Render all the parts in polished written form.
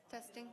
Testing.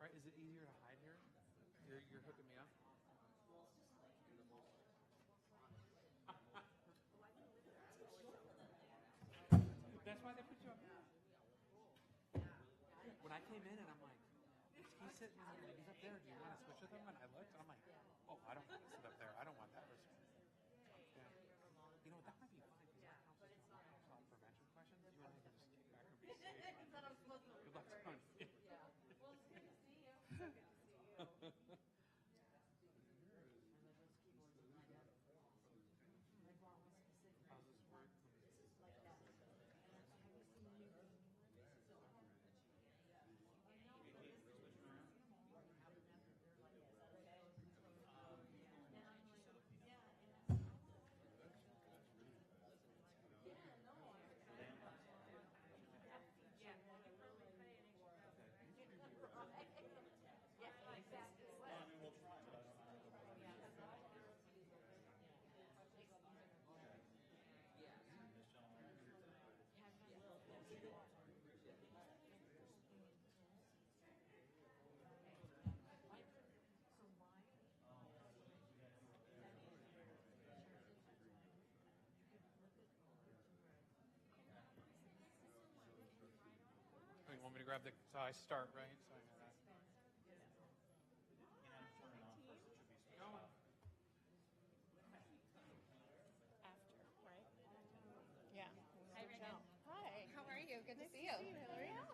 Right? Is it easier to hide here? You're hooking me up? That's why they put you up. When I came in and I'm like, he's sitting there, he's up there, do you want to switch with him? And I looked, I'm like, oh, I don't want to sit up there. I don't want that person. Yeah. You know, that might be fine because that counts as assault prevention questions. You and I can just kick back and be safe. Good luck, son. How's this work? You want me to grab the, so I start, right? So I know that. After, right? Yeah. Hi, Reagan. Hi. How are you? Good to see you. How are you?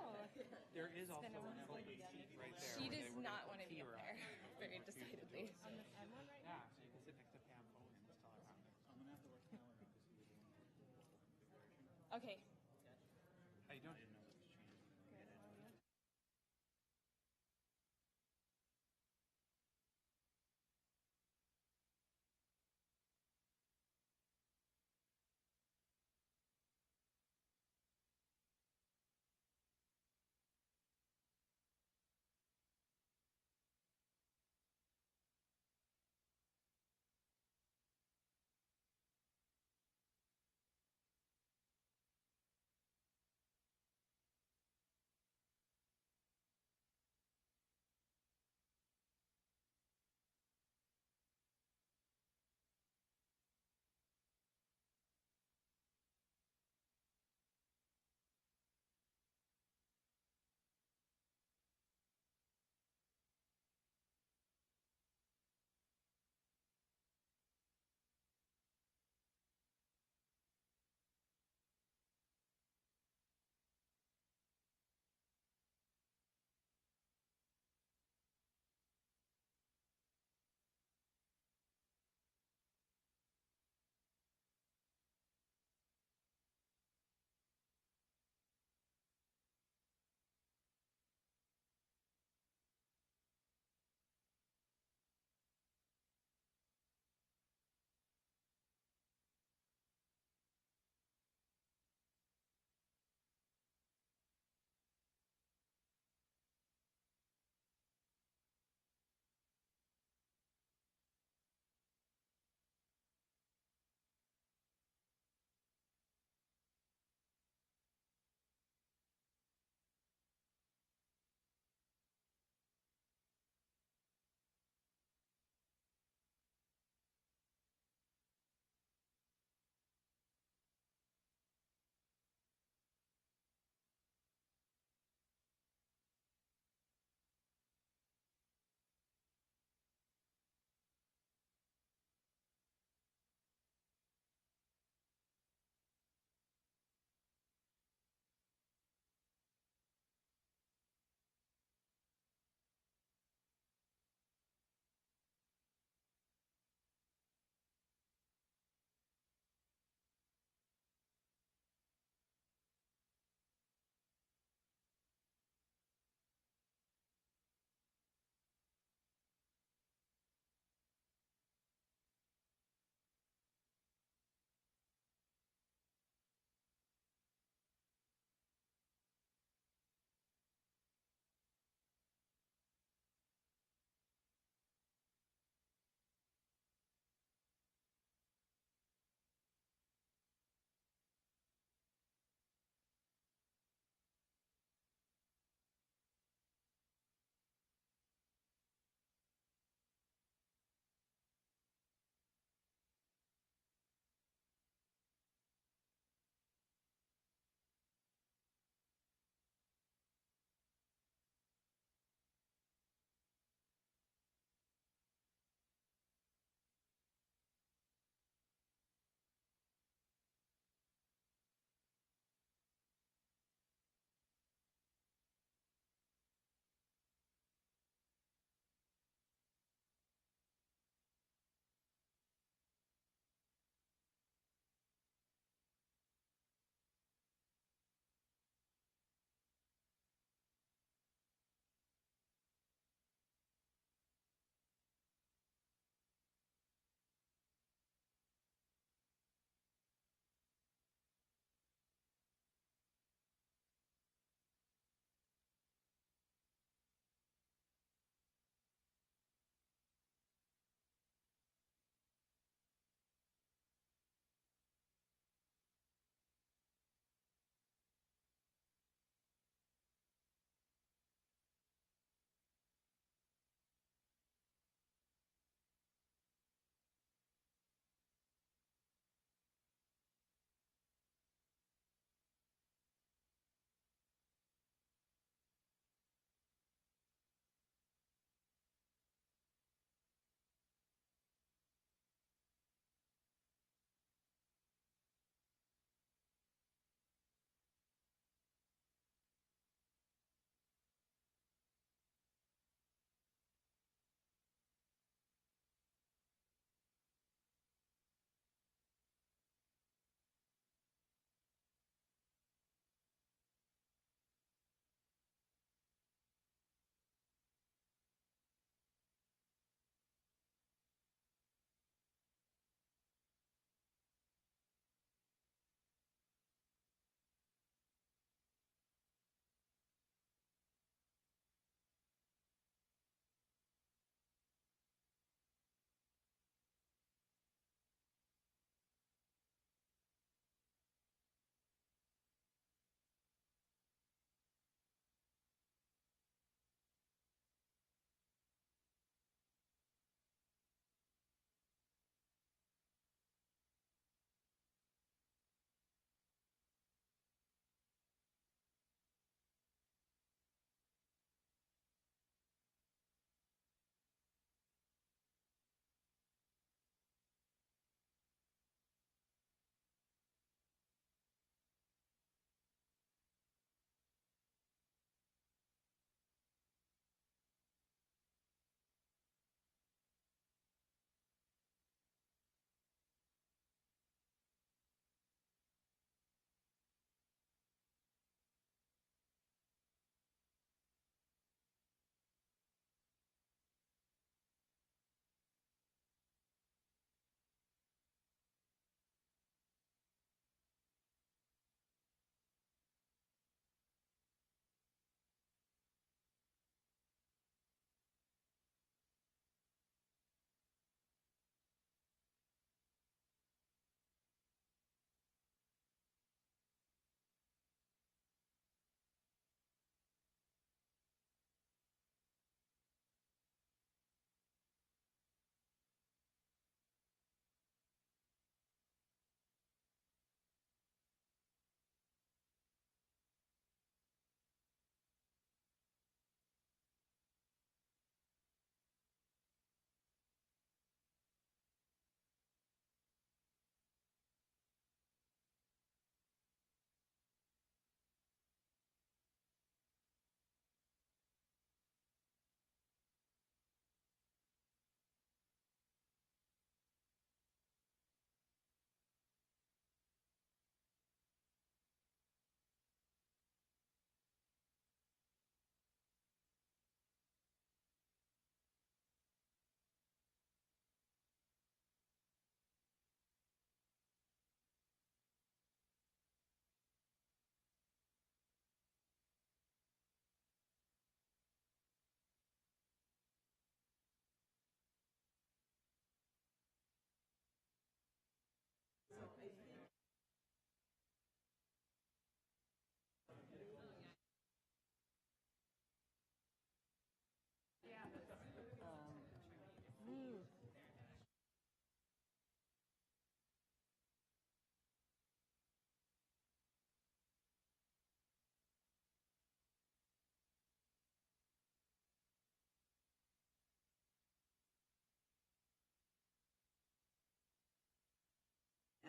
There is also a folding seat right there. She does not want to be up there, very decidedly. Yeah, so you can sit next to Pam phone and just tell her about it. Okay. How you doing? Didn't know this was changing. Good. How are you?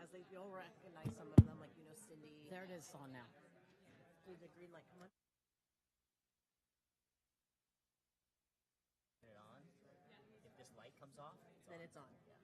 because you'll recognize some of them, like Cindy. There it is on now. Did the green light come on? Turn it on. If this light comes off, Then it's on. Yeah.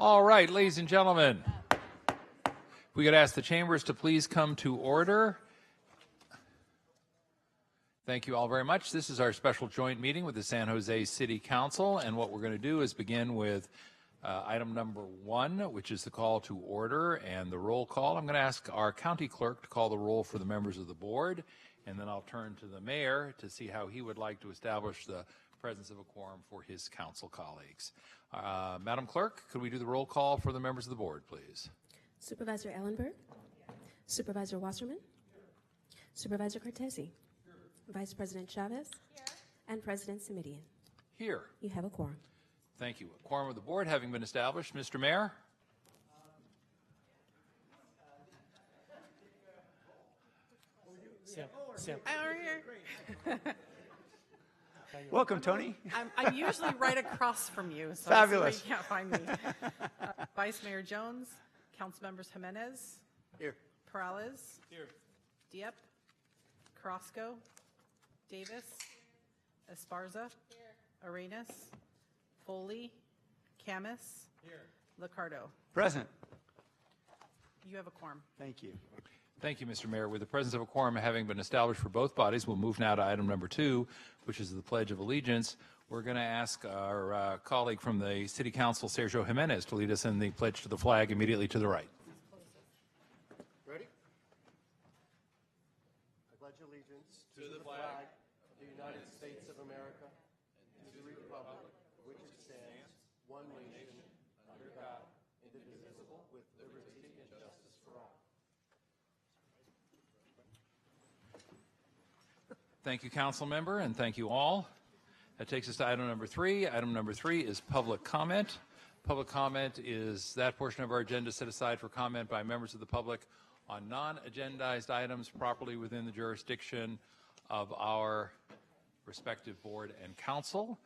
All right, ladies and gentlemen, we could ask the chambers to please come to order. Thank you all very much. This is our special joint meeting with the San Jose City Council, and what we're going to do is begin with item number 1, which is the call to order and the roll call. I'm going to ask our county clerk to call the roll for the members of the board, and then I'll turn to the mayor to see how he would like to establish the presence of a quorum for his council colleagues. Madam Clerk, could we do the roll call for the members of the board, please? Supervisor Ellenberg, Supervisor Wasserman, Supervisor Cortese, Vice President Chavez, and President Simidian. Here. You have a quorum. Thank you. A quorum of the board having been established. Mr. Mayor? Welcome, Tony. I'm usually right across from you, so Fabulous. you can't find me. Vice Mayor Jones, Council Members Jimenez, Here. Perales, here. Dieppe, Carrasco, Davis, Esparza, here. Arenas, Foley, Camus, here. Licardo. Present. You have a quorum. Thank you. Thank you, Mr. Mayor. With the presence of a quorum having been established for both bodies, we'll move now to item number 2, which is the Pledge of Allegiance. We're going to ask our colleague from the City Council, Sergio Jimenez, to lead us in the pledge to the flag immediately to the right. Ready? I pledge allegiance to the flag of the United States of America and to the republic for which it stands, one nation, under God, indivisible, with liberty and justice for all. Thank you, council member, and thank you all. That takes us to item number 3. Item number 3 is public comment. Public comment is that portion of our agenda set aside for comment by members of the public on non-agendized items properly within the jurisdiction of our respective board and council,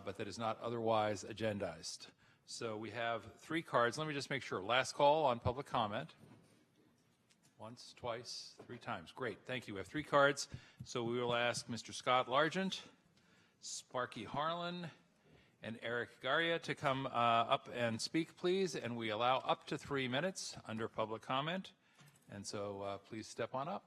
but that is not otherwise agendized. So we have 3 cards. Let me just make sure. Last call on public comment. Once, twice, 3 times. Great, thank you. We have 3 cards, so we will ask Mr. Scott Largent, Sparky Harlan, and Eric Garia to come up and speak, please, and we allow up to 3 minutes under public comment, and so please step on up.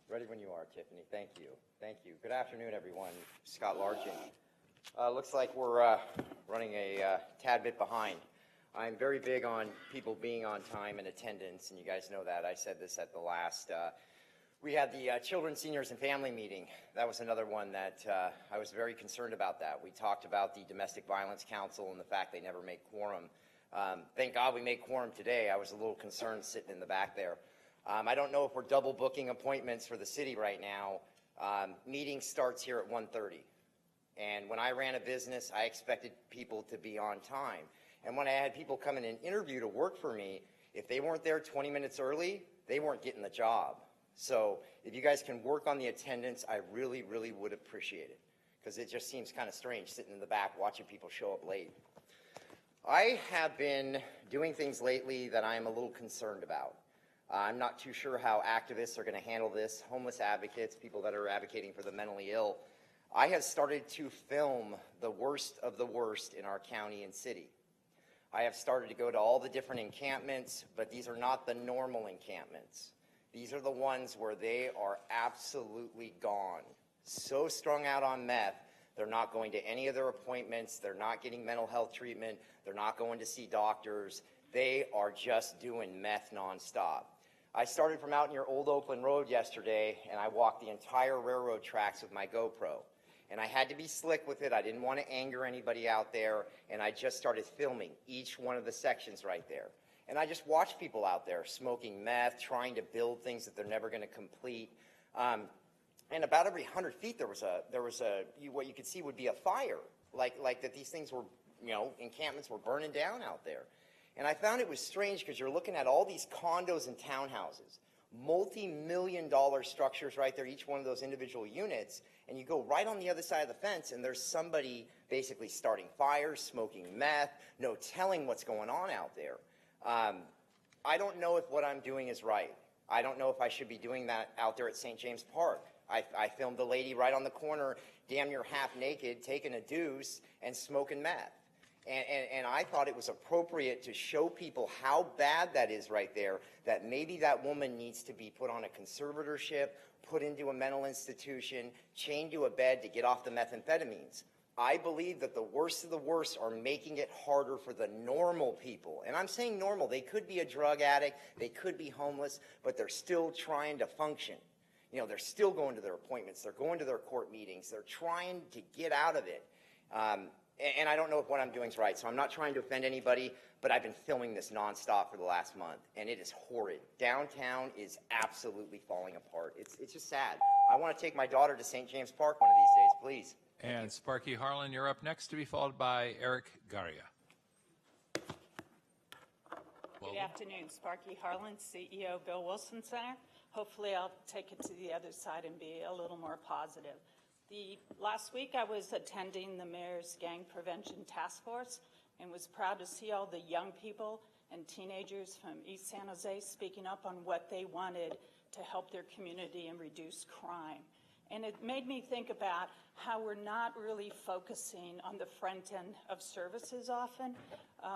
Ready when you are, Tiffany. Thank you. Thank you. Good afternoon, everyone. Scott Largent. Looks like we're running a tad bit behind. I'm very big on people being on time and attendance, and you guys know that. I said this at the last. We had the Children, Seniors, and Family meeting. That was another one that I was very concerned about that. We talked about the Domestic Violence Council and the fact they never make quorum. Thank God we made quorum today. I was a little concerned sitting in the back there. I don't know if we're double booking appointments for the city right now. Meeting starts here at 1:30. And when I ran a business, I expected people to be on time. And when I had people come in and interview to work for me, if they weren't there 20 minutes early, they weren't getting the job. So if you guys can work on the attendance, I really, really would appreciate it. Because it just seems kind of strange sitting in the back watching people show up late. I have been doing things lately that I am a little concerned about. I'm not too sure how activists are going to handle this, homeless advocates, people that are advocating for the mentally ill. I have started to film the worst of the worst in our county and city. I have started to go to all the different encampments, but these are not the normal encampments. These are the ones where they are absolutely gone. So strung out on meth, they're not going to any of their appointments, they're not getting mental health treatment, they're not going to see doctors, they are just doing meth nonstop. I started from out in your old Oakland Road yesterday, and I walked the entire railroad tracks with my GoPro. And I had to be slick with it. I didn't want to anger anybody out there, and I just started filming each one of the sections right there. And I just watched people out there smoking meth, trying to build things that they're never going to complete. And about every 100 feet, there was what you could see would be a fire, like that these things were, encampments were burning down out there. And I found it was strange because you're looking at all these condos and townhouses, multi-million-dollar structures right there, each one of those individual units, and you go right on the other side of the fence and there's somebody basically starting fires, smoking meth, no telling what's going on out there. I don't know if what I'm doing is right. I don't know if I should be doing that out there at St. James Park. I filmed a lady right on the corner, damn near half naked, taking a deuce and smoking meth. And I thought it was appropriate to show people how bad that is right there, that maybe that woman needs to be put on a conservatorship, put into a mental institution, chained to a bed to get off the methamphetamines. I believe that the worst of the worst are making it harder for the normal people. And I'm saying normal. They could be a drug addict. They could be homeless, but they're still trying to function. You know, they're still going to their appointments. They're going to their court meetings. They're trying to get out of it. And I don't know if what I'm doing is right, so I'm not trying to offend anybody, but I've been filming this nonstop for the last month, and it is horrid. Downtown is absolutely falling apart. It's just sad. I want to take my daughter to St. James Park one of these days, please. And Sparky Harlan, you're up next, to be followed by Eric Garia. Good afternoon. Sparky Harlan, CEO, Bill Wilson Center. Hopefully I'll take it to the other side and be a little more positive. Last week I was attending the Mayor's Gang Prevention Task Force and was proud to see all the young people and teenagers from East San Jose speaking up on what they wanted to help their community and reduce crime. And it made me think about how we're not really focusing on the front end of services often.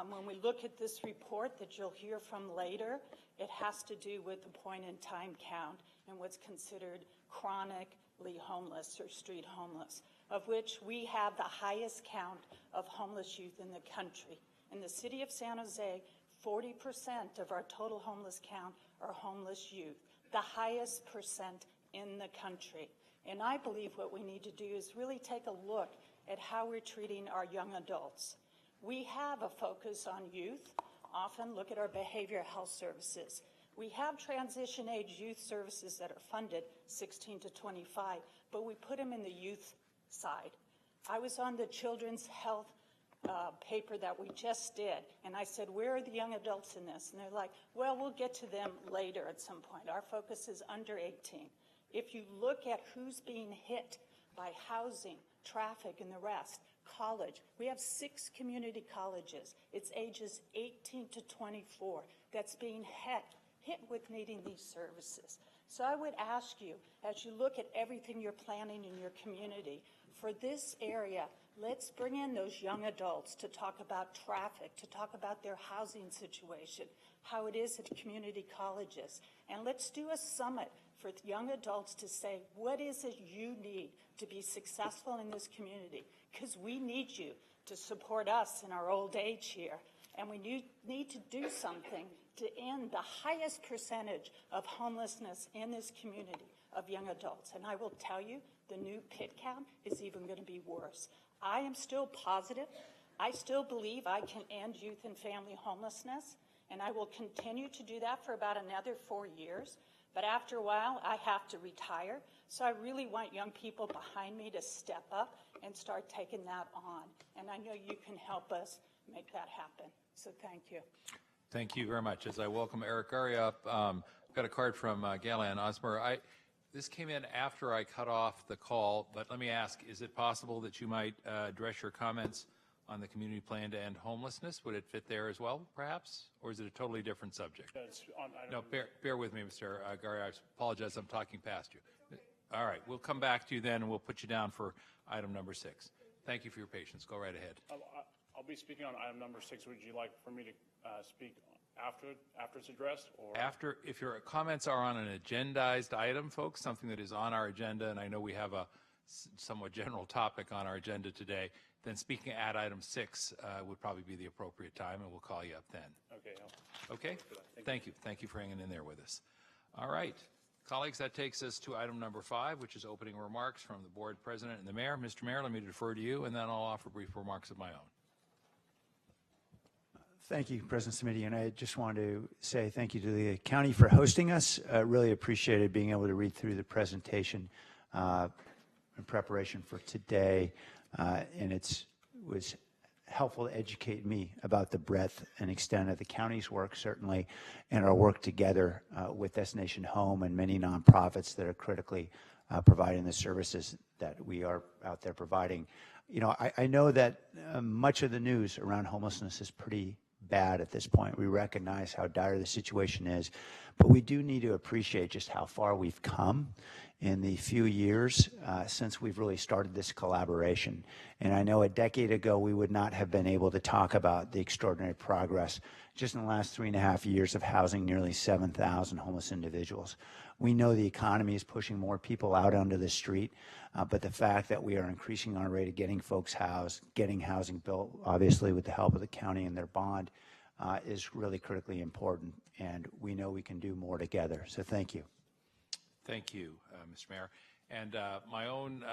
When we look at this report that you'll hear from later, it has to do with the point-in-time count and what's considered chronically homeless or street homeless, of which we have the highest count of homeless youth in the country. In the city of San Jose, 40% of our total homeless count are homeless youth, the highest percent in the country. And I believe what we need to do is really take a look at how we're treating our young adults. We have a focus on youth. Often look at our behavioral health services. We have transition age youth services that are funded 16 to 25, but we put them in the youth side. I was on the children's health paper that we just did, and I said, where are the young adults in this? And they're like, well, we'll get to them later at some point. Our focus is under 18. If you look at who's being hit by housing, traffic, and the rest, college, we have 6 community colleges. It's ages 18 to 24 that's being hit with needing these services. So I would ask you, as you look at everything you're planning in your community, for this area, let's bring in those young adults to talk about traffic, to talk about their housing situation, how it is at community colleges. And let's do a summit for young adults to say, what is it you need to be successful in this community? Because we need you to support us in our old age here. And we need to do something to end the highest percentage of homelessness in this community of young adults. And I will tell you, the new pit count is even going to be worse. I am still positive. I still believe I can end youth and family homelessness, and I will continue to do that for about another 4 years. But after a while, I have to retire. So I really want young people behind me to step up and start taking that on. And I know you can help us make that happen. So thank you. Thank you very much. As I welcome Eric Gary up, I've got a card from Galan Osmer. This came in after I cut off the call, but let me ask, is it possible that you might address your comments on the community plan to end homelessness? Would it fit there as well, perhaps? Or is it a totally different subject? No, bear with me, Mr. Gary. I apologize, I'm talking past you. All right, we'll come back to you then, and we'll put you down for item number 6. Thank you for your patience. Go right ahead. I'll be speaking on item number 6. Would you like for me to speak after it's addressed? Or after, if your comments are on an agendized item, folks, something that is on our agenda, and I know we have a somewhat general topic on our agenda today, then speaking at item 6 would probably be the appropriate time, and we'll call you up then. Okay. Okay? Thank you. Thank you for hanging in there with us. All right. Colleagues, that takes us to item number 5, which is opening remarks from the board president and the mayor. Mr. Mayor, let me defer to you, and then I'll offer brief remarks of my own. Thank you, President Smitty, and I just want to say thank you to the county for hosting us. Really appreciated being able to read through the presentation in preparation for today, and it was helpful to educate me about the breadth and extent of the county's work, certainly, and our work together with Destination Home and many nonprofits that are critically providing the services that we are out there providing. You know, I know that much of the news around homelessness is pretty bad at this point. We recognize how dire the situation is, but we do need to appreciate just how far we've come in the few years since we've really started this collaboration. And I know a decade ago we would not have been able to talk about the extraordinary progress just in the last 3.5 years of housing nearly 7,000 homeless individuals. We know the economy is pushing more people out onto the street, but the fact that we are increasing our rate of getting folks housed, getting housing built, obviously with the help of the county and their bond, is really critically important, and we know we can do more together. So thank you. Thank you, Mr. Mayor. And my own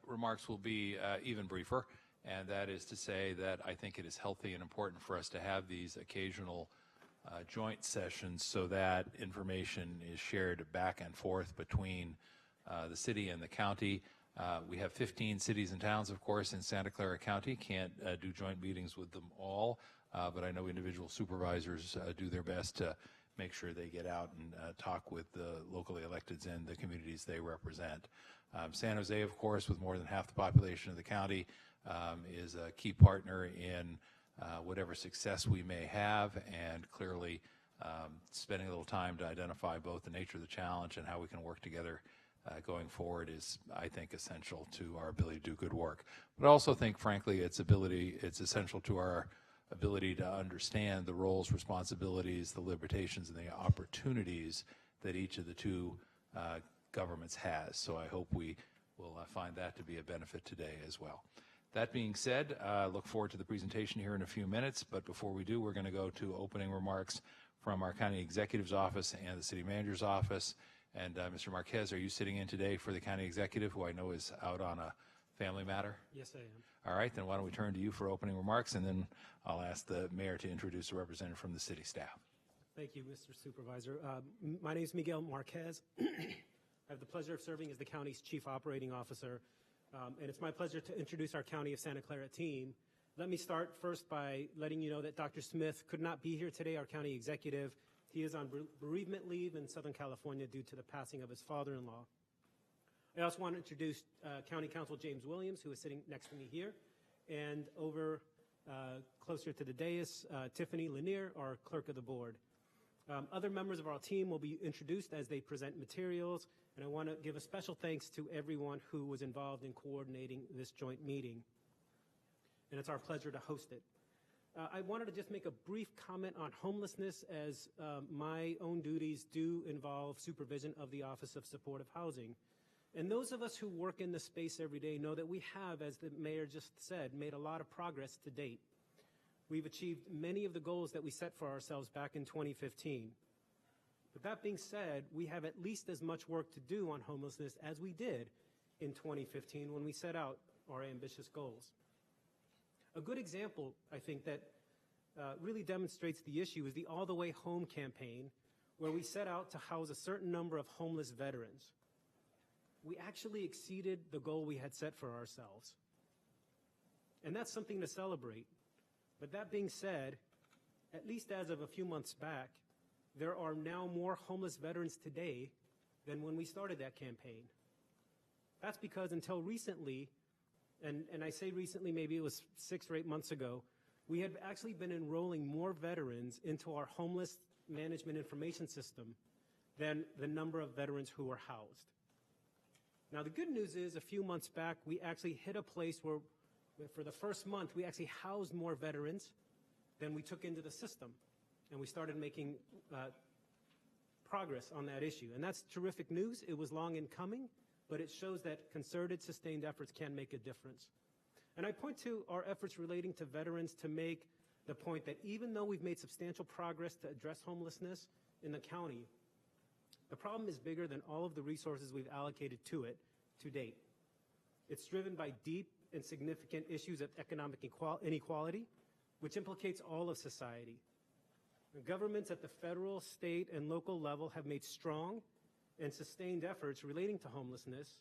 remarks will be even briefer, and that is to say that I think it is healthy and important for us to have these occasional joint sessions so that information is shared back and forth between the city and the county. We have 15 cities and towns, of course, in Santa Clara County. Can't do joint meetings with them all, but I know individual supervisors do their best to make sure they get out and talk with the locally electeds and the communities they represent. San Jose, of course, with more than half the population of the county, is a key partner in whatever success we may have, and clearly spending a little time to identify both the nature of the challenge and how we can work together going forward is, I think, essential to our ability to do good work. But I also think, frankly, it's essential to our ability to understand the roles, responsibilities, the limitations, and the opportunities that each of the two governments has. So I hope we will find that to be a benefit today as well. That being said, look forward to the presentation here in a few minutes, but before we do, we're going to go to opening remarks from our county executive's office and the city manager's office. And Mr. Marquez, are you sitting in today for the county executive, who I know is out on a family matter? Yes, I am. All right, then why don't we turn to you for opening remarks, and then I'll ask the mayor to introduce a representative from the city staff. Thank you, Mr. Supervisor. My name is Miguel Marquez. I have the pleasure of serving as the county's chief operating officer, and it's my pleasure to introduce our County of Santa Clara team. Let me start first by letting you know that Dr. Smith could not be here today, our county executive. He is on bereavement leave in Southern California due to the passing of his father-in-law. I also want to introduce County Counsel James Williams, who is sitting next to me here, and over closer to the dais, Tiffany Lanier, our clerk of the board. Other members of our team will be introduced as they present materials, and I want to give a special thanks to everyone who was involved in coordinating this joint meeting. And it's our pleasure to host it. I wanted to just make a brief comment on homelessness, as my own duties do involve supervision of the Office of Supportive Housing. And those of us who work in the space every day know that we have, as the mayor just said, made a lot of progress to date. We've achieved many of the goals that we set for ourselves back in 2015. But that being said, we have at least as much work to do on homelessness as we did in 2015 when we set out our ambitious goals. A good example, I think, that really demonstrates the issue is the All the Way Home campaign, where we set out to house a certain number of homeless veterans. We actually exceeded the goal we had set for ourselves. And that's something to celebrate. But that being said, at least as of a few months back, there are now more homeless veterans today than when we started that campaign. That's because until recently, and I say recently, maybe it was 6 or 8 months ago, we had actually been enrolling more veterans into our homeless management information system than the number of veterans who were housed. Now, the good news is a few months back, we actually hit a place where for the first month, we actually housed more veterans than we took into the system. And we started making progress on that issue. And that's terrific news. It was long in coming, but it shows that concerted, sustained efforts can make a difference. And I point to our efforts relating to veterans to make the point that even though we've made substantial progress to address homelessness in the county, the problem is bigger than all of the resources we've allocated to it to date. It's driven by deep and significant issues of economic inequality, which implicates all of society. The governments at the federal, state, and local level have made strong and sustained efforts relating to homelessness,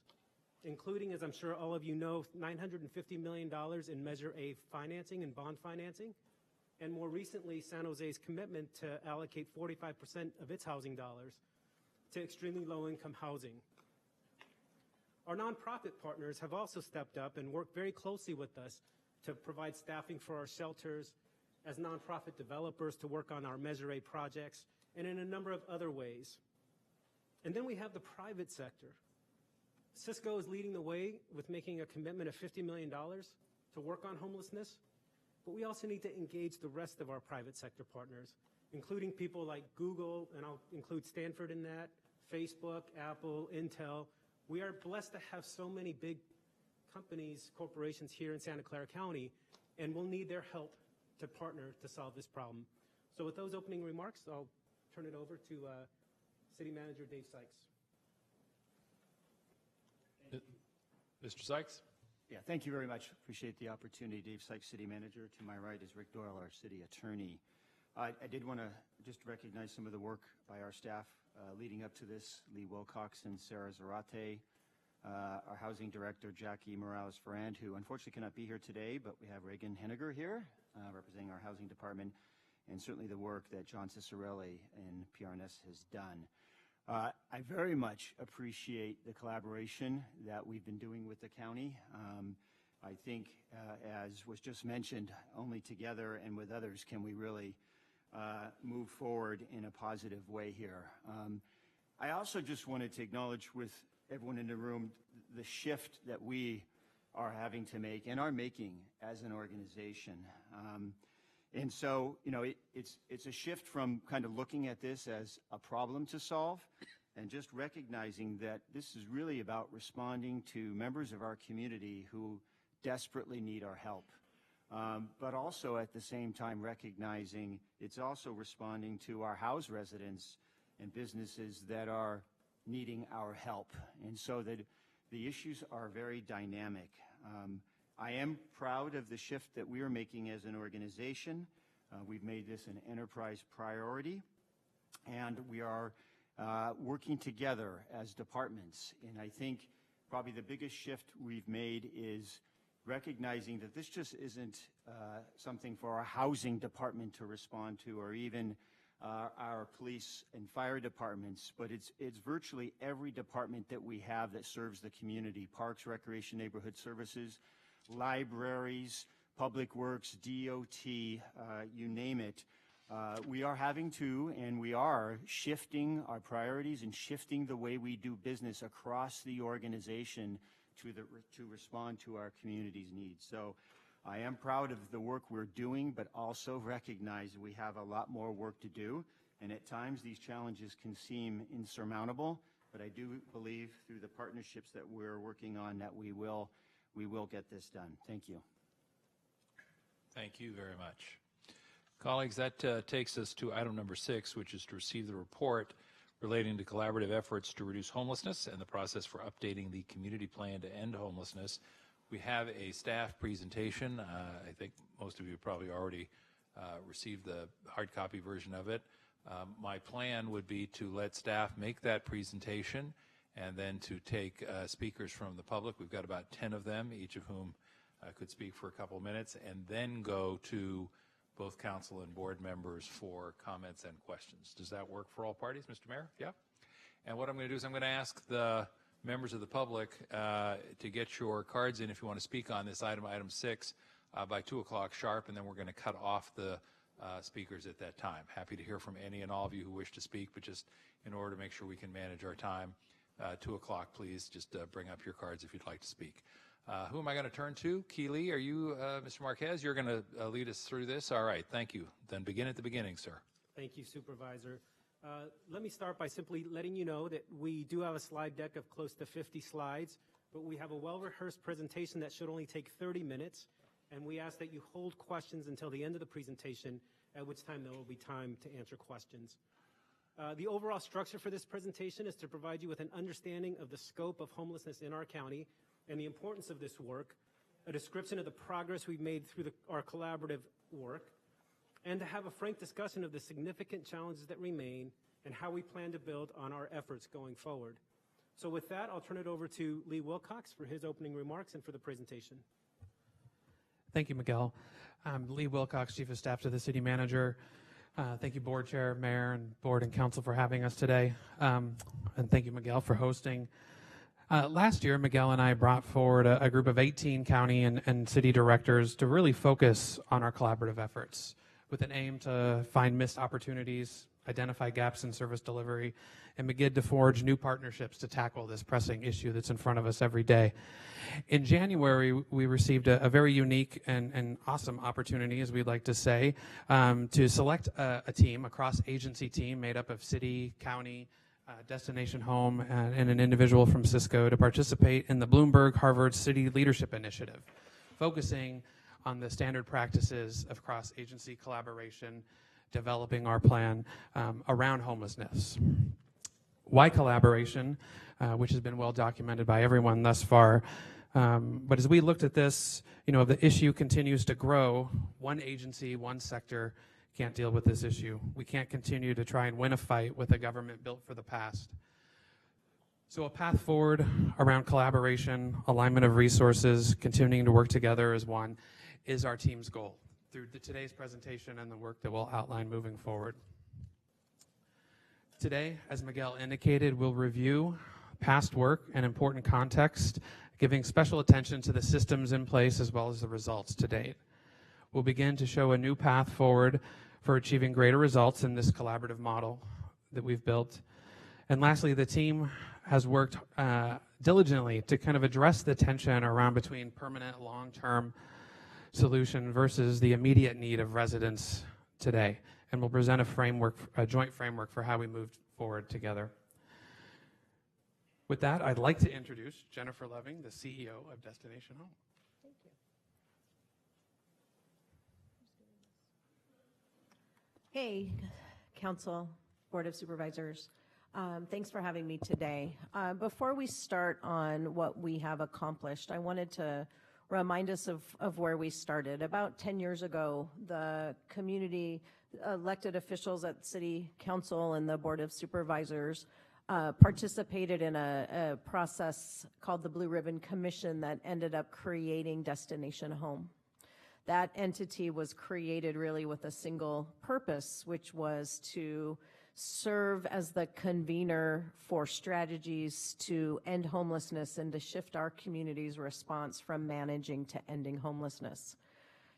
including, as I'm sure all of you know, $950 million in Measure A financing and bond financing, and more recently, San Jose's commitment to allocate 45% of its housing dollars to extremely low-income housing. Our nonprofit partners have also stepped up and worked very closely with us to provide staffing for our shelters, as nonprofit developers to work on our Measure A projects, and in a number of other ways. And then we have the private sector. Cisco is leading the way with making a commitment of $50 million to work on homelessness, but we also need to engage the rest of our private sector partners, including people like Google, and I'll include Stanford in that, Facebook, Apple, Intel. We are blessed to have so many big companies, corporations here in Santa Clara County, and we'll need their help to partner to solve this problem. So with those opening remarks, I'll turn it over to City Manager Dave Sykes. Mr. Sykes? Yeah, thank you very much. Appreciate the opportunity. Dave Sykes, City Manager. To my right is Rick Doyle, our City Attorney. I did want to just recognize some of the work by our staff leading up to this. Lee Wilcox and Sarah Zarate, our Housing Director, Jackie Morales-Ferrand, who unfortunately cannot be here today, but we have Reagan Henniger here representing our Housing Department, and certainly the work that John Cicerelli and PRNS has done. I very much appreciate the collaboration that we've been doing with the county. I think, as was just mentioned, only together and with others can we really move forward in a positive way here. I also just wanted to acknowledge with everyone in the room the shift that we are having to make and are making as an organization. And so, you know, it's a shift from kind of looking at this as a problem to solve and just recognizing that this is really about responding to members of our community who desperately need our help. But also at the same time recognizing it's also responding to our house residents and businesses that are needing our help. And so that the issues are very dynamic. I am proud of the shift that we are making as an organization. We've made this an enterprise priority, and we are working together as departments. And I think probably the biggest shift we've made is recognizing that this just isn't something for our housing department to respond to, or even our police and fire departments, but it's virtually every department that we have that serves the community: parks, recreation, neighborhood services, libraries, public works, DOT, you name it. We are having to, and we are shifting our priorities and shifting the way we do business across the organization to respond to our community's needs. So I am proud of the work we're doing, but also recognize we have a lot more work to do. And at times these challenges can seem insurmountable, but I do believe through the partnerships that we're working on that we will get this done. Thank you. Thank you very much. Colleagues, that takes us to item number 6, which is to receive the report relating to collaborative efforts to reduce homelessness and the process for updating the community plan to end homelessness. We have a staff presentation. I think most of you probably already received the hard copy version of it. My plan would be to let staff make that presentation and then to take speakers from the public. We've got about 10 of them, each of whom could speak for a couple of minutes, and then go to both council and board members for comments and questions. Does that work for all parties, Mr. Mayor? Yeah? And what I'm going to do is I'm going to ask the members of the public to get your cards in if you want to speak on this item 6, by 2 o'clock sharp, and then we're going to cut off the speakers at that time. Happy to hear from any and all of you who wish to speak, but just in order to make sure we can manage our time, 2 o'clock, please just bring up your cards if you'd like to speak. Who am I going to turn to? Keeley, are you, Mr. Marquez? You're going to lead us through this? All right, thank you. Then begin at the beginning, sir. Thank you, Supervisor. Let me start by simply letting you know that we do have a slide deck of close to 50 slides, but we have a well-rehearsed presentation that should only take 30 minutes, and we ask that you hold questions until the end of the presentation, at which time there will be time to answer questions. The overall structure for this presentation is to provide you with an understanding of the scope of homelessness in our county and the importance of this work, a description of the progress we've made through our collaborative work, and to have a frank discussion of the significant challenges that remain and how we plan to build on our efforts going forward. So with that, I'll turn it over to Lee Wilcox for his opening remarks and for the presentation. Thank you, Miguel. I'm Lee Wilcox, Chief of Staff to the City Manager. Thank you, Board Chair, Mayor, and Board and Council for having us today. And thank you, Miguel, for hosting. Last year, Miguel and I brought forward a group of 18 county and city directors to really focus on our collaborative efforts. with an aim to find missed opportunities, identify gaps in service delivery, and begin to forge new partnerships to tackle this pressing issue that's in front of us every day. In January, we received a very unique and awesome opportunity, as we'd like to say, to select a team, a cross-agency team made up of city, county, Destination Home, and an individual from Cisco to participate in the Bloomberg Harvard City Leadership Initiative, focusing on the standard practices of cross-agency collaboration, developing our plan around homelessness. Why collaboration, which has been well documented by everyone thus far. But as we looked at this, the issue continues to grow. One agency, one sector can't deal with this issue. We can't continue to try and win a fight with a government built for the past. So a path forward around collaboration, alignment of resources, continuing to work together as one, is our team's goal through today's presentation and the work that we'll outline moving forward. Today, as Miguel indicated, we'll review past work and important context, giving special attention to the systems in place as well as the results to date. We'll begin to show a new path forward for achieving greater results in this collaborative model that we've built. And lastly, the team has worked diligently to kind of address the tension around between permanent long-term solution versus the immediate need of residents today. And we'll present a joint framework for how we move forward together. With that, I'd like to introduce Jennifer Loving, the CEO of Destination Home. Thank you. Hey, Council, Board of Supervisors. Thanks for having me today. Before we start on what we have accomplished, I wanted to remind us of where we started. About 10 years ago, the community elected officials at City Council and the Board of Supervisors participated in a process called the Blue Ribbon Commission that ended up creating Destination Home. That entity was created really with a single purpose, which was to serve as the convener for strategies to end homelessness and to shift our community's response from managing to ending homelessness.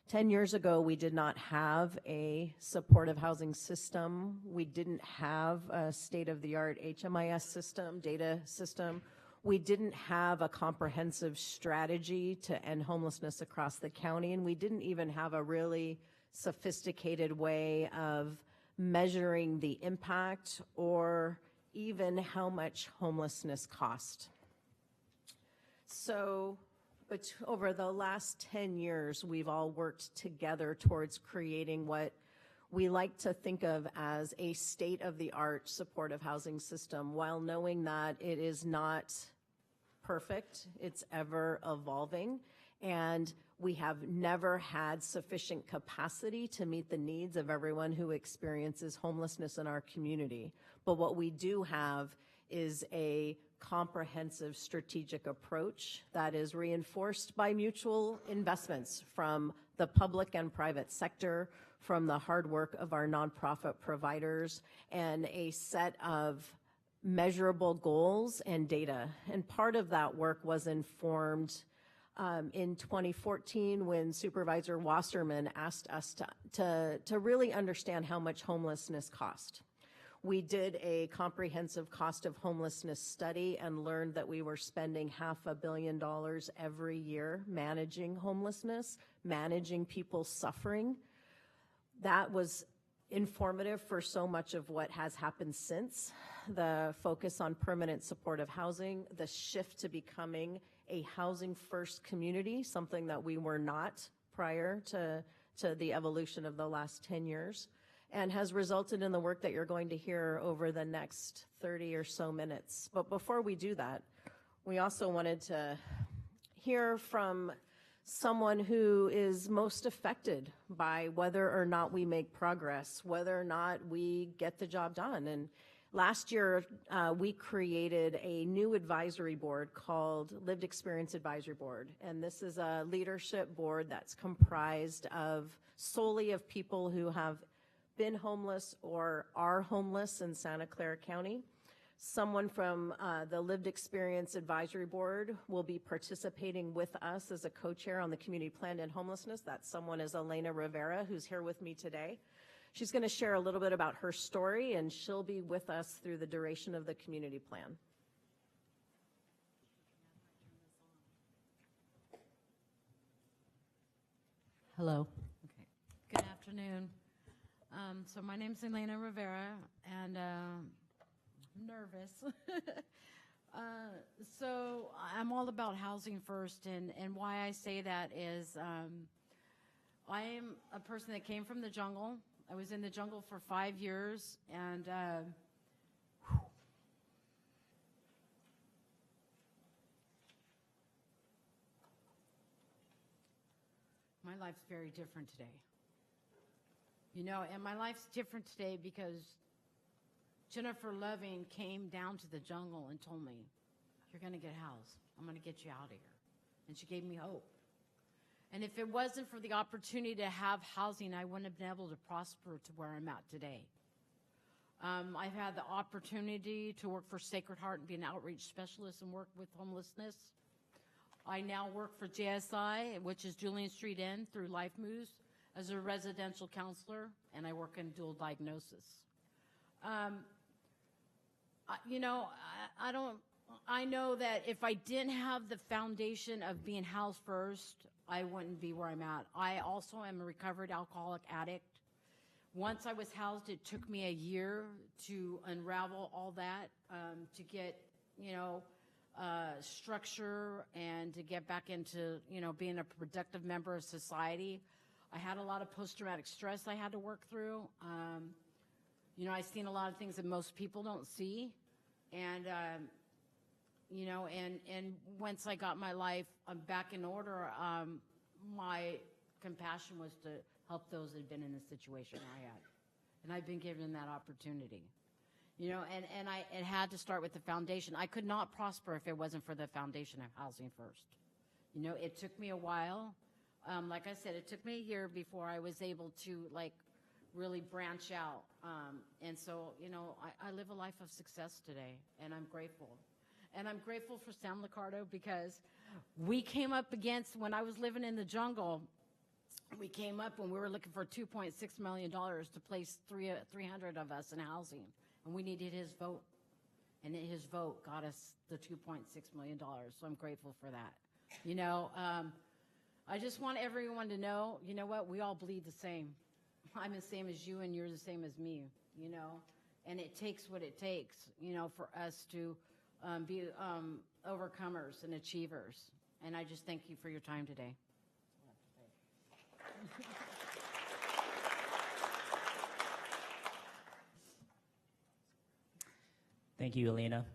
10 years ago, we did not have a supportive housing system. We didn't have a state-of-the-art HMIS system, data system. We didn't have a comprehensive strategy to end homelessness across the county, and we didn't even have a really sophisticated way of measuring the impact or even how much homelessness cost. So, but over the last 10 years, we've all worked together towards creating what we like to think of as a state-of-the-art supportive housing system, while knowing that it is not perfect, it's ever evolving, and we have never had sufficient capacity to meet the needs of everyone who experiences homelessness in our community. But what we do have is a comprehensive strategic approach that is reinforced by mutual investments from the public and private sector, from the hard work of our nonprofit providers, and a set of measurable goals and data. And part of that work was informed in 2014 when Supervisor Wasserman asked us to really understand how much homelessness cost. We did a comprehensive cost of homelessness study and learned that we were spending $500 million every year managing homelessness, managing people's suffering. That was informative for so much of what has happened since. The focus on permanent supportive housing, the shift to becoming a housing first community, something that we were not prior to the evolution of the last 10 years, and has resulted in the work that you're going to hear over the next 30 or so minutes. But before we do that, we also wanted to hear from someone who is most affected by whether or not we make progress, whether or not we get the job done. And last year, we created a new advisory board called Lived Experience Advisory Board. And this is a leadership board that's comprised of solely of people who have been homeless or are homeless in Santa Clara County. Someone from the Lived Experience Advisory Board will be participating with us as a co-chair on the Community Plan and Homelessness. That someone is Elena Rivera, who's here with me today. She's going to share a little bit about her story, and she'll be with us through the duration of the community plan. Hello. Okay. Good afternoon. So my name's Elena Rivera, and I'm nervous. So I'm all about housing first, and why I say that is I am a person that came from the jungle. I was in the jungle for 5 years, and my life's very different today. You know, and my life's different today because Jennifer Loving came down to the jungle and told me, "You're going to get housed. I'm going to get you out of here." And she gave me hope. And if it wasn't for the opportunity to have housing, I wouldn't have been able to prosper to where I'm at today. I've had the opportunity to work for Sacred Heart and be an outreach specialist and work with homelessness. I now work for JSI, which is Julian Street Inn, through Life Moves as a residential counselor, and I work in dual diagnosis. You know, I know that if I didn't have the foundation of being housed first, I wouldn't be where I'm at. I also am a recovered alcoholic addict. Once I was housed, it took me a year to unravel all that, to get, you know, structure and to get back into, you know, being a productive member of society. I had a lot of post-traumatic stress I had to work through. You know, I've seen a lot of things that most people don't see. And, you know, and once I got my life back in order, my compassion was to help those that had been in the situation I had. And I've been given that opportunity. You know, and it had to start with the foundation. I could not prosper if it wasn't for the foundation of housing first. You know, it took me a while. Like I said, it took me a year before I was able to, like, really branch out. And so, you know, I live a life of success today, and I'm grateful. And I'm grateful for Sam Licardo because we came up against, when I was living in the jungle, we came up when we were looking for $2.6 million to place 300 of us in housing. And we needed his vote. And his vote got us the $2.6 million. So I'm grateful for that. You know, I just want everyone to know, you know what, we all bleed the same. I'm the same as you and you're the same as me, you know. And it takes what it takes, you know, for us to be overcomers and achievers. And I just thank you for your time today. Thank you, Elena.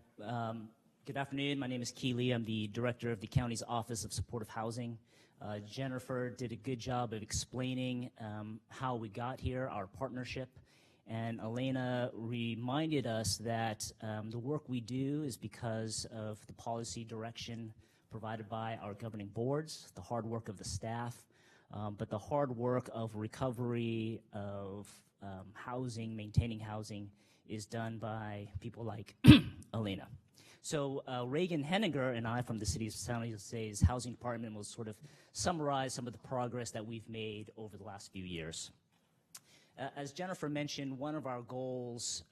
Good afternoon. My name is Keeley. I'm the director of the county's Office of Supportive Housing. Jennifer did a good job of explaining how we got here, our partnership. And Elena reminded us that the work we do is because of the policy direction provided by our governing boards, the hard work of the staff, but the hard work of recovery, of housing, maintaining housing, is done by people like Elena. So Reagan Henninger and I from the City of San Jose's Housing Department will sort of summarize some of the progress that we've made over the last few years. As Jennifer mentioned, one of our goals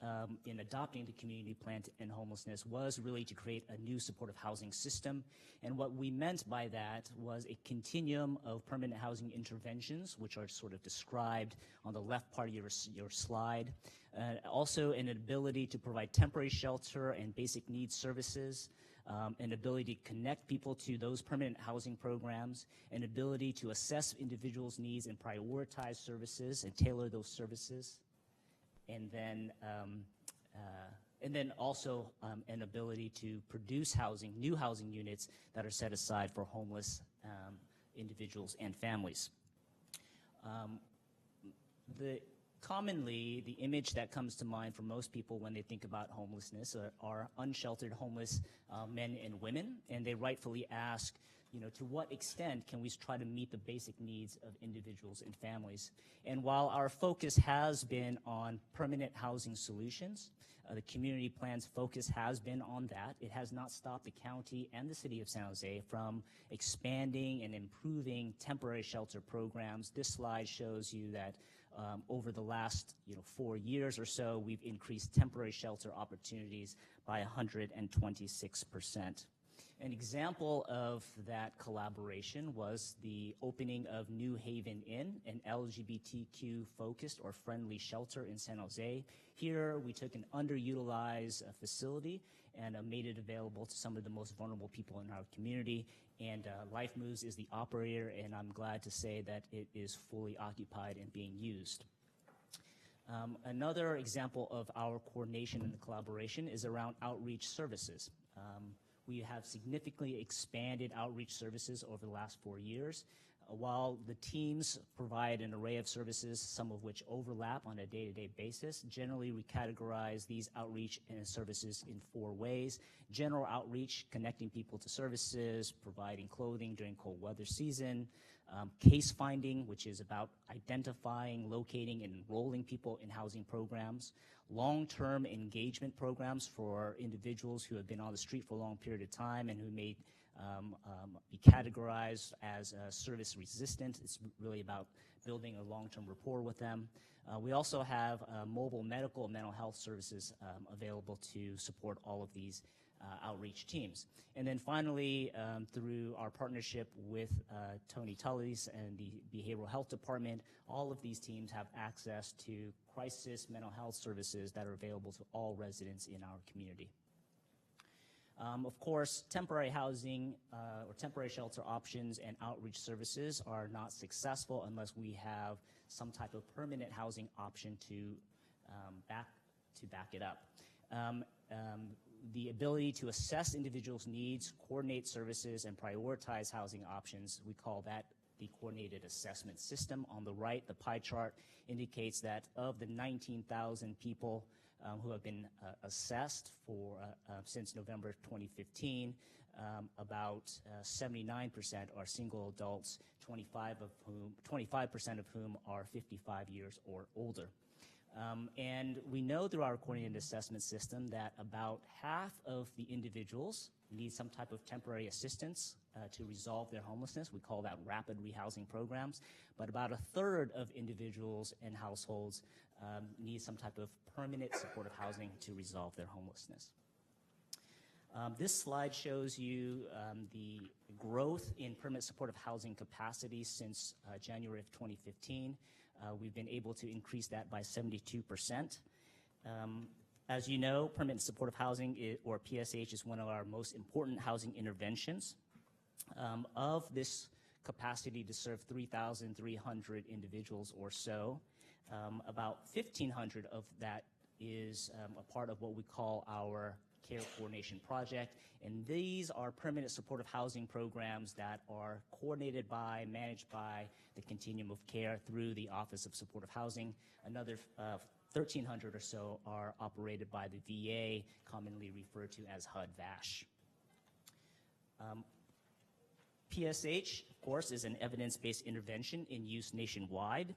in adopting the community plan to end homelessness was really to create a new supportive housing system. And what we meant by that was a continuum of permanent housing interventions, which are sort of described on the left part of your slide. Also an ability to provide temporary shelter and basic needs services, an ability to connect people to those permanent housing programs, an ability to assess individuals' needs and prioritize services and tailor those services, and then also an ability to produce housing, new housing units that are set aside for homeless individuals and families. The Commonly, the image that comes to mind for most people when they think about homelessness are unsheltered homeless men and women, and they rightfully ask, to what extent can we try to meet the basic needs of individuals and families? And while our focus has been on permanent housing solutions, the community plan's focus has been on that. It has not stopped the county and the city of San Jose from expanding and improving temporary shelter programs. This slide shows you that over the last 4 years or so, we've increased temporary shelter opportunities by 126%. An example of that collaboration was the opening of New Haven Inn, an LGBTQ-focused or friendly shelter in San Jose. Here, we took an underutilized facility and made it available to some of the most vulnerable people in our community. And Life Moves is the operator, and I'm glad to say that it is fully occupied and being used. Another example of our coordination and the collaboration is around outreach services. We have significantly expanded outreach services over the last 4 years. While the teams provide an array of services, some of which overlap on a day-to-day basis, generally we categorize these outreach and services in 4 ways. General outreach, connecting people to services, providing clothing during cold weather season. Case finding, which is about identifying, locating, and enrolling people in housing programs. Long-term engagement programs for individuals who have been on the street for a long period of time and who may be categorized as service resistant. It's really about building a long-term rapport with them. We also have mobile medical and mental health services available to support all of these outreach teams. And then finally, through our partnership with Tony Tully's and the Behavioral Health Department, all of these teams have access to crisis mental health services that are available to all residents in our community. Of course, temporary housing or temporary shelter options and outreach services are not successful unless we have some type of permanent housing option to back it up. The ability to assess individuals' needs, coordinate services, and prioritize housing options, we call that the coordinated assessment system. On the right, the pie chart indicates that of the 19,000 people who have been assessed for since November 2015, about 79% are single adults, 25% of whom are 55 years or older. And we know through our coordinated assessment system that about half of the individuals need some type of temporary assistance to resolve their homelessness. We call that rapid rehousing programs. But about a third of individuals and households need some type of permanent supportive housing to resolve their homelessness. This slide shows you the growth in permanent supportive housing capacity since January of 2015. We've been able to increase that by 72%. As you know, permanent supportive housing, or PSH, is one of our most important housing interventions. Of this capacity to serve 3,300 individuals or so, about 1,500 of that is a part of what we call our Care Coordination Project, and these are permanent supportive housing programs that are coordinated by, managed by the Continuum of Care through the Office of Supportive Housing. Another 1,300 or so are operated by the VA, commonly referred to as HUD-VASH. PSH, of course, is an evidence-based intervention in use nationwide.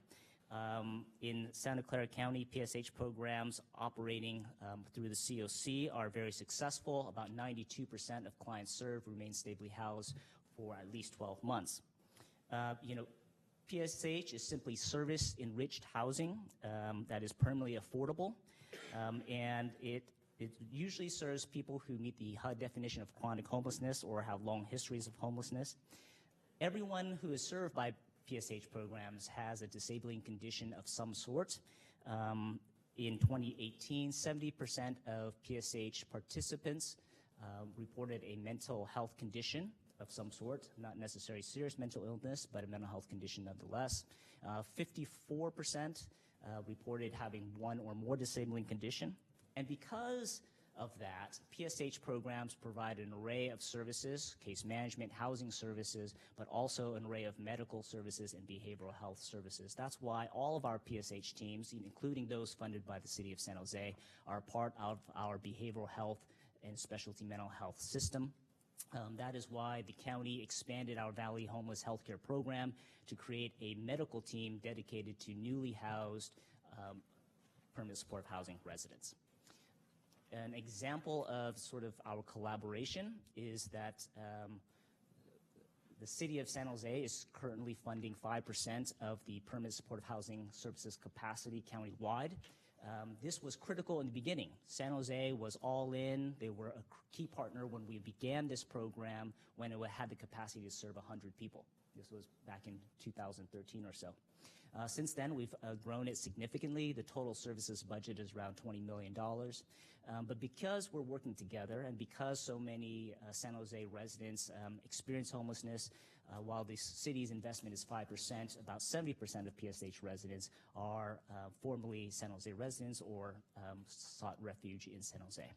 In Santa Clara County, PSH programs operating through the COC are very successful. About 92% of clients served remain stably housed for at least 12 months. PSH is simply service-enriched housing that is permanently affordable, and it usually serves people who meet the HUD definition of chronic homelessness or have long histories of homelessness. Everyone who is served by PSH programs has a disabling condition of some sort. In 2018, 70% of PSH participants reported a mental health condition of some sort, not necessarily serious mental illness, but a mental health condition nonetheless. 54% reported having one or more disabling condition. And because of that, PSH programs provide an array of services, case management, housing services, but also an array of medical services and behavioral health services. That's why all of our PSH teams, including those funded by the City of San Jose, are part of our behavioral health and specialty mental health system. That is why the county expanded our Valley Homeless Healthcare Program to create a medical team dedicated to newly housed permanent supportive housing residents. An example of sort of our collaboration is that the City of San Jose is currently funding 5% of the permanent supportive housing services capacity countywide. This was critical in the beginning. San Jose was all in. They were a key partner when we began this program, when it had the capacity to serve 100 people. This was back in 2013 or so. Since then, we've grown it significantly. The total services budget is around $20 million. But because we're working together and because so many San Jose residents experience homelessness, while the city's investment is 5%, about 70% of PSH residents are formerly San Jose residents or sought refuge in San Jose.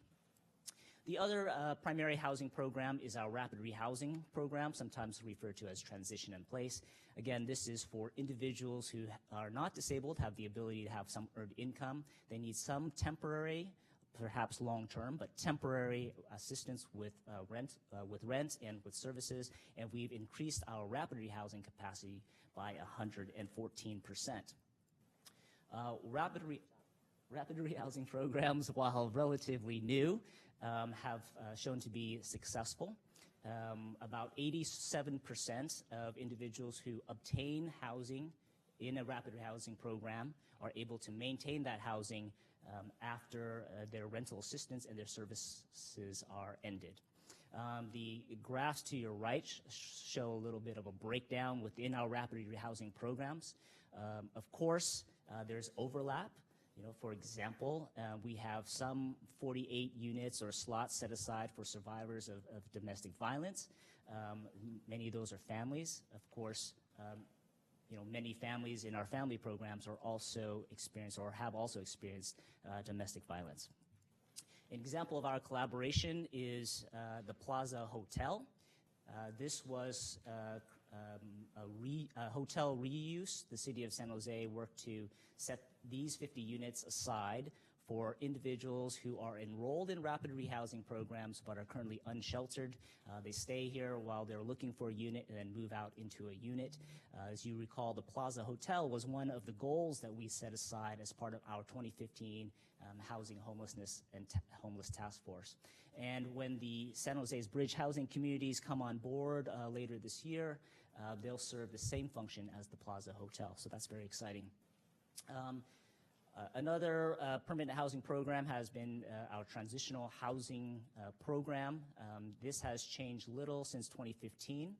The other primary housing program is our rapid rehousing program, sometimes referred to as Transition in Place. Again, this is for individuals who are not disabled, have the ability to have some earned income. They need some temporary, perhaps long-term, but temporary assistance with rent and with services, and we've increased our rapid rehousing capacity by 114%. Rapid rehousing programs, while relatively new, have shown to be successful. About 87% of individuals who obtain housing in a rapid housing program are able to maintain that housing after their rental assistance and their services are ended. The graphs to your right show a little bit of a breakdown within our rapid rehousing programs. Of course, there's overlap. You know, for example, we have some 48 units or slots set aside for survivors of domestic violence. Many of those are families. Of course, you know, many families in our family programs are also experienced or have also experienced domestic violence. An example of our collaboration is the Plaza Hotel. This was a hotel reuse. The City of San Jose worked to set these 50 units aside for individuals who are enrolled in rapid rehousing programs but are currently unsheltered. They stay here while they're looking for a unit and then move out into a unit. As you recall, the Plaza Hotel was one of the goals that we set aside as part of our 2015 Housing, Homelessness, and Homeless Task Force. And when the San Jose's bridge housing communities come on board later this year, they'll serve the same function as the Plaza Hotel, so that's very exciting. Another permanent housing program has been our transitional housing program. This has changed little since 2015,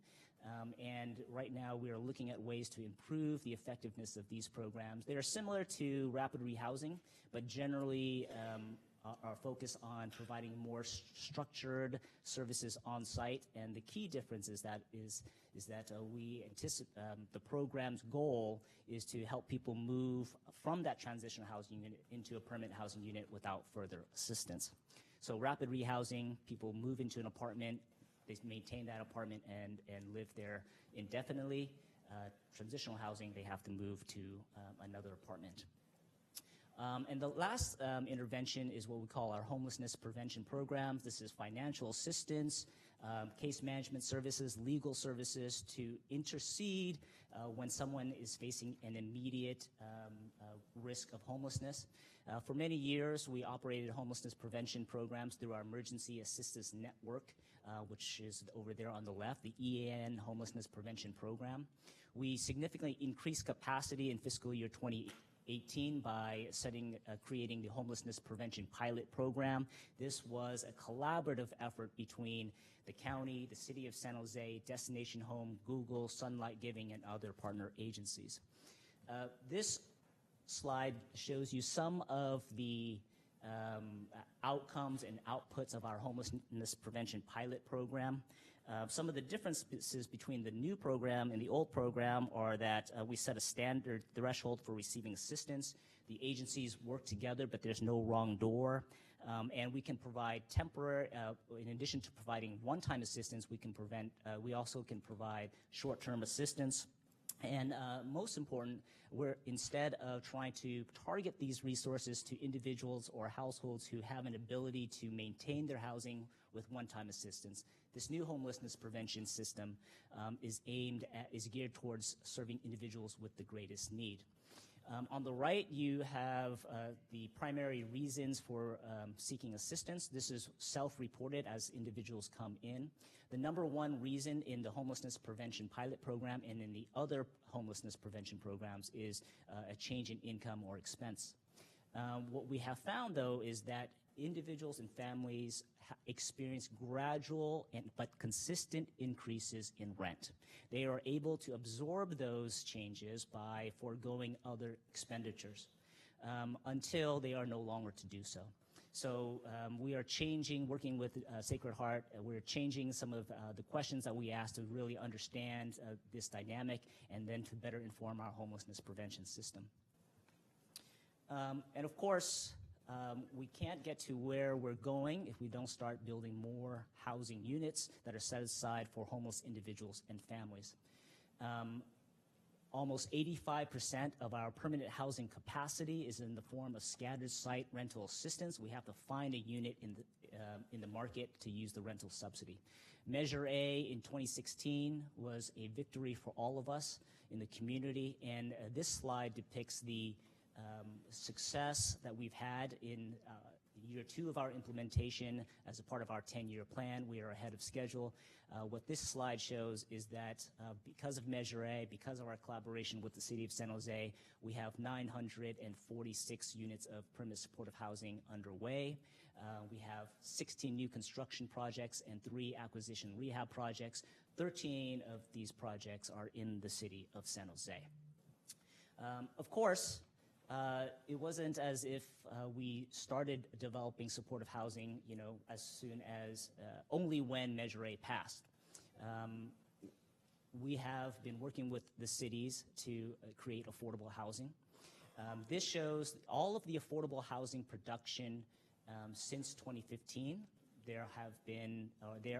and right now we are looking at ways to improve the effectiveness of these programs. They are similar to rapid rehousing, but generally are focused on providing more structured services on site, and the key difference is that we anticipate the program's goal is to help people move from that transitional housing unit into a permanent housing unit without further assistance. So rapid rehousing, people move into an apartment, they maintain that apartment and live there indefinitely. Transitional housing, they have to move to another apartment. And the last intervention is what we call our homelessness prevention programs. This is financial assistance, case management services, legal services to intercede when someone is facing an immediate risk of homelessness. For many years, we operated homelessness prevention programs through our Emergency Assistance Network, which is over there on the left, the EAN Homelessness Prevention Program. We significantly increased capacity in fiscal year 2018 by creating the Homelessness Prevention Pilot Program. This was a collaborative effort between the county, the City of San Jose, Destination Home, Google, Sunlight Giving, and other partner agencies. This slide shows you some of the outcomes and outputs of our Homelessness Prevention Pilot Program. Some of the differences between the new program and the old program are that we set a standard threshold for receiving assistance. The agencies work together, but there's no wrong door. And we can provide temporary, in addition to providing one-time assistance, we also can provide short-term assistance. And most important, instead of trying to target these resources to individuals or households who have an ability to maintain their housing with one-time assistance, this new homelessness prevention system is geared towards serving individuals with the greatest need. On the right, you have the primary reasons for seeking assistance. This is self-reported as individuals come in. The number one reason in the homelessness prevention pilot program and in the other homelessness prevention programs is a change in income or expense. What we have found, though, is that individuals and families experience gradual but consistent increases in rent. They are able to absorb those changes by foregoing other expenditures until they are no longer to do so. So we are working with Sacred Heart, we're changing some of the questions that we ask to really understand this dynamic and then to better inform our homelessness prevention system. And of course, we can't get to where we're going if we don't start building more housing units that are set aside for homeless individuals and families. Almost 85% of our permanent housing capacity is in the form of scattered site rental assistance. We have to find a unit in the market to use the rental subsidy. Measure A in 2016 was a victory for all of us in the community, and this slide depicts the success that we've had in year 2 of our implementation as a part of our 10-year plan. We are ahead of schedule. What this slide shows is that because of Measure A, because of our collaboration with the City of San Jose, we have 946 units of permanent supportive housing underway. We have 16 new construction projects and 3 acquisition rehab projects. 13 of these projects are in the City of San Jose. Of course, it wasn't as if we started developing supportive housing, as soon as only when Measure A passed. We have been working with the cities to create affordable housing. This shows all of the affordable housing production since 2015. There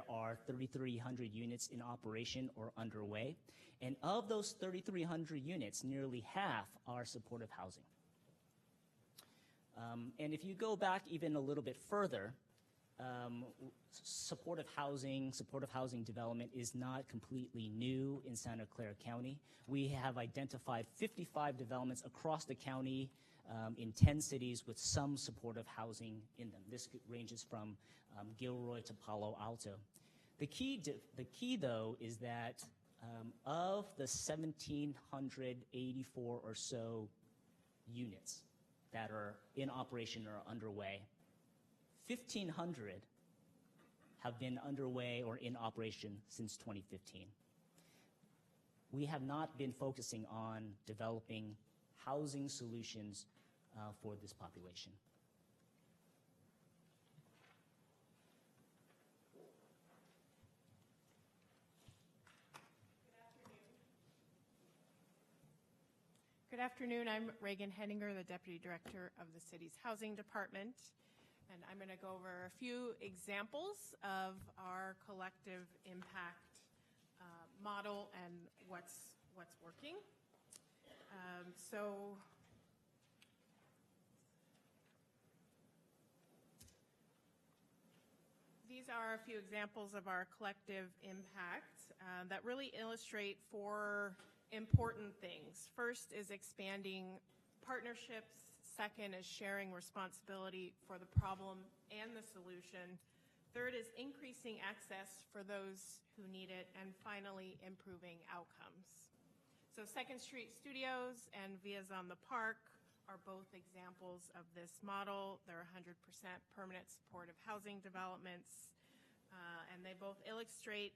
are 3,300 units in operation or underway, and of those 3,300 units, nearly half are supportive housing. And if you go back even a little bit further, supportive housing development is not completely new in Santa Clara County. We have identified 55 developments across the county in 10 cities with some supportive housing in them. This ranges from Gilroy to Palo Alto. The key, though, is that of the 1,784 or so units that are in operation or underway, 1,500 have been underway or in operation since 2015. We have not been focusing on developing housing solutions for this population. Good afternoon. I'm Reagan Henninger, the Deputy Director of the city's Housing Department, and I'm going to go over a few examples of our collective impact model and what's working. So these are a few examples of our collective impact that really illustrate 4 important things. First is expanding partnerships. Second is sharing responsibility for the problem and the solution. Third is increasing access for those who need it. And finally, improving outcomes. So 2nd Street Studios and Vias on the Park are both examples of this model. They're 100% permanent supportive housing developments, and they both illustrate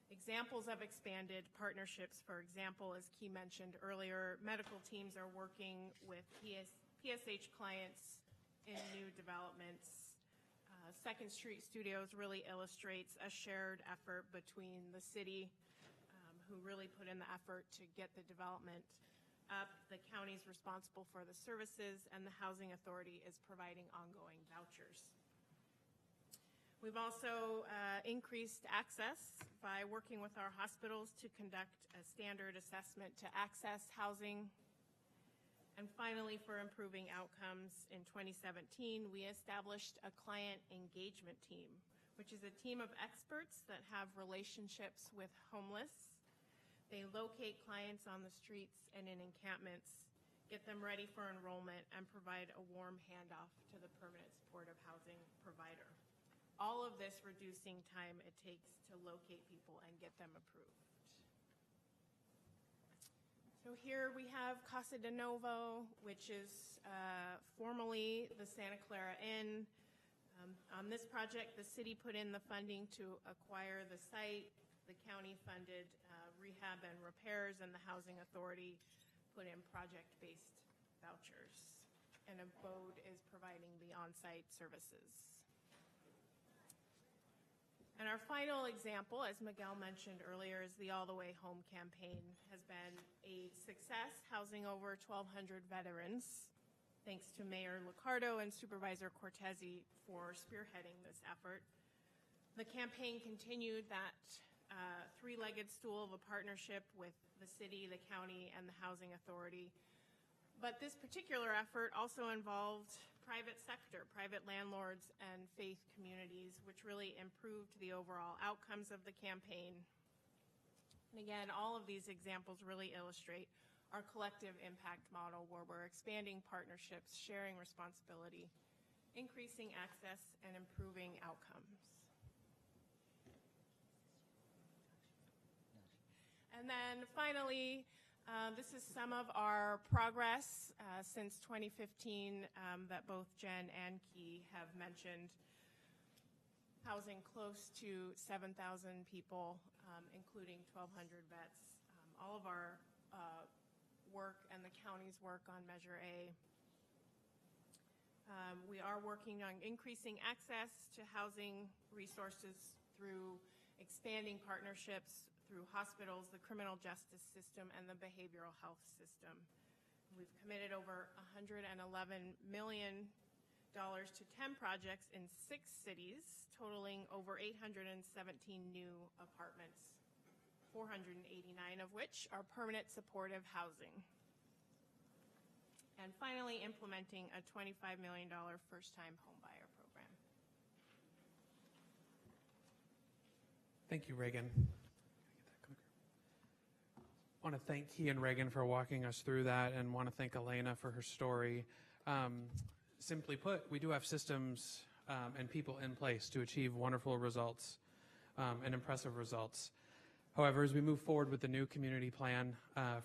examples of expanded partnerships. For example, as Key mentioned earlier, medical teams are working with PSH clients in new developments. 2nd Street Studios really illustrates a shared effort between the city, who really put in the effort to get the development up. The county's responsible for the services, and the Housing Authority is providing ongoing vouchers. We've also increased access by working with our hospitals to conduct a standard assessment to access housing. And finally, for improving outcomes, in 2017, we established a client engagement team, which is a team of experts that have relationships with homeless. They locate clients on the streets and in encampments, get them ready for enrollment, and provide a warm handoff to the permanent supportive housing provider. All of this reducing time it takes to locate people and get them approved. So here we have Casa de Novo, which is formerly the Santa Clara Inn. On this project, the city put in the funding to acquire the site. The county funded rehab and repairs, and the Housing Authority put in project-based vouchers. And Abode is providing the on-site services. And our final example, as Miguel mentioned earlier, is the All the Way Home campaign. Has been a success, housing over 1,200 veterans, thanks to Mayor Liccardo and Supervisor Cortese for spearheading this effort. The campaign continued that three-legged stool of a partnership with the city, the county, and the Housing Authority. But this particular effort also involved private sector, private landlords, and faith communities, which really improved the overall outcomes of the campaign. And again, all of these examples really illustrate our collective impact model, where we're expanding partnerships, sharing responsibility, increasing access, and improving outcomes. And then finally, this is some of our progress since 2015 that both Jen and Key have mentioned. Housing close to 7,000 people, including 1,200 vets. All of our work and the county's work on Measure A. We are working on increasing access to housing resources through expanding partnerships through hospitals, the criminal justice system, and the behavioral health system. We've committed over $111 million to 10 projects in 6 cities, totaling over 817 new apartments, 489 of which are permanent supportive housing. And finally, implementing a $25 million first-time homebuyer program. Thank you, Reagan. I want to thank Key and Reagan for walking us through that, and want to thank Elena for her story. Simply put, we do have systems and people in place to achieve wonderful results and impressive results. However, as we move forward with the new community plan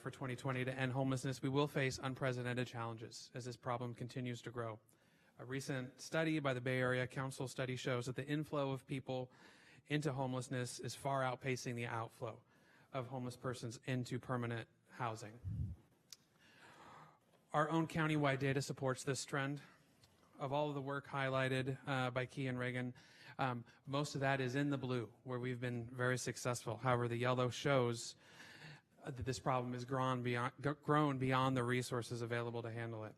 for 2020 to end homelessness, we will face unprecedented challenges as this problem continues to grow. A recent study by the Bay Area Council study shows that the inflow of people into homelessness is far outpacing the outflow of homeless persons into permanent housing. Our own countywide data supports this trend. Of all of the work highlighted by Key and Reagan, most of that is in the blue, where we've been very successful. However, the yellow shows that this problem has grown beyond the resources available to handle it.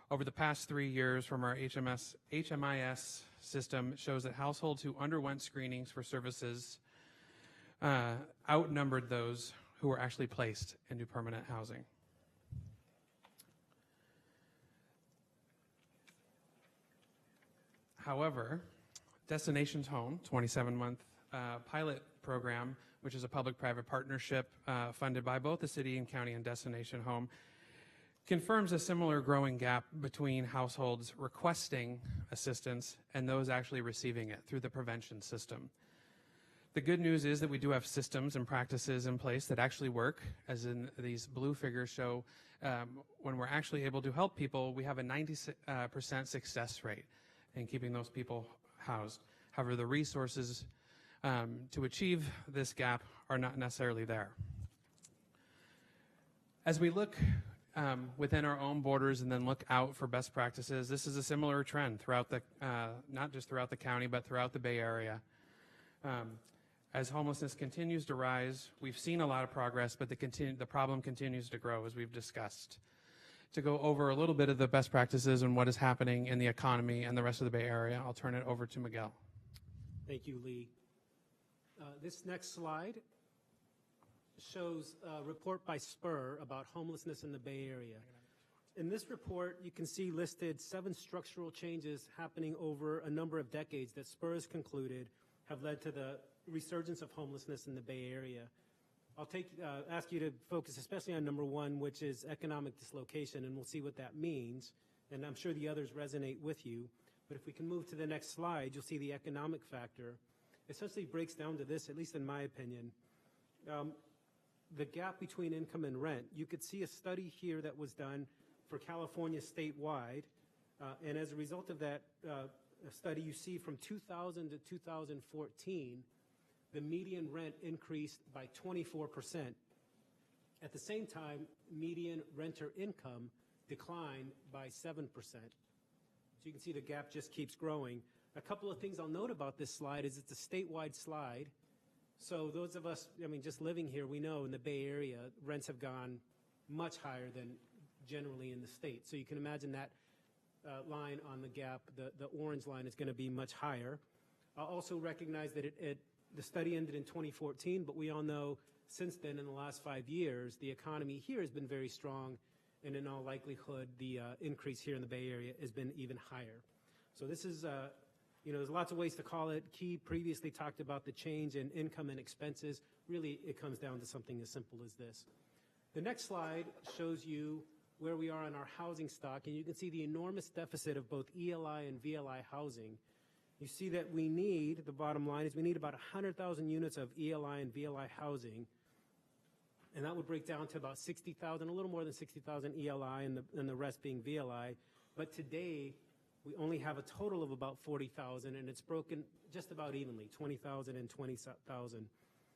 Over the past 3 years from our HMIS system, it shows that households who underwent screenings for services outnumbered those who were actually placed into permanent housing. However, Destinations Home, 27-month pilot program, which is a public-private partnership funded by both the city and county and Destination Home, confirms a similar growing gap between households requesting assistance and those actually receiving it through the prevention system. The good news is that we do have systems and practices in place that actually work, as in these blue figures show. When we're actually able to help people, we have a 90% success rate in keeping those people housed. However, the resources to achieve this gap are not necessarily there. As we look within our own borders and then look out for best practices, this is a similar trend throughout the, not just throughout the county, but throughout the Bay Area. As homelessness continues to rise, we've seen a lot of progress, but the problem continues to grow, as we've discussed. To go over a little bit of the best practices and what is happening in the economy and the rest of the Bay Area, I'll turn it over to Miguel. Thank you, Lee. This next slide shows a report by Spur about homelessness in the Bay Area. In this report, you can see listed 7 structural changes happening over a number of decades that Spur has concluded have led to the resurgence of homelessness in the Bay Area. I'll ask you to focus especially on number 1, which is economic dislocation, and we'll see what that means. And I'm sure the others resonate with you. But if we can move to the next slide, you'll see the economic factor. Essentially breaks down to this, at least in my opinion. The gap between income and rent. You could see a study here that was done for California statewide. And as a result of that study, you see from 2000 to 2014, the median rent increased by 24%. At the same time, median renter income declined by 7%. So you can see the gap just keeps growing. A couple of things I'll note about this slide is it's a statewide slide. So those of us, just living here, we know in the Bay Area, rents have gone much higher than generally in the state. So you can imagine that line on the gap, the orange line, is going to be much higher. I'll also recognize that the study ended in 2014, but we all know since then, in the last 5 years, the economy here has been very strong, and in all likelihood, the increase here in the Bay Area has been even higher. So this is, there's lots of ways to call it. Key previously talked about the change in income and expenses. Really, it comes down to something as simple as this. The next slide shows you where we are on our housing stock, and you can see the enormous deficit of both ELI and VLI housing. You see that the bottom line is we need about 100,000 units of ELI and VLI housing, and that would break down to about 60,000, a little more than 60,000 ELI and the rest being VLI. But today, we only have a total of about 40,000, and it's broken just about evenly, 20,000 and 20,000.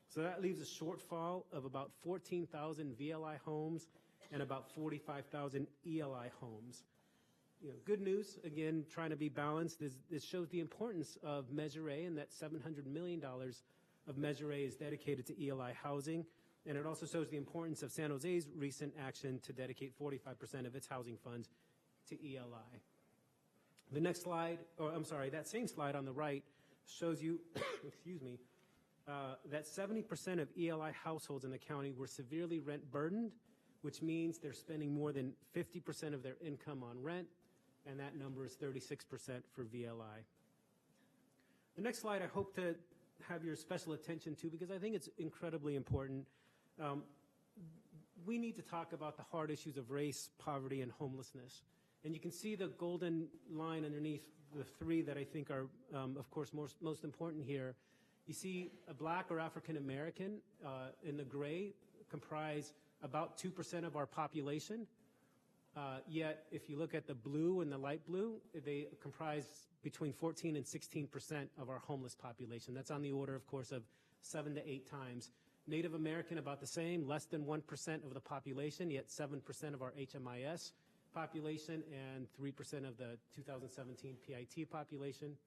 So that leaves a shortfall of about 14,000 VLI homes and about 45,000 ELI homes. Good news, again, trying to be balanced, is this shows the importance of Measure A, and that $700 million of Measure A is dedicated to ELI housing. And it also shows the importance of San Jose's recent action to dedicate 45% of its housing funds to ELI. The next slide, that same slide on the right shows you, that 70% of ELI households in the county were severely rent burdened, which means they're spending more than 50% of their income on rent, and that number is 36% for VLI. The next slide I hope to have your special attention to, because I think it's incredibly important. We need to talk about the hard issues of race, poverty, and homelessness. And you can see the golden line underneath the 3 that I think are, of course, most important here. You see a Black or African American in the gray comprise about 2% of our population. Yet, if you look at the blue and the light blue, they comprise between 14 and 16% of our homeless population. That's on the order, of course, of 7 to 8 times. Native American, about the same, less than 1% of the population, yet 7% of our HMIS population and 3% of the 2017 PIT population.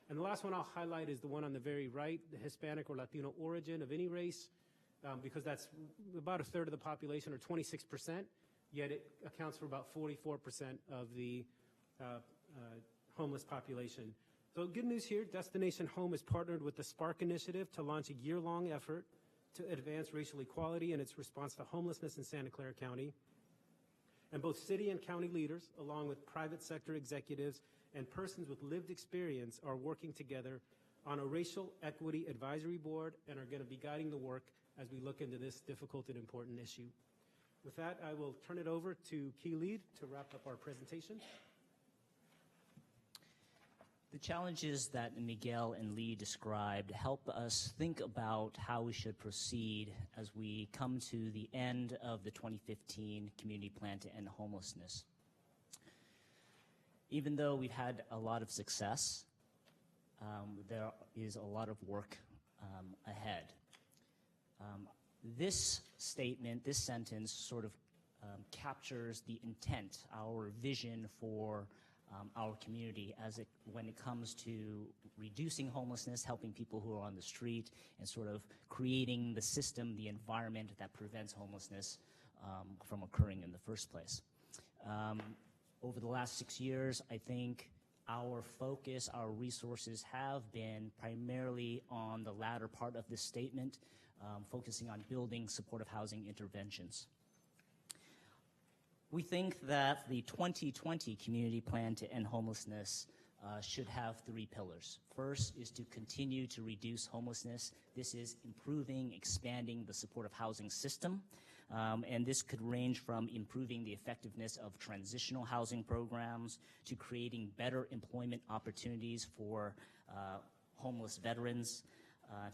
And the last one I'll highlight is the one on the very right, the Hispanic or Latino origin of any race, because that's about a third of the population, or 26%, yet it accounts for about 44% of the homeless population. So good news here, Destination Home has partnered with the Spark Initiative to launch a year-long effort to advance racial equality in its response to homelessness in Santa Clara County. And both city and county leaders, along with private sector executives and persons with lived experience, are working together on a racial equity advisory board and are going to be guiding the work as we look into this difficult and important issue. With that, I will turn it over to Key Lead to wrap up our presentation. The challenges that Miguel and Lee described help us think about how we should proceed as we come to the end of the 2015 Community Plan to End Homelessness. Even though we've had a lot of success, there is a lot of work ahead. This statement, this sentence, sort of captures the intent, our vision for our community when it comes to reducing homelessness, helping people who are on the street, and sort of creating the system, the environment that prevents homelessness from occurring in the first place. Over the last 6 years, I think our focus, our resources have been primarily on the latter part of this statement, focusing on building supportive housing interventions. We think that the 2020 community plan to end homelessness should have 3 pillars. First is to continue to reduce homelessness. This is improving, expanding the supportive housing system. And this could range from improving the effectiveness of transitional housing programs to creating better employment opportunities for homeless veterans,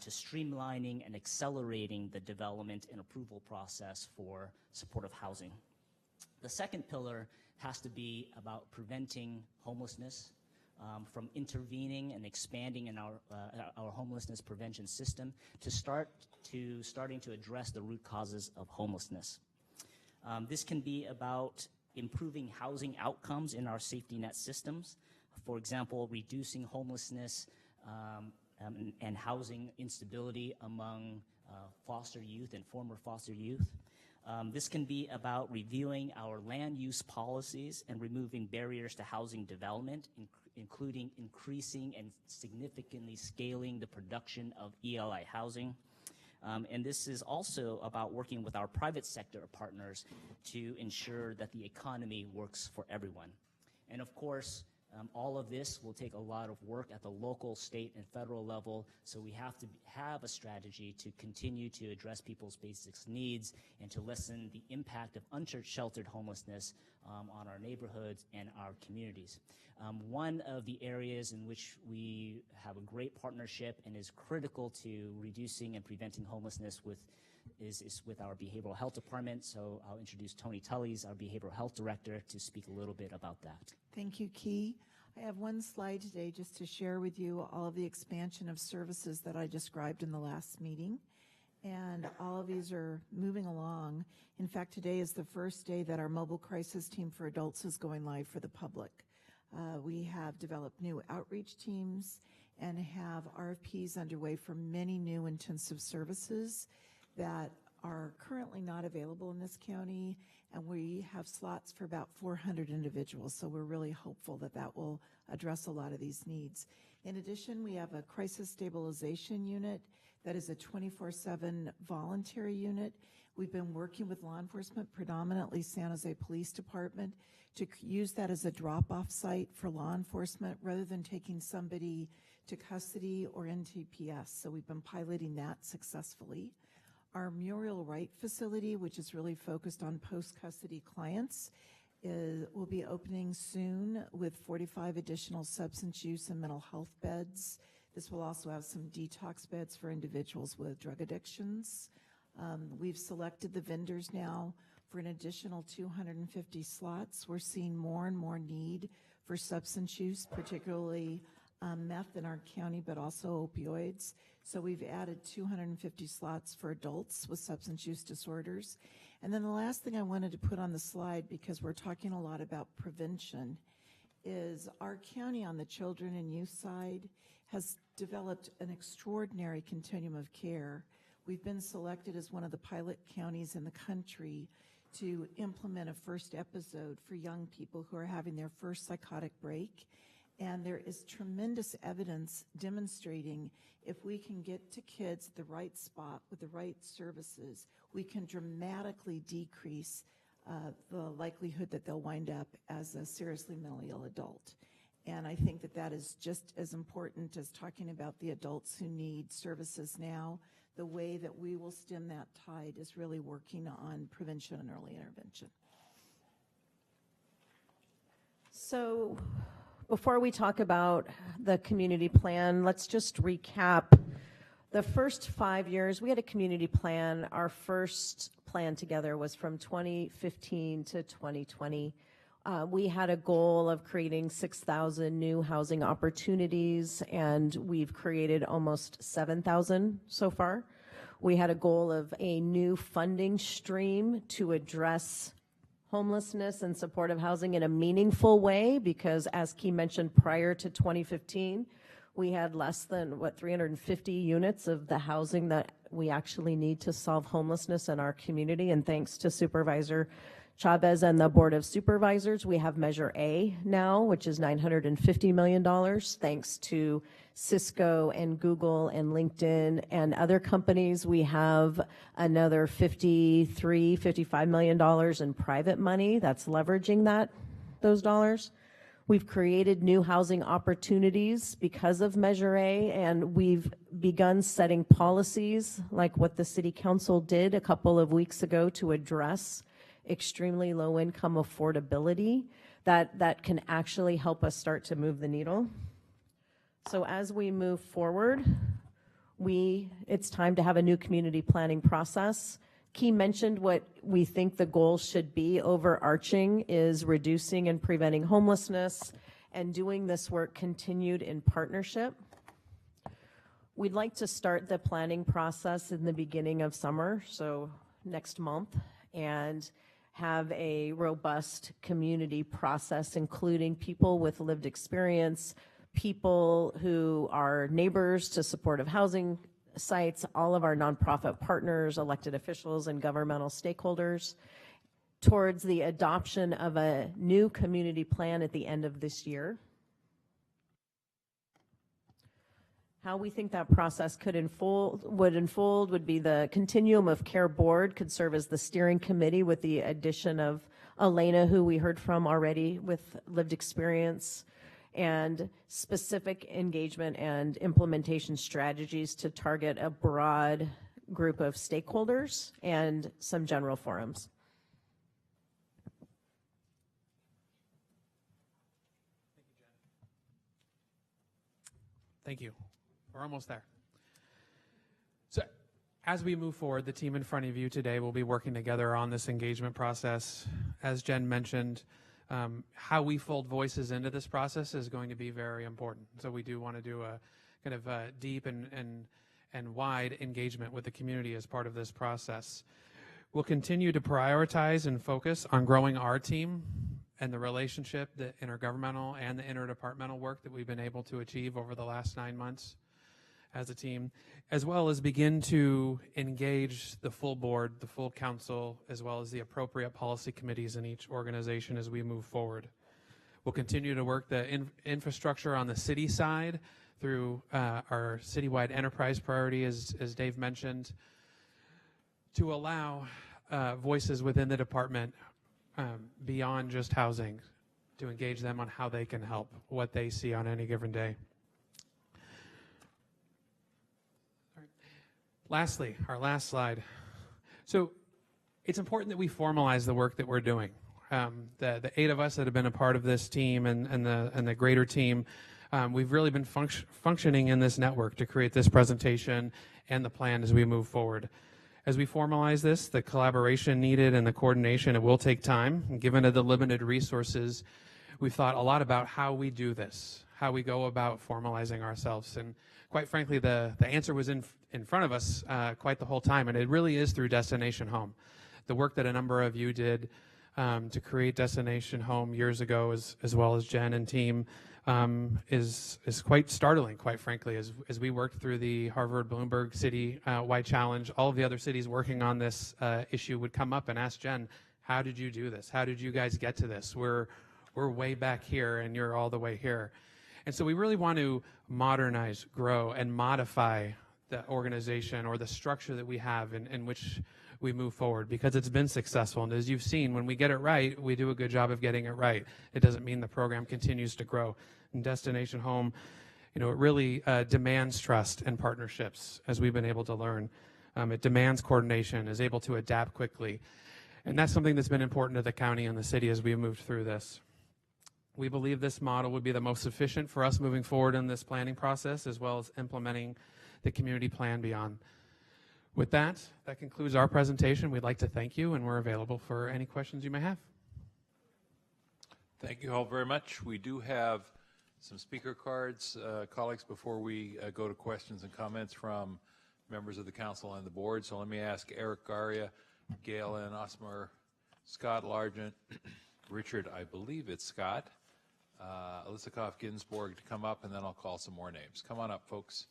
to streamlining and accelerating the development and approval process for supportive housing. The second pillar has to be about preventing homelessness, from intervening and expanding in our homelessness prevention system to starting to address the root causes of homelessness. This can be about improving housing outcomes in our safety net systems. For example, reducing homelessness and housing instability among foster youth and former foster youth. This can be about reviewing our land use policies and removing barriers to housing development, including increasing and significantly scaling the production of ELI housing. And this is also about working with our private sector partners to ensure that the economy works for everyone. And of course, all of this will take a lot of work at the local, state, and federal level, so we have to have a strategy to continue to address people's basic needs and to lessen the impact of unsheltered homelessness on our neighborhoods and our communities. One of the areas in which we have a great partnership and is critical to reducing and preventing homelessness is with our behavioral health department. So I'll introduce Tony Tullies, our behavioral health director, to speak a little bit about that. Thank you, Key. I have one slide today just to share with you all of the expansion of services that I described in the last meeting. And all of these are moving along. In fact, today is the first day that our mobile crisis team for adults is going live for the public. We have developed new outreach teams and have RFPs underway for many new intensive services that are currently not available in this county, and we have slots for about 400 individuals, so we're really hopeful that that will address a lot of these needs. In addition, we have a crisis stabilization unit that is a 24/7 voluntary unit. We've been working with law enforcement, predominantly San Jose Police Department, to use that as a drop-off site for law enforcement rather than taking somebody to custody or NTPS, so we've been piloting that successfully. Our Muriel Wright facility, which is really focused on post-custody clients, will be opening soon with 45 additional substance use and mental health beds. This will also have some detox beds for individuals with drug addictions. We've selected the vendors now for an additional 250 slots. We're seeing more and more need for substance use, particularly meth in our county, but also opioids. So we've added 250 slots for adults with substance use disorders. And then the last thing I wanted to put on the slide, because we're talking a lot about prevention, is our county on the children and youth side has developed an extraordinary continuum of care. We've been selected as one of the pilot counties in the country to implement a first episode for young people who are having their first psychotic break. And there is tremendous evidence demonstrating if we can get to kids at the right spot with the right services, we can dramatically decrease the likelihood that they'll wind up as a seriously mentally ill adult. And I think that that is just as important as talking about the adults who need services now. The way that we will stem that tide is really working on prevention and early intervention. So before we talk about the community plan, let's just recap. The first 5 years, we had a community plan. Our first plan together was from 2015 to 2020. We had a goal of creating 6,000 new housing opportunities, and we've created almost 7,000 so far. We had a goal of a new funding stream to address homelessness and supportive housing in a meaningful way, because as Key mentioned, prior to 2015, we had less than 350 units of the housing that we actually need to solve homelessness in our community. And thanks to Supervisor Chavez and the Board of Supervisors, we have Measure A now, which is $950 million, thanks to Cisco and Google and LinkedIn and other companies. We have another $55 million in private money that's leveraging those dollars. We've created new housing opportunities because of Measure A, and we've begun setting policies like what the City Council did a couple of weeks ago to address extremely low income affordability that can actually help us start to move the needle. So as we move forward, it's time to have a new community planning process. Key mentioned what we think the goal should be overarching is reducing and preventing homelessness and doing this work continued in partnership. We'd like to start the planning process in the beginning of summer, so next month, and have a robust community process, including people with lived experience, people who are neighbors to supportive housing sites, all of our nonprofit partners, elected officials, and governmental stakeholders, towards the adoption of a new community plan at the end of this year. How we think that process would unfold would be the Continuum of Care Board could serve as the steering committee with the addition of Elena, who we heard from already with lived experience, and specific engagement and implementation strategies to target a broad group of stakeholders and some general forums. Thank you. We're almost there. So as we move forward, the team in front of you today will be working together on this engagement process. As Jen mentioned, how we fold voices into this process is going to be very important. So we do want to do a kind of a deep and wide engagement with the community as part of this process. We'll continue to prioritize and focus on growing our team and the relationship, the intergovernmental and the interdepartmental work that we've been able to achieve over the last 9 months as a team, as well as begin to engage the full board, the full council, as well as the appropriate policy committees in each organization as we move forward. We'll continue to work the infrastructure on the city side through our citywide enterprise priority, as Dave mentioned, to allow voices within the department beyond just housing, to engage them on how they can help, what they see on any given day. Lastly, our last slide. So it's important that we formalize the work that we're doing. The 8 of us that have been a part of this team and the greater team, we've really been functioning in this network to create this presentation and the plan as we move forward. As we formalize this, the collaboration needed and the coordination, it will take time. And given the limited resources, we've thought a lot about how we do this, how we go about formalizing ourselves. And quite frankly, the answer was in front of us quite the whole time, and it really is through Destination Home. The work that a number of you did to create Destination Home years ago, as well as Jen and team, is quite startling, quite frankly. As we worked through the Harvard-Bloomberg city-wide challenge, all of the other cities working on this issue would come up and ask Jen, how did you do this? How did you guys get to this? We're way back here, and you're all the way here. And so we really want to modernize, grow, and modify the organization or the structure that we have in which we move forward, because it's been successful. And as you've seen, when we get it right, we do a good job of getting it right. It doesn't mean the program continues to grow. And Destination Home, it really demands trust and partnerships, as we've been able to learn. It demands coordination, is able to adapt quickly. And that's something that's been important to the county and the city as we've moved through this. We believe this model would be the most efficient for us moving forward in this planning process, as well as implementing the community plan beyond. With that concludes our presentation. We'd like to thank you, and we're available for any questions you may have. Thank you all very much. We do have some speaker cards, colleagues, before we go to questions and comments from members of the council and the board. So let me ask Eric Garia, Galen Osmer, Scott Largent, Richard, I believe it's Scott, Elisikoff Ginsborg to come up, and then I'll call some more names. Come on up, folks.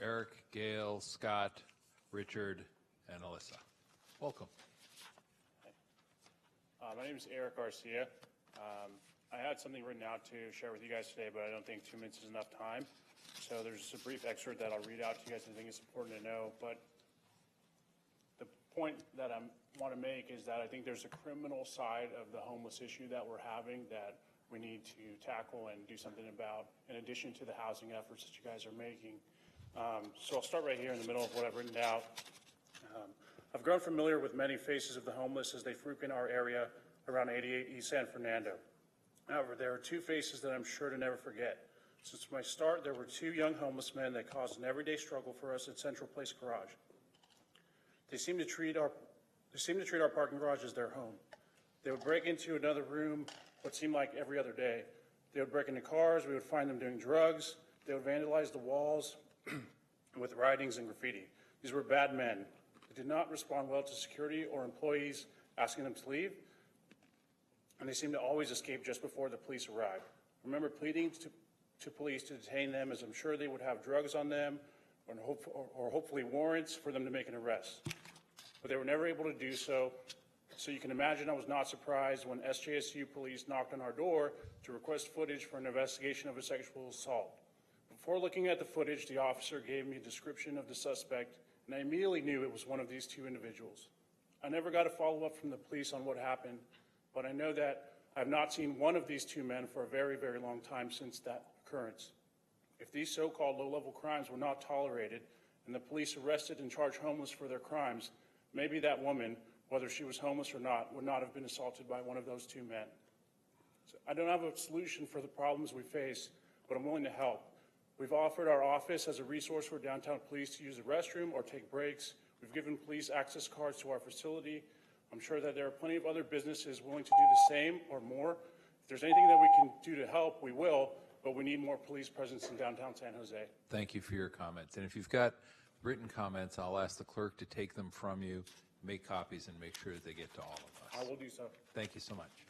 Eric, Gail, Scott, Richard, and Alyssa. Welcome. My name is Eric Garcia. I had something written out to share with you guys today, but I don't think 2 minutes is enough time. So there's just a brief excerpt that I'll read out to you guys. I think it's important to know. But the point that I want to make is that I think there's a criminal side of the homeless issue that we're having that we need to tackle and do something about, in addition to the housing efforts that you guys are making. So I'll start right here in the middle of what I've written out. I've grown familiar with many faces of the homeless as they frequent our area around 88 East San Fernando. However, there are two faces that I'm sure to never forget. Since my start, there were two young homeless men that caused an everyday struggle for us at Central Place Garage. They seemed to treat our parking garage as their home. They would break into another room what seemed like every other day. They would break into cars, we would find them doing drugs, they would vandalize the walls with writings and graffiti. These were bad men. They did not respond well to security or employees asking them to leave, and they seemed to always escape just before the police arrived. I remember pleading to police to detain them, as I'm sure they would have drugs on them or hopefully warrants for them to make an arrest. But they were never able to do so. So you can imagine I was not surprised when SJSU police knocked on our door to request footage for an investigation of a sexual assault. Before looking at the footage, the officer gave me a description of the suspect, and I immediately knew it was one of these two individuals. I never got a follow-up from the police on what happened, but I know that I have not seen one of these two men for a very, very long time since that occurrence. If these so-called low-level crimes were not tolerated and the police arrested and charged homeless for their crimes, maybe that woman, whether she was homeless or not, would not have been assaulted by one of those two men. So I don't have a solution for the problems we face, but I'm willing to help. We've offered our office as a resource for downtown police to use the restroom or take breaks. We've given police access cards to our facility. I'm sure that there are plenty of other businesses willing to do the same or more. If there's anything that we can do to help, we will, but we need more police presence in downtown San Jose. Thank you for your comments. And if you've got written comments, I'll ask the clerk to take them from you, make copies, and make sure that they get to all of us. I will do so. Thank you so much.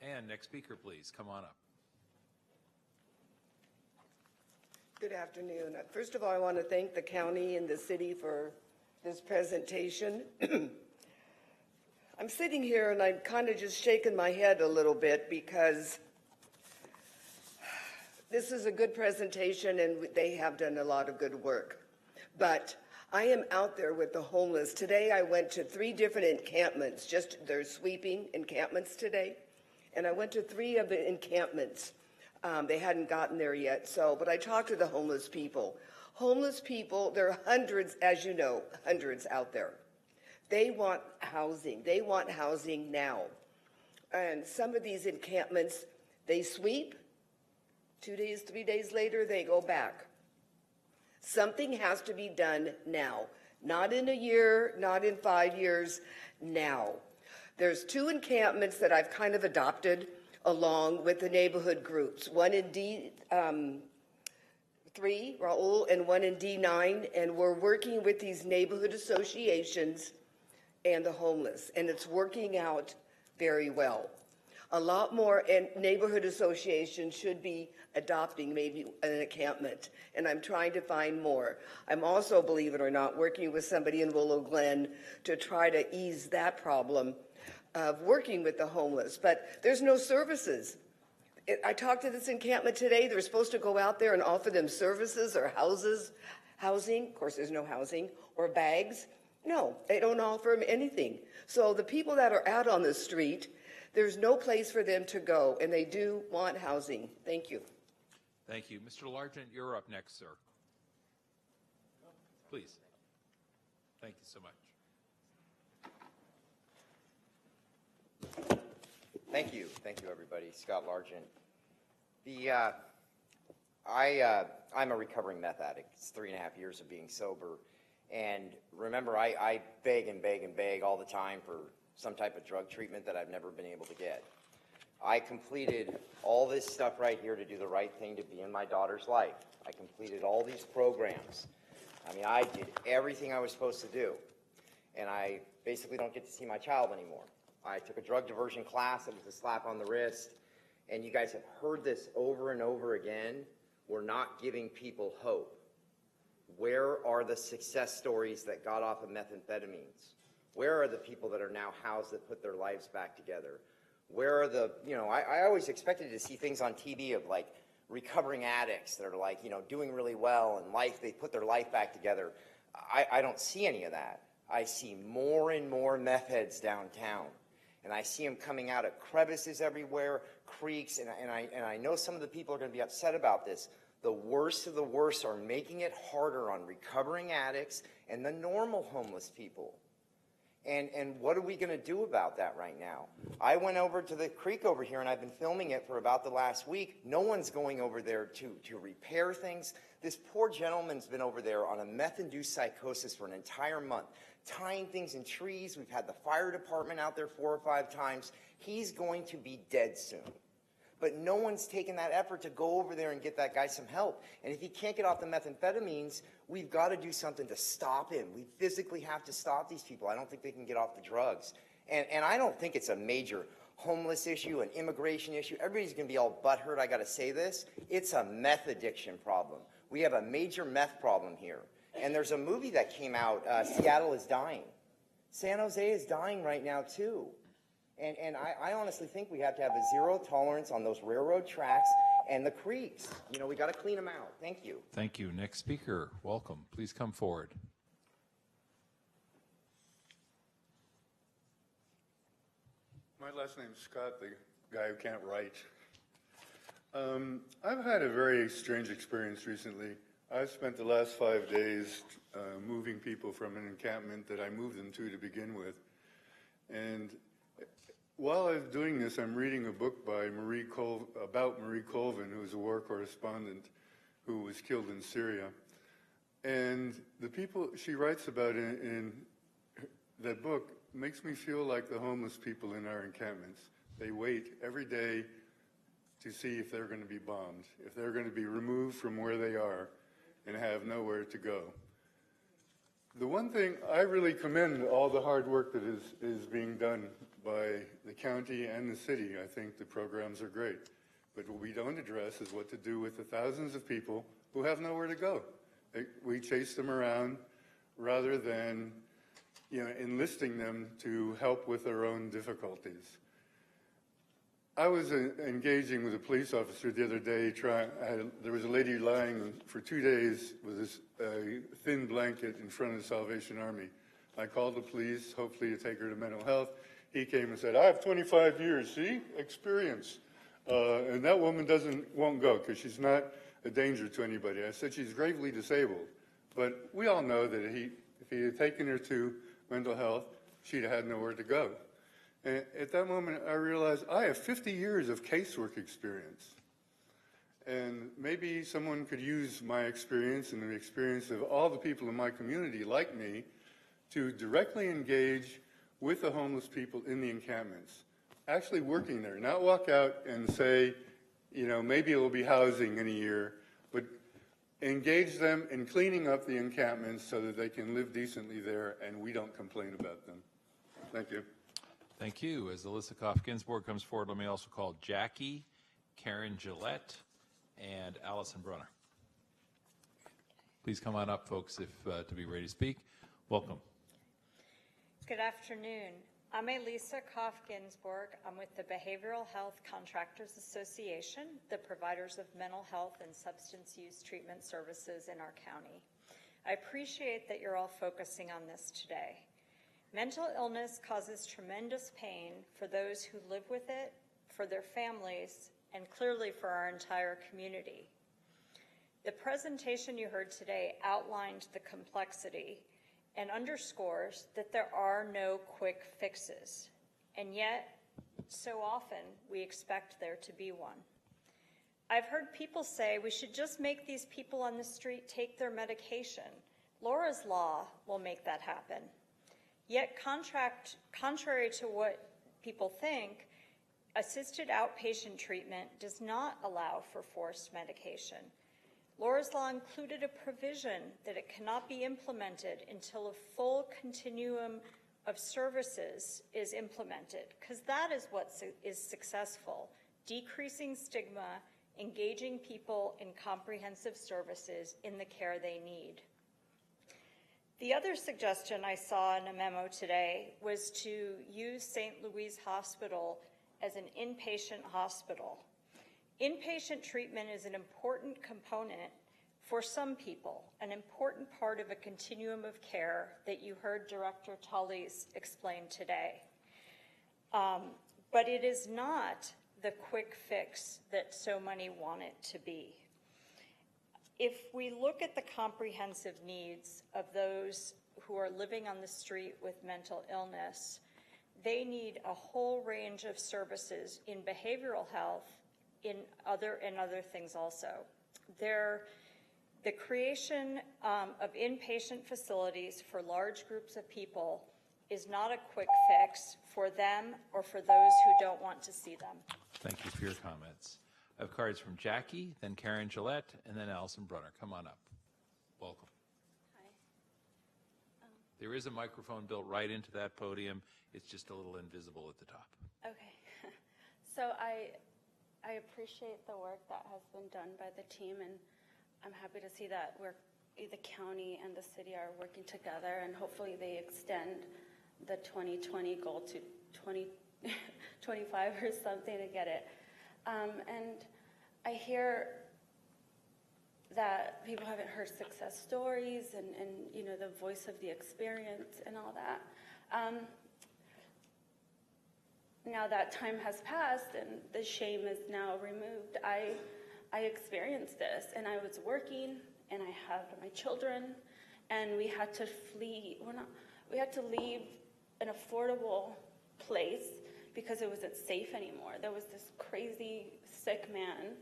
And next speaker, please, come on up. Good afternoon. First of all, I want to thank the county and the city for this presentation. I'm sitting here and I'm kind of just shaking my head a little bit because this is a good presentation and they have done a lot of good work. But I am out there with the homeless. Today I went to 3 different encampments, they're sweeping encampments today. And I went to 3 of the encampments. They hadn't gotten there yet, but I talked to the homeless people. Homeless people, there are hundreds, as you know, hundreds out there. They want housing. They want housing now. And some of these encampments, they sweep. 2 days, 3 days later, they go back. Something has to be done now. Not in a year, not in 5 years, now. There's 2 encampments that I've kind of adopted along with the neighborhood groups. One in D3, Raul, and one in D9, and we're working with these neighborhood associations and the homeless, and it's working out very well. A lot more neighborhood associations should be adopting maybe an encampment, and I'm trying to find more. I'm also, believe it or not, working with somebody in Willow Glen to try to ease that problem of working with the homeless, but there's no services. I talked to this encampment today. They're supposed to go out there and offer them services or housing. Of course, there's no housing, or bags. No, they don't offer them anything. So the people that are out on the street, there's no place for them to go, and they do want housing. Thank you. Thank you. Mr. Largent, you're up next, sir. Please. Thank you so much. Thank you, everybody. Scott Largent. I'm a recovering meth addict. It's 3.5 years of being sober, and remember, I beg and beg and beg all the time for some type of drug treatment that I've never been able to get. I completed all this stuff right here to do the right thing to be in my daughter's life. I completed all these programs. I mean, I did everything I was supposed to do, and I basically don't get to see my child anymore. I took a drug diversion class. It was a slap on the wrist. And you guys have heard this over and over again. We're not giving people hope. Where are the success stories that got off of methamphetamines? Where are the people that are now housed that put their lives back together? Where are the, I always expected to see things on TV of like recovering addicts that are like, doing really well in life, they put their life back together. I don't see any of that. I see more and more meth heads downtown. And I see them coming out of crevices everywhere, creeks, and I know some of the people are going to be upset about this. The worst of the worst are making it harder on recovering addicts and the normal homeless people. And what are we going to do about that right now? I went over to the creek over here, and I've been filming it for about the last week. No one's going over there to repair things. This poor gentleman's been over there on a meth-induced psychosis for an entire month, tying things in trees. We've had the fire department out there 4 or 5 times. He's going to be dead soon. But no one's taken that effort to go over there and get that guy some help. And if he can't get off the methamphetamines, we've got to do something to stop him. We physically have to stop these people. I don't think they can get off the drugs. And I don't think it's a major homeless issue, an immigration issue. Everybody's going to be all butthurt, I got to say this. It's a meth addiction problem. We have a major meth problem here. And there's a movie that came out, Seattle is Dying. San Jose is dying right now, too. And I honestly think we have to have a zero tolerance on those railroad tracks and the creeks. We got to clean them out. Thank you. Thank you. Next speaker, welcome. Please come forward. My last name's Scott, the guy who can't write. I've had a very strange experience recently. I've spent the last 5 days moving people from an encampment that I moved them to begin with. And while I was doing this, I'm reading a book by about Marie Colvin, who was a war correspondent who was killed in Syria. And the people she writes about in that book makes me feel like the homeless people in our encampments. They wait every day to see if they're going to be bombed, if they're going to be removed from where they are and have nowhere to go. The one thing, I really commend all the hard work that is being done by the county and the city. I think the programs are great. But what we don't address is what to do with the thousands of people who have nowhere to go. We chase them around rather than enlisting them to help with their own difficulties. I was engaging with a police officer the other day. There was a lady lying for 2 days with a thin blanket in front of the Salvation Army. I called the police, hopefully to take her to mental health. He came and said, I have 25 years, experience. And that woman won't go because she's not a danger to anybody. I said, she's gravely disabled. But we all know that if he had taken her to mental health, she'd have had nowhere to go. And at that moment, I realized I have 50 years of casework experience. And maybe someone could use my experience and the experience of all the people in my community like me to directly engage with the homeless people in the encampments, actually working there, not walk out and say, maybe it will be housing in a year, but engage them in cleaning up the encampments so that they can live decently there and we don't complain about them. Thank you. Thank you. As Alyssa Koff-Ginsburg comes forward, let me also call Jackie, Karen Gillette, and Allison Brunner. Please come on up, folks, to be ready to speak. Welcome. Good afternoon. I'm Elisa Koff-Ginsburg. I'm with the Behavioral Health Contractors Association, the providers of mental health and substance use treatment services in our county. I appreciate that you're all focusing on this today. Mental illness causes tremendous pain for those who live with it, for their families, and clearly for our entire community. The presentation you heard today outlined the complexity and underscores that there are no quick fixes, and yet, so often, we expect there to be one. I've heard people say we should just make these people on the street take their medication. Laura's Law will make that happen. Yet, contrary to what people think, assisted outpatient treatment does not allow for forced medication. Laura's Law included a provision that it cannot be implemented until a full continuum of services is implemented, because that is what is successful: decreasing stigma, engaging people in comprehensive services in the care they need. The other suggestion I saw in a memo today was to use St. Louis Hospital as an inpatient hospital. Inpatient treatment is an important component for some people, an important part of a continuum of care that you heard Director Tully's explain today. But it is not the quick fix that so many want it to be. If we look at the comprehensive needs of those who are living on the street with mental illness, they need a whole range of services in behavioral health, in other things also. The creation of inpatient facilities for large groups of people is not a quick fix for them or for those who don't want to see them. Thank you for your comments. I have cards from Jackie, then Karen Gillette, and then Allison Brunner. Come on up. Welcome. Hi. There is a microphone built right into that podium. It's just a little invisible at the top. Okay. So I appreciate the work that has been done by the team, and I'm happy to see that the county and the city are working together, and hopefully they extend the 2020 goal to 2025 or something to get it. And I hear that people haven't heard success stories and you know, the voice of the experience and all that. Now that time has passed and the shame is now removed, I experienced this, and I was working and I had my children, and we had to flee. We had to leave an affordable place because it wasn't safe anymore. There was this crazy sick man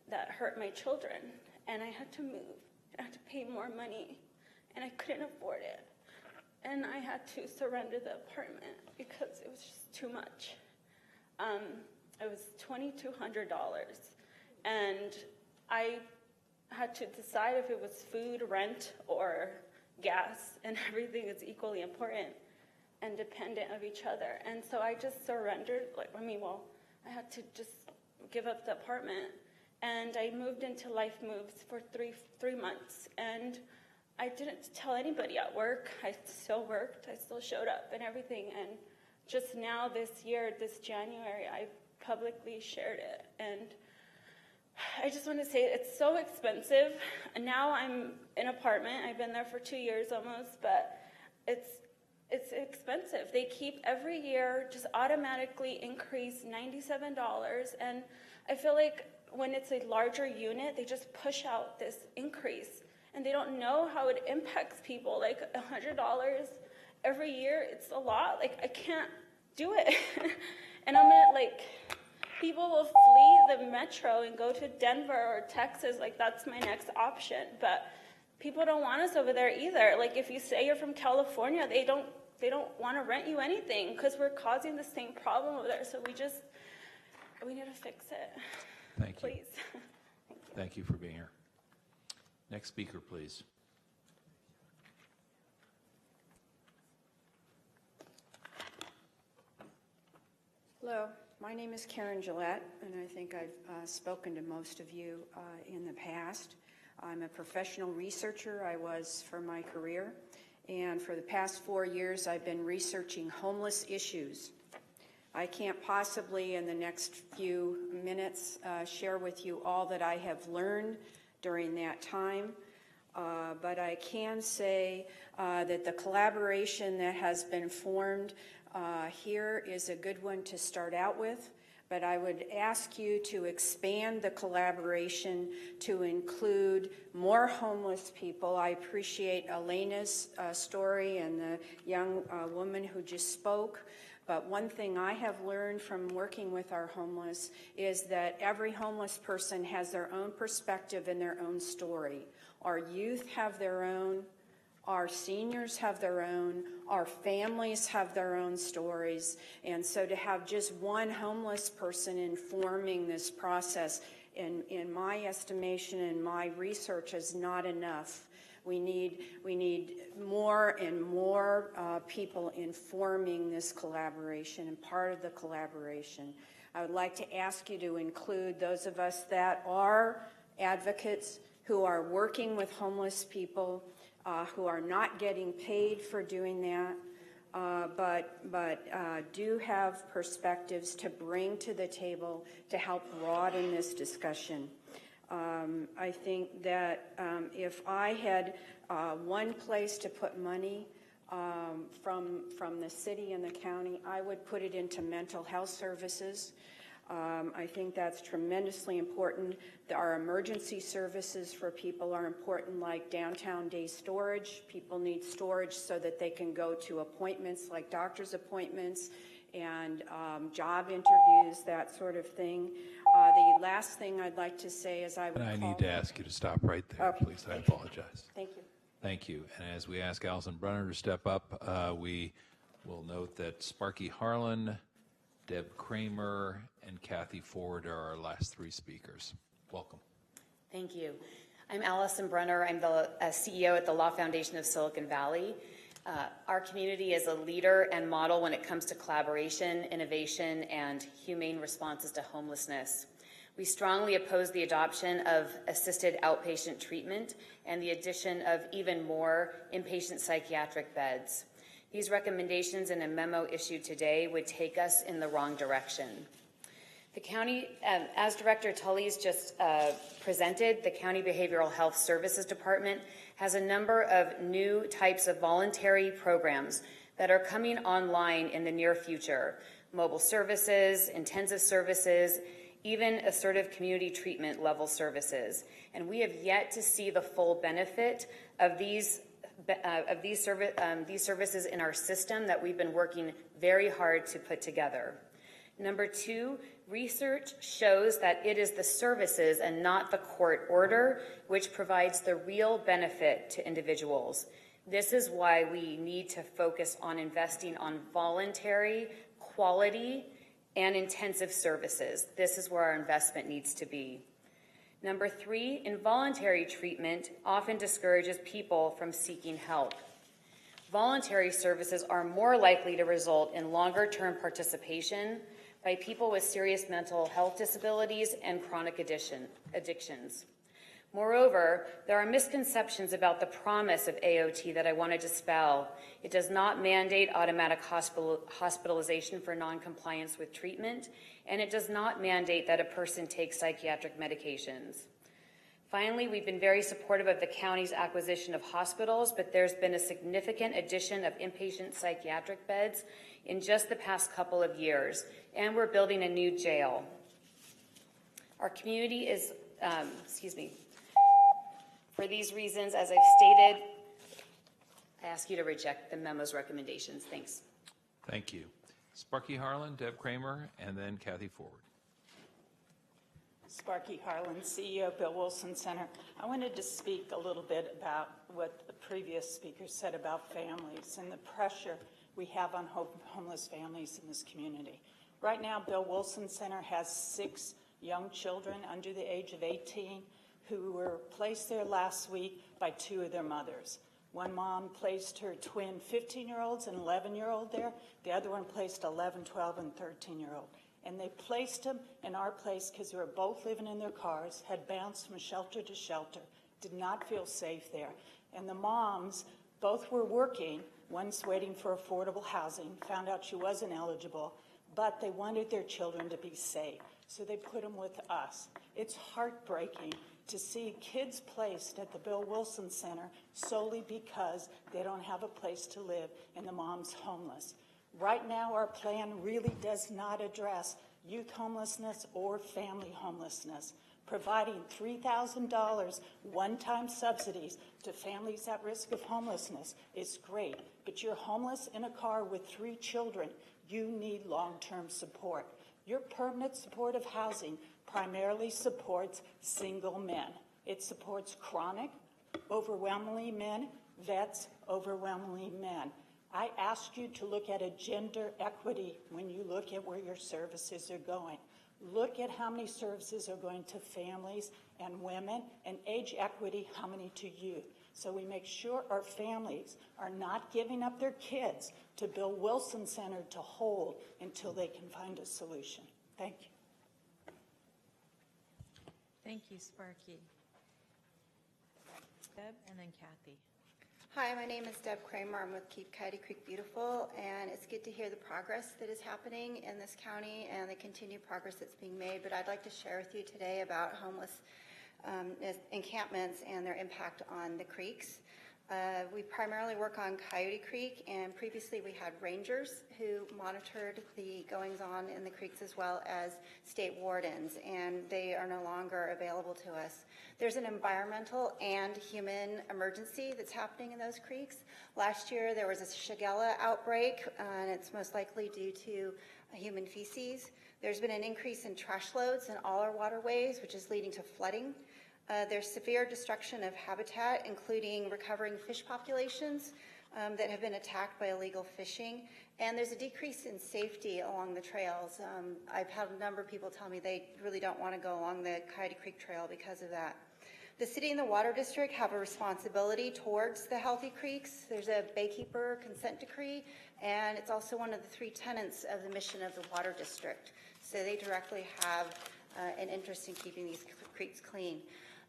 that hurt my children, and I had to move. I had to pay more money, and I couldn't afford it. And I had to surrender the apartment because it was just too much. It was $2,200, and I had to decide if it was food, rent, or gas, and everything is equally important and dependent of each other. And so I just surrendered, I had to just give up the apartment, and I moved into Life Moves for three months, and I didn't tell anybody at work. I still worked, I still showed up and everything, and just now this year, this January, I publicly shared it. And I just want to say it's so expensive. And now I'm in an apartment. I've been there for 2 years almost, but it's expensive. They keep every year just automatically increase $97. And I feel like when it's a larger unit, they just push out this increase. And they don't know how it impacts people. Like $100 every year, it's a lot. Like, I can't do it. And people will flee the metro and go to Denver or Texas. Like, that's my next option. But people don't want us over there either. Like, if you say you're from California, they don't want to rent you anything because we're causing the same problem over there. So we need to fix it. Thank you. Please. Thank you for being here. Next speaker, please. Hello, my name is Karen Gillette, and I think I've spoken to most of you in the past. I'm a professional researcher. I was for my career, and for the past 4 years I've been researching homeless issues. I can't possibly in the next few minutes share with you all that I have learned during that time, but I can say that the collaboration that has been formed here is a good one to start out with, but I would ask you to expand the collaboration to include more homeless people. I appreciate Elena's story and the young woman who just spoke. But one thing I have learned from working with our homeless is that every homeless person has their own perspective and their own story. Our youth have their own, our seniors have their own, our families have their own stories. And so to have just one homeless person informing this process, in my estimation and my research, is not enough. We need more and more people informing this collaboration and part of the collaboration. I would like to ask you to include those of us that are advocates who are working with homeless people who are not getting paid for doing that, but do have perspectives to bring to the table to help broaden this discussion. I think that if I had one place to put money from the city and the county, I would put it into mental health services. I think that's tremendously important. Our emergency services for people are important, like downtown day storage. People need storage so that they can go to appointments like doctor's appointments and job interviews, that sort of thing. The last thing I'd like to say is I need to ask you to stop right there, please. I apologize. Thank you. Thank you. And as we ask Allison Brunner to step up, we will note that Sparky Harlan, Deb Kramer, and Kathy Ford are our last three speakers. Welcome. Thank you. I'm Allison Brunner. I'm the CEO at the Law Foundation of Silicon Valley. Our community is a leader and model when it comes to collaboration, innovation, and humane responses to homelessness. We strongly oppose the adoption of assisted outpatient treatment and the addition of even more inpatient psychiatric beds. These recommendations in a memo issued today would take us in the wrong direction. The county, as Director Tully's just presented, the County Behavioral Health Services Department has a number of new types of voluntary programs that are coming online in the near future. Mobile services, intensive services, even assertive community treatment level services. And we have yet to see the full benefit of these services in our system that we've been working very hard to put together. Number two, research shows that it is the services and not the court order which provides the real benefit to individuals. This is why we need to focus on investing on voluntary, quality, and intensive services. This is where our investment needs to be. Number three, involuntary treatment often discourages people from seeking help. Voluntary services are more likely to result in longer-term participation by people with serious mental health disabilities and chronic addictions. Moreover, there are misconceptions about the promise of AOT that I want to dispel. It does not mandate automatic hospitalization for noncompliance with treatment, and it does not mandate that a person take psychiatric medications. Finally, we've been very supportive of the county's acquisition of hospitals, but there's been a significant addition of inpatient psychiatric beds in just the past couple of years, and we're building a new jail. Our community is, For these reasons, as I've stated, I ask you to reject the memo's recommendations. Thanks. Thank you. Sparky Harlan, Deb Kramer, and then Kathy Ford. Sparky Harlan, CEO, Bill Wilson Center. I wanted to speak a little bit about what the previous speaker said about families and the pressure we have on homeless families in this community. Right now, Bill Wilson Center has 6 young children under the age of 18 who were placed there last week by 2 of their mothers. One mom placed her twin 15-year-olds and 11-year-old there. The other one placed 11, 12, and 13-year-old. And they placed them in our place because they were both living in their cars, had bounced from shelter to shelter, did not feel safe there. And the moms, both were working. One's waiting for affordable housing, found out she wasn't eligible, but they wanted their children to be safe. So they put them with us. It's heartbreaking to see kids placed at the Bill Wilson Center solely because they don't have a place to live and the mom's homeless. Right now, our plan really does not address youth homelessness or family homelessness. Providing $3,000 one-time subsidies to families at risk of homelessness is great, but you're homeless in a car with 3 children. You need long-term support. Your permanent supportive housing primarily supports single men. It supports chronic, overwhelmingly men, vets, overwhelmingly men. I ask you to look at a gender equity when you look at where your services are going. Look at how many services are going to families and women, and age equity, how many to youth. So we make sure our families are not giving up their kids to Bill Wilson Center to hold until they can find a solution. Thank you. Thank you, Sparky. Deb and then Kathy. Hi, my name is Deb Kramer. I'm with Keep Coyote Creek Beautiful, and it's good to hear the progress that is happening in this county and the continued progress that's being made. But I'd like to share with you today about homeless encampments and their impact on the creeks. We primarily work on Coyote Creek, and previously we had rangers who monitored the goings-on in the creeks as well as state wardens, and they are no longer available to us. There's an environmental and human emergency that's happening in those creeks. Last year there was a Shigella outbreak, and it's most likely due to human feces. There's been an increase in trash loads in all our waterways, which is leading to flooding. There's severe destruction of habitat, including recovering fish populations that have been attacked by illegal fishing. And there's a decrease in safety along the trails. I've had a number of people tell me they really don't want to go along the Coyote Creek Trail because of that. The city and the water district have a responsibility towards the healthy creeks. There's a baykeeper consent decree, and it's also one of the 3 tenets of the mission of the water district. So they directly have an interest in keeping these creeks clean.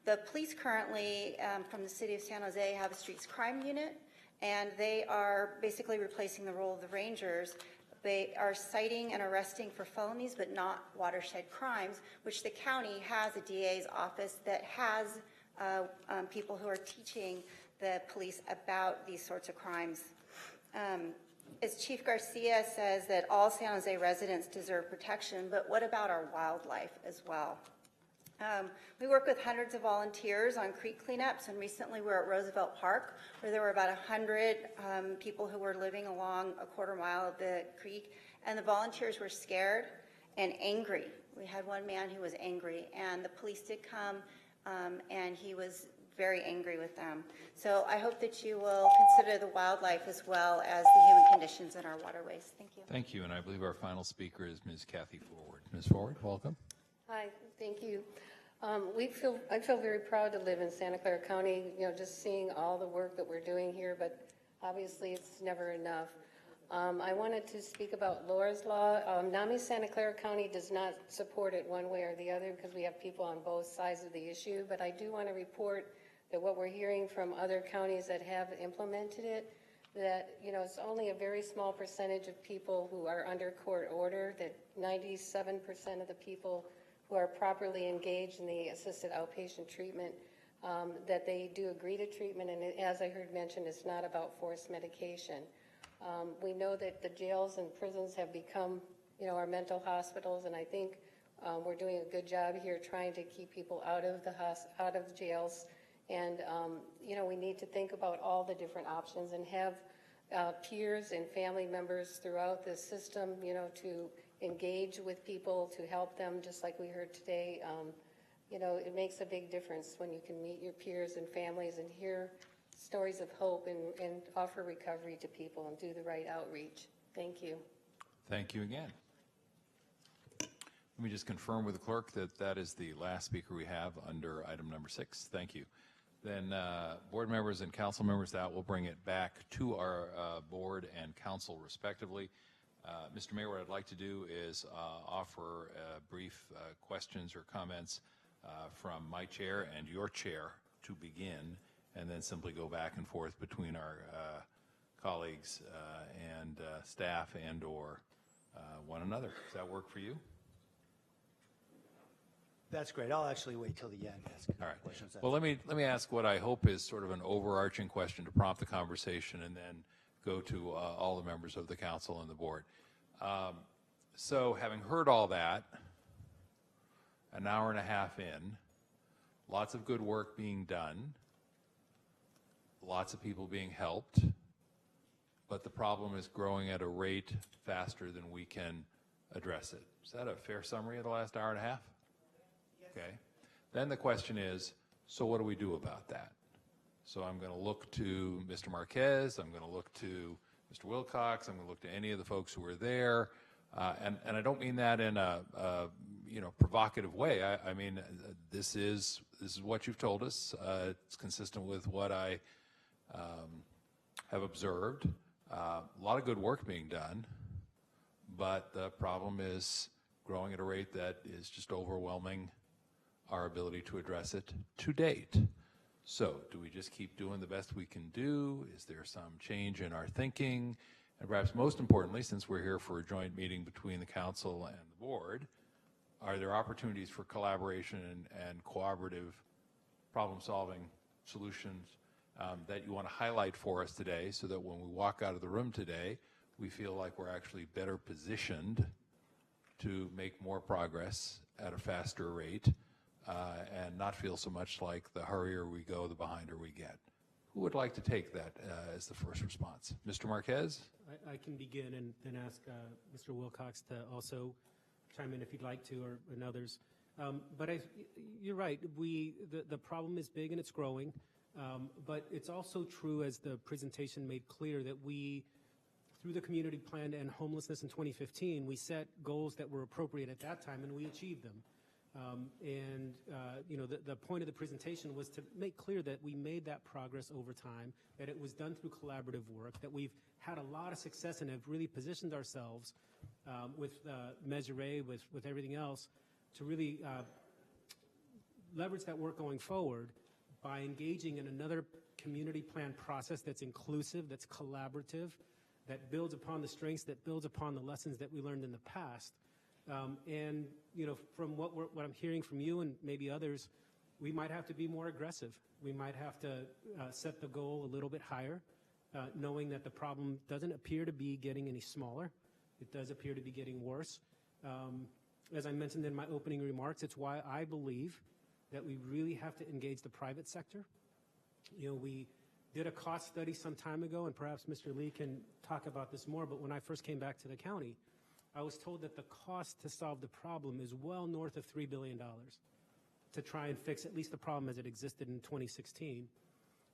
The police currently, from the city of San Jose, have a streets crime unit, and they are basically replacing the role of the rangers. They are citing and arresting for felonies, but not watershed crimes, which the county has a DA's office that has people who are teaching the police about these sorts of crimes. As Chief Garcia says that all San Jose residents deserve protection, but what about our wildlife as well? We work with hundreds of volunteers on creek cleanups, and recently we were at Roosevelt Park, where there were about 100 people who were living along a quarter mile of the creek, and the volunteers were scared and angry. We had one man who was angry, and the police did come, and he was very angry with them. So I hope that you will consider the wildlife as well as the human conditions in our waterways. Thank you. Thank you, and I believe our final speaker is Ms. Kathy Forward. Ms. Forward, welcome. Hi, thank you. I feel very proud to live in Santa Clara County, just seeing all the work that we're doing here, but obviously it's never enough. I wanted to speak about Laura's Law. NAMI Santa Clara County does not support it one way or the other because we have people on both sides of the issue, but I do want to report that what we're hearing from other counties that have implemented it, that, it's only a very small percentage of people who are under court order, that 97% of the people who are properly engaged in the assisted outpatient treatment, that they do agree to treatment, and as I heard mentioned, it's not about forced medication. We know that the jails and prisons have become, our mental hospitals, and I think we're doing a good job here trying to keep people out of the jails, and we need to think about all the different options and have peers and family members throughout the system, to engage with people, to help them, just like we heard today. It makes a big difference when you can meet your peers and families and hear stories of hope and offer recovery to people and do the right outreach. Thank you. Thank you again. Let me just confirm with the clerk that that is the last speaker we have under item number 6. Thank you. Then board members and council members, that will bring it back to our board and council respectively. Mr. Mayor, what I'd like to do is offer brief questions or comments from my chair and your chair to begin, and then simply go back and forth between our colleagues and staff and or one another. Does that work for you? That's great. I'll actually wait till the end to ask All right. questions. Well, let me ask what I hope is sort of an overarching question to prompt the conversation, and then go to all the members of the council and the board. So having heard all that, an hour and a half in, lots of good work being done, lots of people being helped, but the problem is growing at a rate faster than we can address it. Is that a fair summary of the last hour and a half? Yes. Okay. Then the question is, so what do we do about that? So I'm going to look to Mr. Marquez, I'm going to look to Mr. Wilcox, I'm going to look to any of the folks who were there, and I don't mean that in a provocative way. I mean this is what you've told us. It's consistent with what I have observed. A lot of good work being done, but the problem is growing at a rate that is just overwhelming our ability to address it to date. So do we just keep doing the best we can do? Is there some change in our thinking? And perhaps most importantly, since we're here for a joint meeting between the council and the board, are there opportunities for collaboration and cooperative problem-solving solutions that you want to highlight for us today, so that when we walk out of the room today, we feel like we're actually better positioned to make more progress at a faster rate and not feel so much like the hurrier we go, the behinder we get? Who would like to take that as the first response? Mr. Marquez? I can begin and then ask Mr. Wilcox to also chime in if he'd like to, or and others. But you're right. The problem is big and it's growing. But it's also true, as the presentation made clear, that we, through the community plan and homelessness in 2015, we set goals that were appropriate at that time, and we achieved them. The point of the presentation was to make clear that we made that progress over time, that it was done through collaborative work, that we've had a lot of success and have really positioned ourselves with Measure A, with everything else, to really leverage that work going forward by engaging in another community plan process that's inclusive, that's collaborative, that builds upon the strengths, that builds upon the lessons that we learned in the past. From what I'm hearing from you and maybe others, we might have to be more aggressive. We might have to set the goal a little bit higher, knowing that the problem doesn't appear to be getting any smaller. It does appear to be getting worse. As I mentioned in my opening remarks, it's why I believe that we really have to engage the private sector. We did a cost study some time ago, and perhaps Mr. Lee can talk about this more, but when I first came back to the county, I was told that the cost to solve the problem is well north of $3 billion to try and fix at least the problem as it existed in 2016.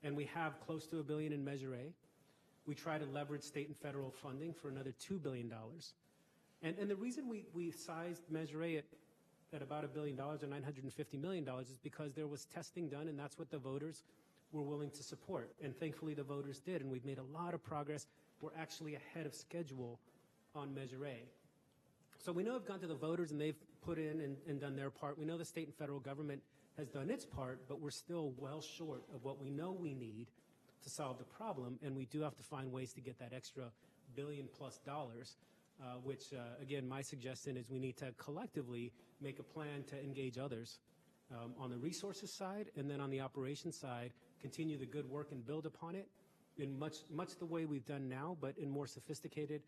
And we have close to $1 billion in Measure A. We try to leverage state and federal funding for another $2 billion. And the reason we sized Measure A at about $1 billion or $950 million is because there was testing done, and that's what the voters were willing to support. And thankfully the voters did, and we've made a lot of progress. We're actually ahead of schedule on Measure A. So we know we've gone to the voters and they've put in and done their part. We know the state and federal government has done its part, but we're still well short of what we know we need to solve the problem, and we do have to find ways to get that extra $1 billion+ which, again, my suggestion is we need to collectively make a plan to engage others on the resources side, and then on the operations side, continue the good work and build upon it in much the way we've done now, but in more sophisticated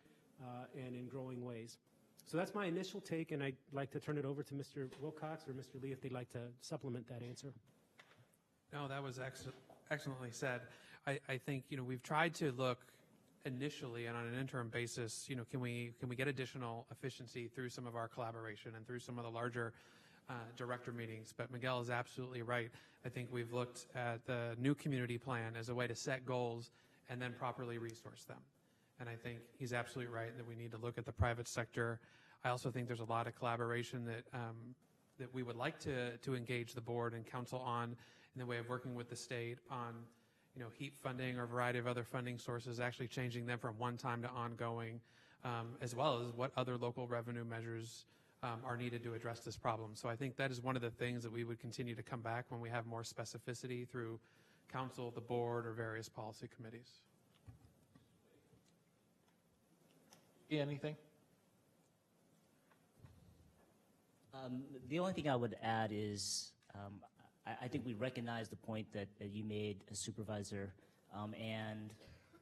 and in growing ways. So that's my initial take, and I'd like to turn it over to Mr. Wilcox or Mr. Lee if they'd like to supplement that answer. No, that was excellently said. I think, we've tried to look initially and on an interim basis, can we get additional efficiency through some of our collaboration and through some of the larger director meetings? But Miguel is absolutely right. I think we've looked at the new community plan as a way to set goals and then properly resource them. And I think he's absolutely right that we need to look at the private sector. I also think there's a lot of collaboration that we would like to engage the board and council on in the way of working with the state on HEAP funding or a variety of other funding sources, actually changing them from one-time to ongoing, as well as what other local revenue measures are needed to address this problem. So I think that is one of the things that we would continue to come back when we have more specificity through council, the board, or various policy committees. Anything? The only thing I would add is I think we recognize the point that you made, Supervisor, and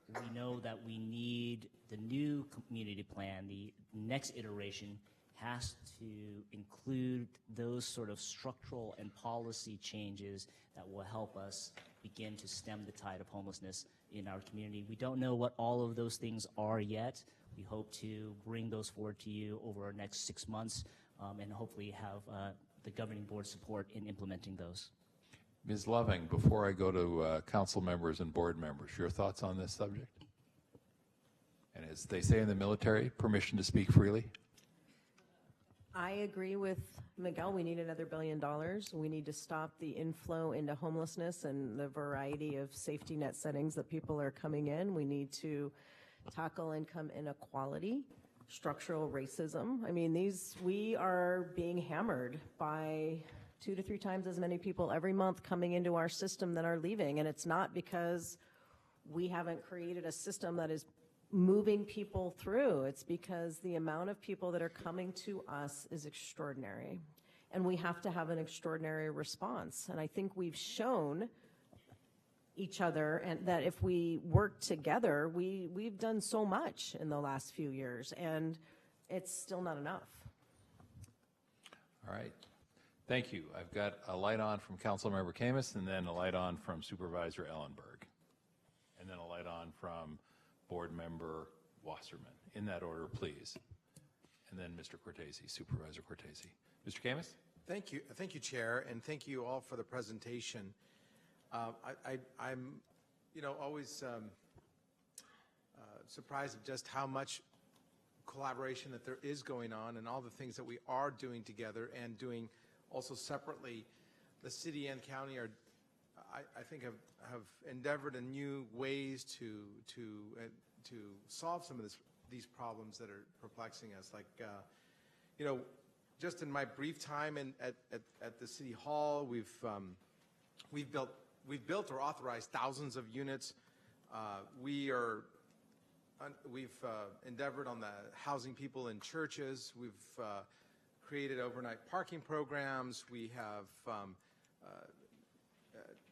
we know that we need the new community plan. The next iteration has to include those sort of structural and policy changes that will help us begin to stem the tide of homelessness in our community. We don't know what all of those things are yet. We hope to bring those forward to you over our next 6 months and hopefully have the governing board support in implementing those. Ms. Loving, before I go to council members and board members, your thoughts on this subject? And as they say in the military, permission to speak freely? I agree with Miguel. We need another $1 billion. We need to stop the inflow into homelessness and the variety of safety net settings that people are coming in. We need to tackle income inequality, structural racism. I mean, we are being hammered by 2 to 3 times as many people every month coming into our system than are leaving. And it's not because we haven't created a system that is moving people through. It's because the amount of people that are coming to us is extraordinary. And we have to have an extraordinary response. And I think we've shown each other and that if we work together, we've done so much in the last few years, and it's still not enough. All right. Thank you. I've got a light on from Councilmember Camus, and then a light on from Supervisor Ellenberg, and then a light on from Board Member Wasserman. In that order, please. And then Mr. Cortese, Supervisor Cortese. Mr. Camus? Thank you, Chair, and thank you all for the presentation. I'm, always surprised at just how much collaboration that there is going on, and all the things that we are doing together and doing also separately. The city and county are, I think, have endeavored in new ways to solve some of these problems that are perplexing us. Like, just in my brief time at the City Hall, we've built or authorized thousands of units. We've endeavored on the housing people in churches. We've created overnight parking programs. We have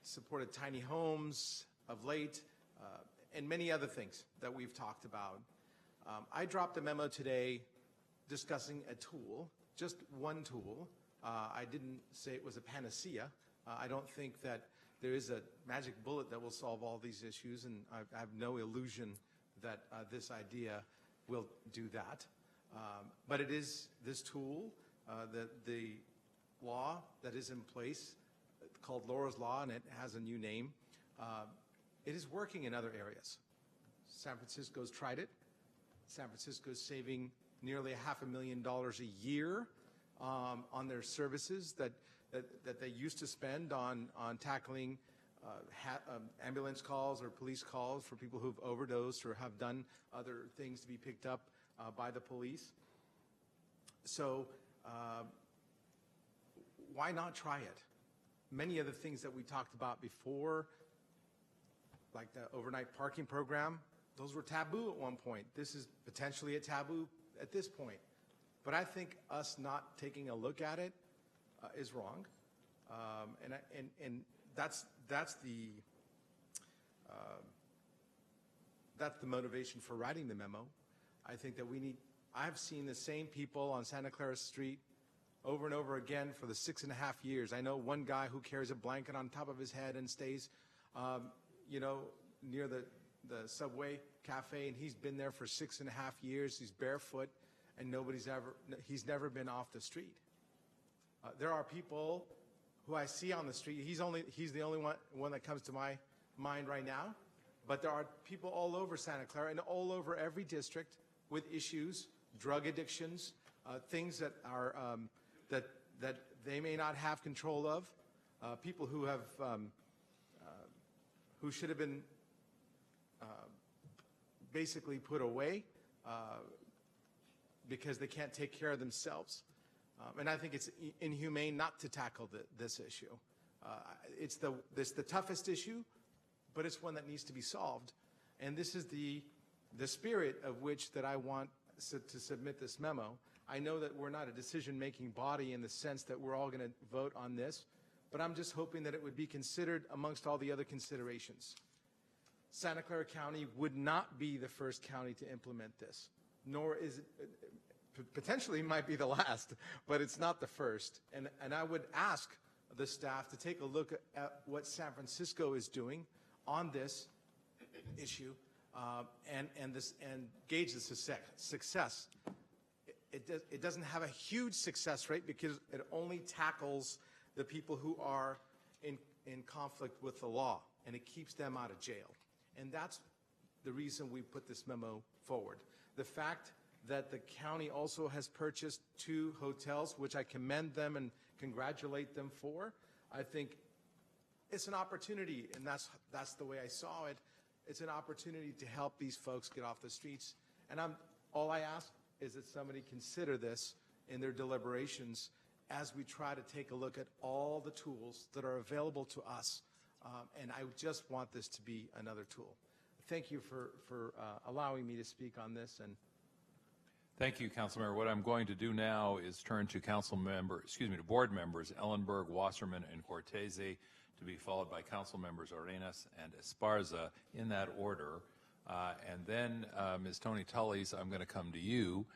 supported tiny homes of late, and many other things that we've talked about. I dropped a memo today discussing a tool, just one tool. I didn't say it was a panacea. I don't think that there is a magic bullet that will solve all these issues, and I have no illusion that this idea will do that. But it is this tool, the law that is in place, called Laura's Law, and it has a new name. It is working in other areas. San Francisco's tried it. San Francisco's saving nearly $500,000 a year on their services that they used to spend on tackling ambulance calls or police calls for people who've overdosed or have done other things to be picked up by the police. So why not try it? Many of the things that we talked about before, like the overnight parking program, those were taboo at one point. This is potentially a taboo at this point. But I think us not taking a look at it is wrong, and that's the motivation for writing the memo. I think that I've seen the same people on Santa Clara Street over and over again for the 6.5 years. I know one guy who carries a blanket on top of his head and stays, near the Subway cafe, and he's been there for 6.5 years. He's barefoot, and he's never been off the street. There are people who I see on the street. He's the only one that comes to my mind right now. But there are people all over Santa Clara and all over every district with issues, drug addictions, things that are that they may not have control of. People who have who should have been basically put away because they can't take care of themselves. And I think it's inhumane not to tackle this issue. It's the toughest issue, but it's one that needs to be solved. And this is the spirit of which that I want to submit this memo. I know that we're not a decision-making body in the sense that we're all going to vote on this, but I'm just hoping that it would be considered amongst all the other considerations. Santa Clara County would not be the first county to implement this, nor is it, potentially might be the last, but it's not the first. And I would ask the staff to take a look at what San Francisco is doing on this issue and gauge the success. It doesn't have a huge success rate because it only tackles the people who are in conflict with the law, and it keeps them out of jail. And that's the reason we put this memo forward. The fact that the county also has purchased 2 hotels, which I commend them and congratulate them for, I think it's an opportunity, and that's the way I saw it. It's an opportunity to help these folks get off the streets. And all I ask is that somebody consider this in their deliberations as we try to take a look at all the tools that are available to us. And I just want this to be another tool. Thank you for allowing me to speak on this. And thank you, Councilmember. What I'm going to do now is turn to to board members Ellenberg, Wasserman, and Cortese, to be followed by Council members Arenas and Esparza in that order. And then, Ms. Tony Tully's, I'm going to come to you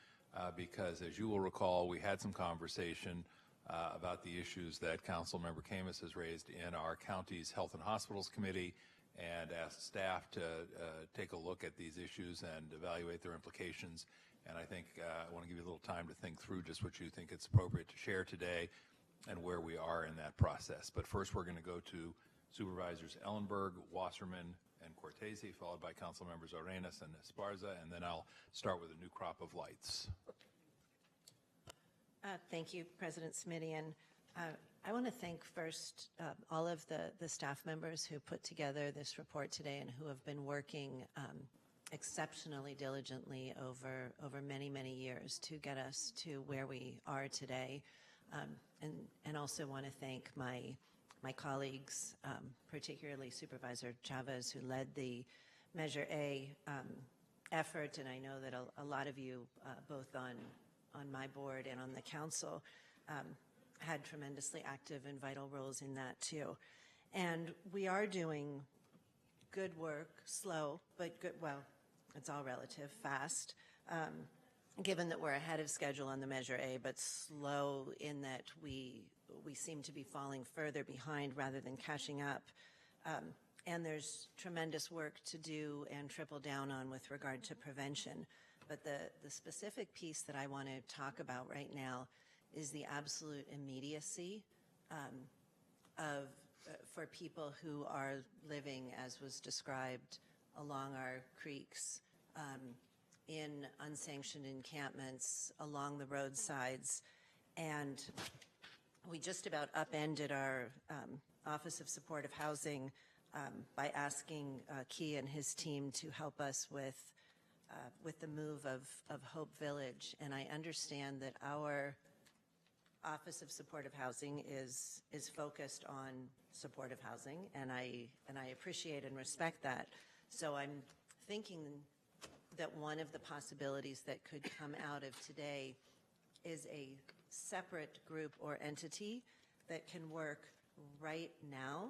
because, as you will recall, we had some conversation about the issues that Councilmember Camus has raised in our county's Health and Hospitals Committee, and asked staff to take a look at these issues and evaluate their implications. And I think I want to give you a little time to think through just what you think it's appropriate to share today and where we are in that process. But first, we're going to go to Supervisors Ellenberg, Wasserman, and Cortese, followed by Council members Arenas and Esparza, and then I'll start with a new crop of lights. Thank you, President Smitty. And I want to thank first all of the staff members who put together this report today and who have been working exceptionally diligently over many, many years to get us to where we are today. And also want to thank my colleagues, particularly Supervisor Chavez, who led the Measure A effort, and I know that a lot of you, both on my board and on the council, had tremendously active and vital roles in that too. And we are doing good work, slow, but good, well, it's all relative, fast, given that we're ahead of schedule on the Measure A, but slow in that we seem to be falling further behind rather than catching up. And there's tremendous work to do and triple down on with regard to prevention. But the specific piece that I want to talk about right now is the absolute immediacy for people who are living, as was described, along our creeks, in unsanctioned encampments, along the roadsides. And we just about upended our Office of Supportive Housing by asking Key and his team to help us with the move of Hope Village. And I understand that our Office of Supportive Housing is focused on supportive housing, and I appreciate and respect that. So I'm thinking that one of the possibilities that could come out of today is a separate group or entity that can work right now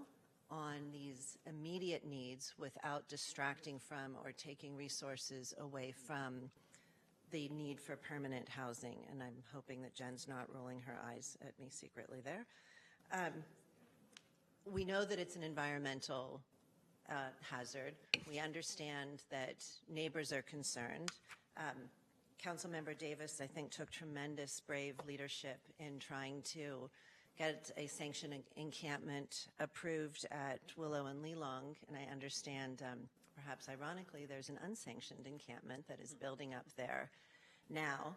on these immediate needs without distracting from or taking resources away from the need for permanent housing. And I'm hoping that Jen's not rolling her eyes at me secretly there. We know that it's an environmental hazard. We understand that neighbors are concerned. Councilmember Davis, I think, took tremendous brave leadership in trying to get a sanctioned encampment approved at Willow and Lelong, and I understand, perhaps ironically, there's an unsanctioned encampment that is building up there now,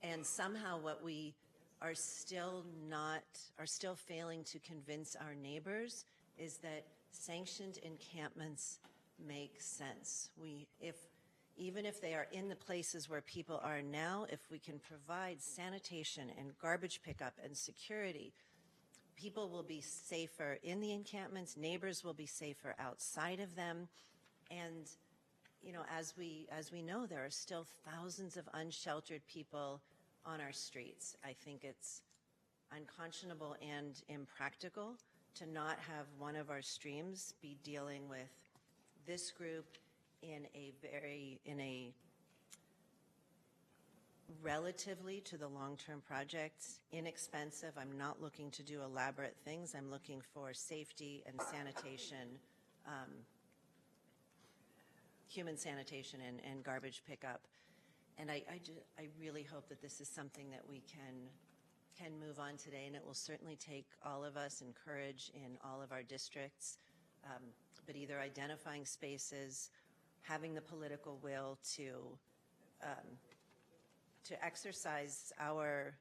and somehow what we are still failing to convince our neighbors is that sanctioned encampments make sense. Even if they are in the places where people are now, if we can provide sanitation and garbage pickup and security, people will be safer in the encampments, neighbors will be safer outside of them. And, you know, as we know, there are still thousands of unsheltered people on our streets. I think it's unconscionable and impractical to not have one of our streams be dealing with this group in a relatively to the long-term project, inexpensive. I'm not looking to do elaborate things. I'm looking for safety and sanitation, human sanitation and garbage pickup. And I really hope that this is something that we can move on today, and it will certainly take all of us and courage in all of our districts, but either identifying spaces, having the political will to exercise our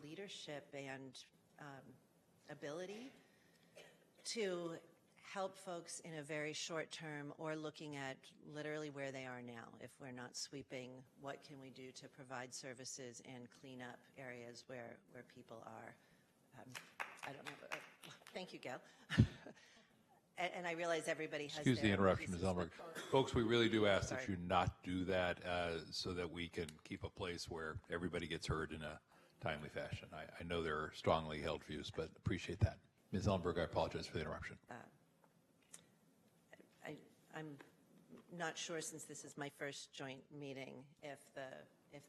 leadership and ability to help folks in a very short term or looking at literally where they are now. If we're not sweeping, what can we do to provide services and clean up areas where people are? I don't know. Thank you, Gail. And I realize everybody has Excuse the interruption, Ms. pieces. Ellenberg. Folks, we really do ask Sorry. that you not do that so that we can keep a place where everybody gets heard in a timely fashion. I know there are strongly held views, but appreciate that. Ms. Ellenberg, I apologize for the interruption. I'm not sure, since this is my first joint meeting, if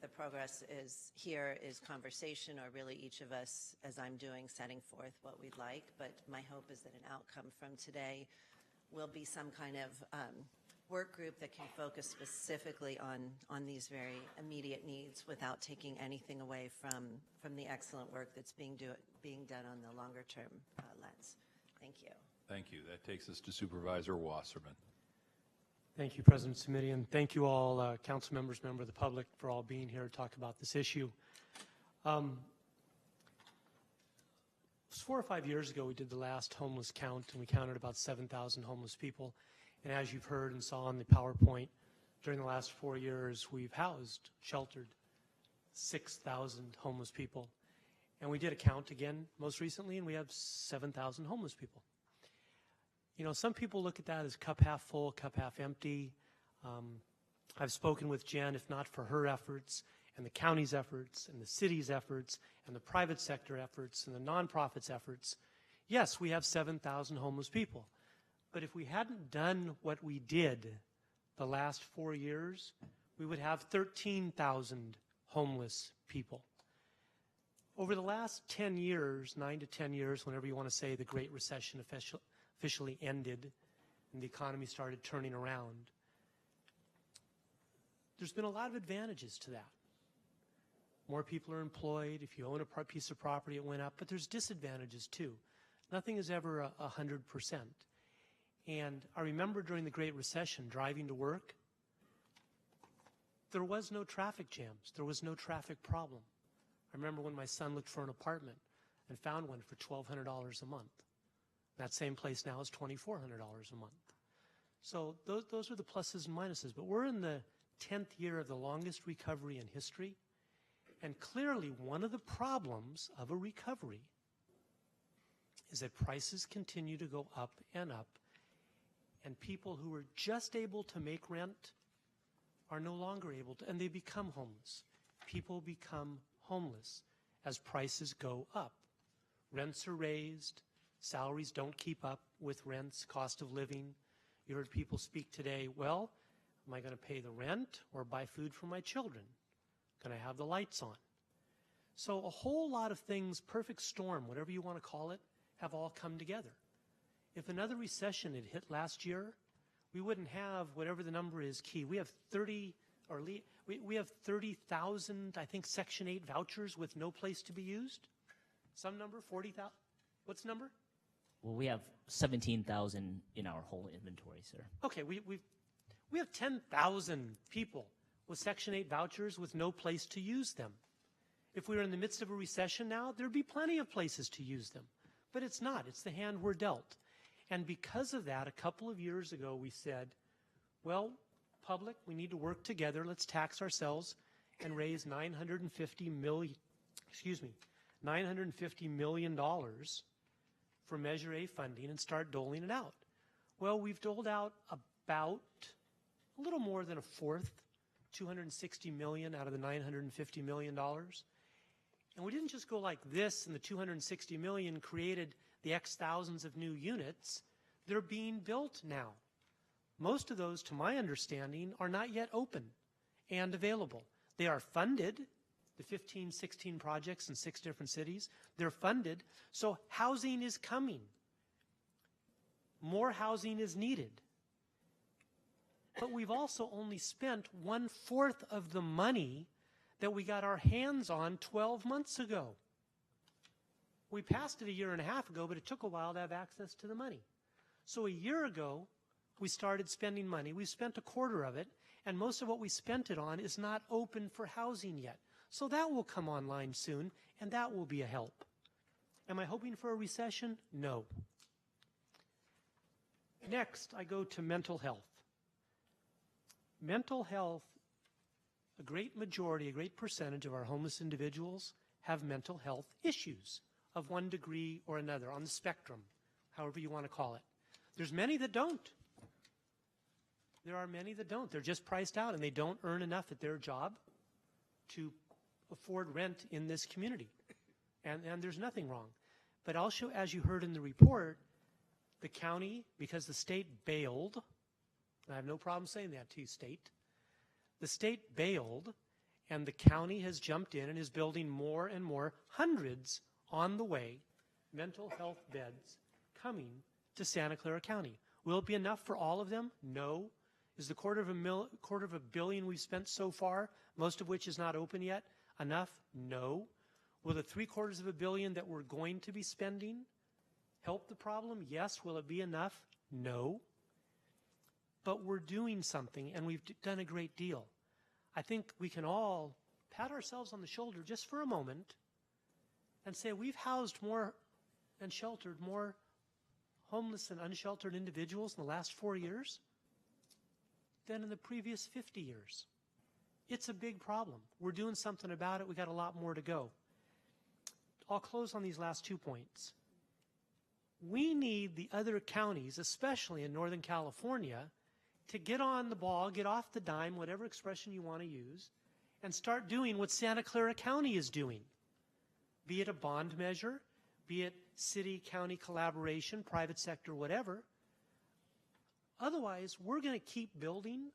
the progress is here is conversation, or really each of us, as I'm doing, setting forth what we'd like. But my hope is that an outcome from today will be some kind of work group that can focus specifically on these very immediate needs without taking anything away from the excellent work that's being done on the longer term lens. Thank you. Thank you. That takes us to Supervisor Wasserman. Thank you, President Smitty, and thank you all, council members, members of the public, for all being here to talk about this issue. It was 4 or 5 years ago we did the last homeless count, and we counted about 7,000 homeless people. And as you've heard and saw on the PowerPoint, during the last 4 years, we've housed, sheltered 6,000 homeless people. And we did a count again most recently, and we have 7,000 homeless people. You know, some people look at that as cup half full, cup half empty. I've spoken with Jen, if not for her efforts, and the county's efforts, and the city's efforts, and the private sector efforts, and the nonprofits' efforts. Yes, we have 7,000 homeless people. But if we hadn't done what we did the last 4 years, we would have 13,000 homeless people. Over the last 10 years, 9 to 10 years, whenever you want to say the Great Recession officially ended and the economy started turning around, there's been a lot of advantages to that. More people are employed. If you own a piece of property, it went up. But there's disadvantages too. Nothing is ever 100%. And I remember during the Great Recession, driving to work, there was no traffic jams. There was no traffic problem. I remember when my son looked for an apartment and found one for $1,200 a month. That same place now is $2,400 a month. So those are the pluses and minuses. But we're in the 10th year of the longest recovery in history. And clearly one of the problems of a recovery is that prices continue to go up, and people who are just able to make rent are no longer able to, and they become homeless. People become homeless as prices go up. Rents are raised, salaries don't keep up with rents, cost of living. You heard people speak today, well, am I going to pay the rent or buy food for my children? Can I have the lights on? So a whole lot of things, perfect storm, whatever you want to call it, have all come together. If another recession had hit last year, we wouldn't have whatever the number is key. We have 30,000, I think, Section 8 vouchers with no place to be used. Some number, 40,000. What's the number? Well, we have 17,000 in our whole inventory, sir. Okay, we have 10,000 people with Section 8 vouchers with no place to use them. If we were in the midst of a recession now, there'd be plenty of places to use them. But it's not. It's the hand we're dealt. And because of that, a couple of years ago, we said, well, public, we need to work together. Let's tax ourselves and raise $950 million for Measure A funding and start doling it out. Well, we've doled out about a little more than a fourth, $260 million out of the $950 million. And we didn't just go like this and the $260 million created the X thousands of new units. They're being built now. Most of those, to my understanding, are not yet open and available. They are funded, the 15, 16 projects in 6 different cities. They're funded, so housing is coming. More housing is needed. But we've also only spent 1/4 of the money that we got our hands on 12 months ago. We passed it a year and a half ago, but it took a while to have access to the money. So a year ago, we started spending money. We spent 1/4 of it, and most of what we spent it on is not open for housing yet. So that will come online soon, and that will be a help. Am I hoping for a recession? No. Next, I go to mental health. Mental health, a great majority, a great percentage of our homeless individuals have mental health issues of one degree or another on the spectrum, however you want to call it. There's many that don't. There are many that don't. They're just priced out and they don't earn enough at their job to afford rent in this community. And there's nothing wrong. But also, as you heard in the report, the county, because the state bailed, and I have no problem saying that to you, state, the state bailed and the county has jumped in and is building more and more, hundreds on the way, mental health beds coming to Santa Clara County. Will it be enough for all of them? No. Is the quarter of a billion we've spent so far, most of which is not open yet, enough? No. Will the $750 million that we're going to be spending help the problem? Yes. Will it be enough? No. But we're doing something, and we've done a great deal. I think we can all pat ourselves on the shoulder just for a moment and say we've housed more and sheltered more homeless and unsheltered individuals in the last 4 years than in the previous 50 years. It's a big problem. We're doing something about it. We got a lot more to go. I'll close on these last 2 points. We need the other counties, especially in Northern California, to get on the ball, get off the dime, whatever expression you want to use, and start doing what Santa Clara County is doing. Be it a bond measure, be it city-county collaboration, private sector, whatever. Otherwise, we're going to keep building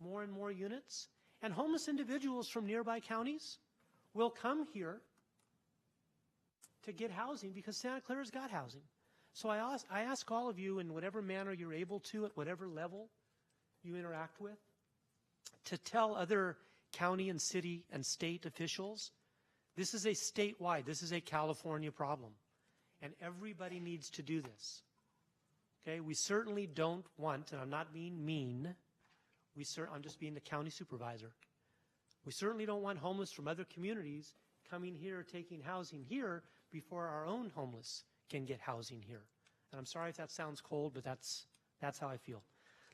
more and more units, and homeless individuals from nearby counties will come here to get housing because Santa Clara's got housing. So I ask all of you in whatever manner you're able to, at whatever level you interact with, to tell other county and city and state officials, this is a statewide, this is a California problem, and everybody needs to do this. Okay, we certainly don't want, and I'm not being mean, I'm just being the county supervisor. We certainly don't want homeless from other communities coming here, taking housing here before our own homeless can get housing here. And I'm sorry if that sounds cold, but that's how I feel.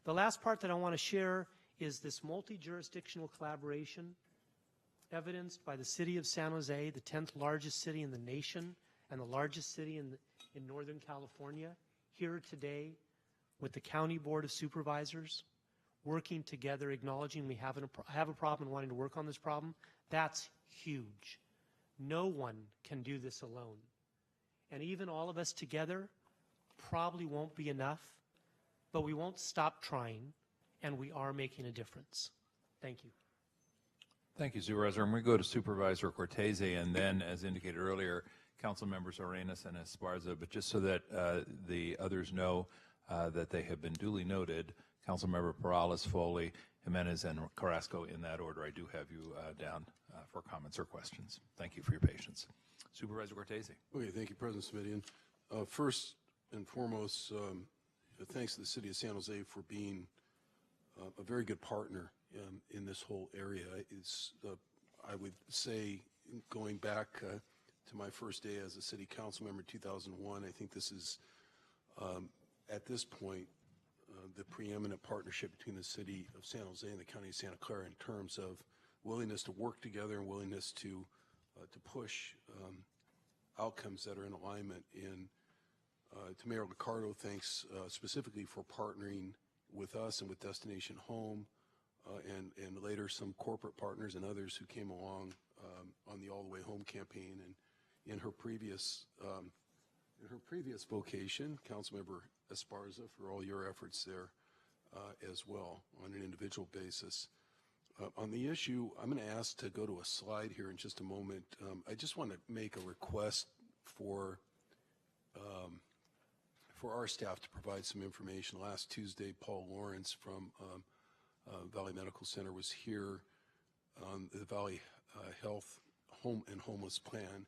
The last part that I want to share is this multi-jurisdictional collaboration evidenced by the city of San Jose, the 10th largest city in the nation and the largest city in Northern California, here today with the County Board of Supervisors, working together, acknowledging we have a problem and wanting to work on this problem. That's huge. No one can do this alone. And even all of us together probably won't be enough, but we won't stop trying, and we are making a difference. Thank you. Thank you, Supervisor. And we go to Supervisor Cortese, and then, as indicated earlier, Council Members Arenas and Esparza. But just so that the others know that they have been duly noted, Councilmember Perales, Foley, Jimenez, and Carrasco, in that order. I do have you down for comments or questions. Thank you for your patience. Supervisor Cortese. Okay, thank you, President Smidian. First and foremost, thanks to the City of San Jose for being a very good partner in this whole area. I would say, going back to my first day as a City Council member in 2001, I think this is, at this point, the preeminent partnership between the City of San Jose and the County of Santa Clara in terms of willingness to work together and willingness to push outcomes that are in alignment. And to Mayor Ricardo, thanks specifically for partnering with us and with Destination Home, and later some corporate partners and others who came along on the All the Way Home campaign. And in her previous vocation, Councilmember Esparza, for all your efforts there as well on an individual basis. On the issue, I'm going to ask to go to a slide here in just a moment. I just want to make a request for our staff to provide some information. Last Tuesday, Paul Lawrence from Valley Medical Center was here on the Valley Health Home and Homeless Plan,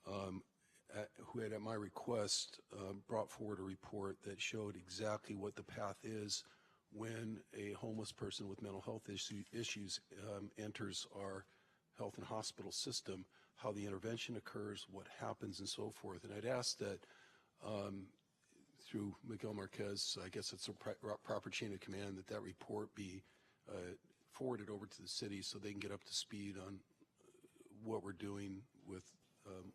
who had, at my request, brought forward a report that showed exactly what the path is when a homeless person with mental health issues enters our health and hospital system, how the intervention occurs, what happens, and so forth. And I'd ask that through Miguel Marquez, I guess it's a proper chain of command, that report be forwarded over to the city so they can get up to speed on what we're doing with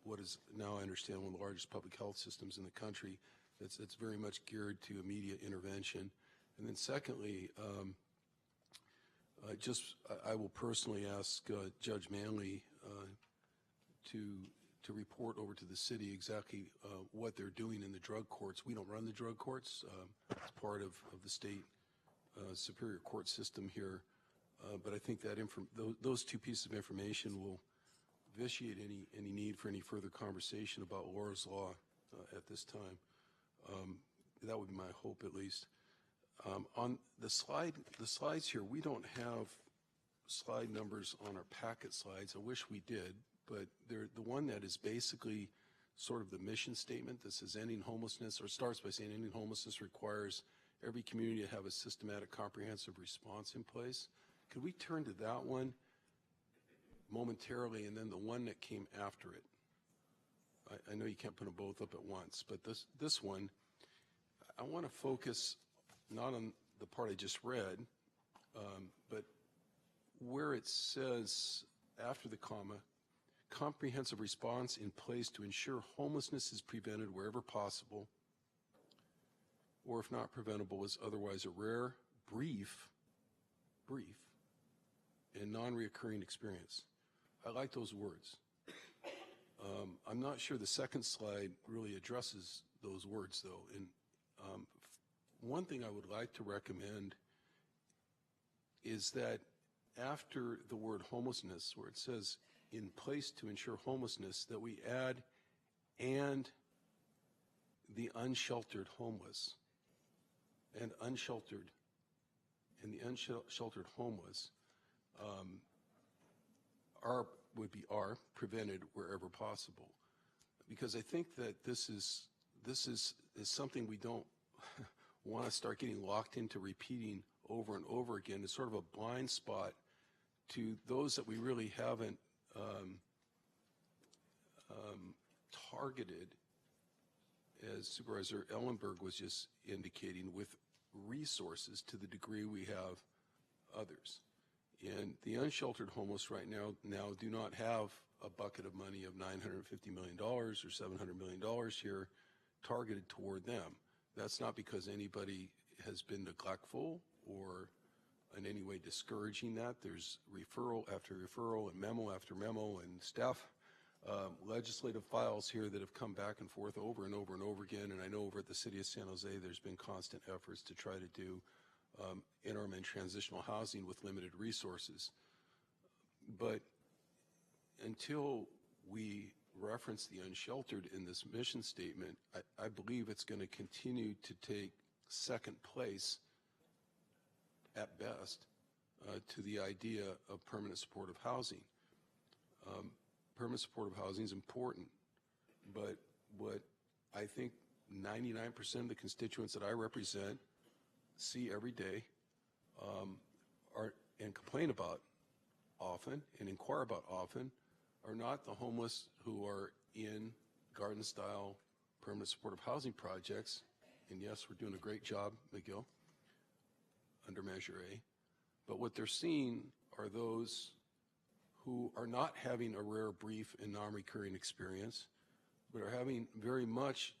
what is now, I understand, one of the largest public health systems in the country. It's very much geared to immediate intervention. And then secondly, I will personally ask Judge Manley to report over to the city exactly what they're doing in the drug courts. We don't run the drug courts. It's part of the state superior court system here. But I think that those two pieces of information will vitiate any need for any further conversation about Laura's Law at this time. That would be my hope, at least. On the slides here, we don't have slide numbers on our packet slides. I wish we did, but they're the one that is basically sort of the mission statement that says ending homelessness, or starts by saying ending homelessness requires every community to have a systematic, comprehensive response in place. Could we turn to that one momentarily, and then the one that came after it? I know you can't put them both up at once, but this one, I want to focus not on the part I just read, but where it says after the comma, comprehensive response in place to ensure homelessness is prevented wherever possible, or if not preventable, is otherwise a rare, brief, and non-reoccurring experience. I like those words. I'm not sure the second slide really addresses those words, though. And one thing I would like to recommend is that after the word homelessness, where it says in place to ensure homelessness, that we add and the unsheltered homeless, and unsheltered, and the unsheltered homeless would be prevented wherever possible, because I think that this is something we don't want to start getting locked into repeating over and over again. It's sort of a blind spot to those that we really haven't targeted, as Supervisor Ellenberg was just indicating, with resources to the degree we have others. And the unsheltered homeless right now do not have a bucket of money of $950 million or $700 million here targeted toward them. That's not because anybody has been neglectful or in any way discouraging that. There's referral after referral and memo after memo and staff legislative files here that have come back and forth over and over and over again. And I know over at the City of San Jose, there's been constant efforts to try to do interim and transitional housing with limited resources. But until we reference the unsheltered in this mission statement, I believe it's going to continue to take second place at best to the idea of permanent supportive housing. Permanent supportive housing is important, but what I think 99% of the constituents that I represent see every day and complain about often and inquire about often are not the homeless who are in garden-style permanent supportive housing projects. And yes, we're doing a great job, McGill, under Measure A. But what they're seeing are those who are not having a rare, brief, and non-recurring experience, but are having very much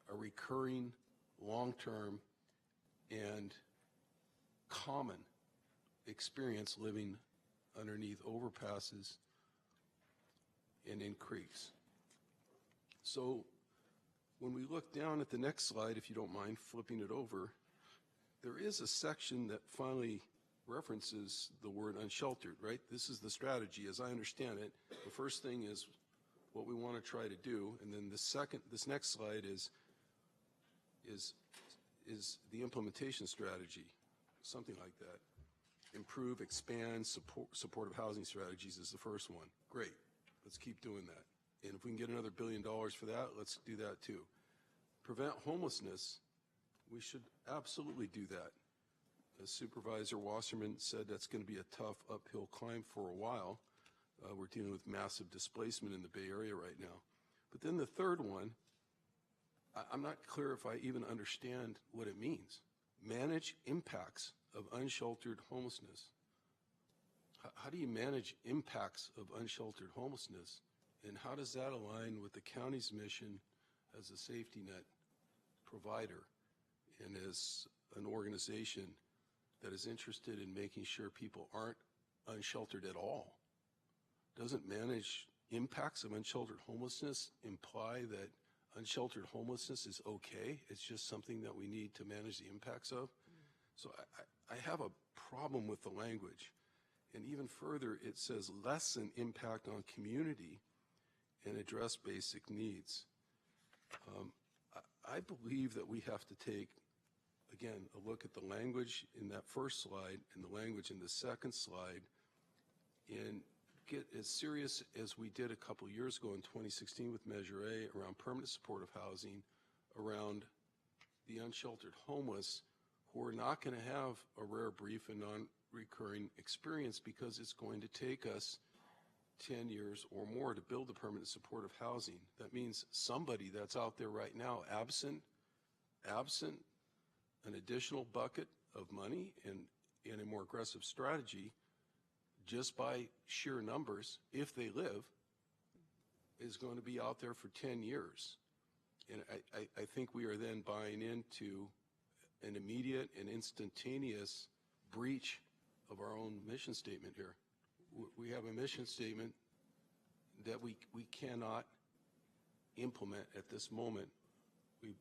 a recurring, long-term, and common experience living underneath overpasses and in creeks. So when we look down at the next slide, if you don't mind flipping it over, there is a section that finally references the word unsheltered, right? This is the strategy, as I understand it. The first thing is what we want to try to do, and then this next slide is the implementation strategy, something like that. Improve, expand, supportive housing strategies is the first one. Great, let's keep doing that. And if we can get another $1 billion for that, let's do that too. Prevent homelessness, we should absolutely do that. As Supervisor Wasserman said, that's going to be a tough uphill climb for a while. We're dealing with massive displacement in the Bay Area right now. But then the third one, I'm not clear if I even understand what it means. Manage impacts of unsheltered homelessness. How do you manage impacts of unsheltered homelessness? And how does that align with the county's mission as a safety net provider and as an organization that is interested in making sure people aren't unsheltered at all? Doesn't manage impacts of unsheltered homelessness imply that unsheltered homelessness is okay? It's just something that we need to manage the impacts of? So I have a problem with the language. And even further, it says lessen impact on community and address basic needs. I believe that we have to take, again, a look at the language in that first slide and the language in the second slide and get as serious as we did a couple years ago in 2016 with Measure A around permanent supportive housing, around the unsheltered homeless who are not going to have a rare, brief, and non-recurring experience because it's going to take us 10 years or more to build the permanent supportive housing. That means somebody that's out there right now, absent an additional bucket of money and a more aggressive strategy, just by sheer numbers, if they live, is going to be out there for 10 years. And I think we are then buying into an immediate and instantaneous breach of our own mission statement here. We have a mission statement that we cannot implement at this moment.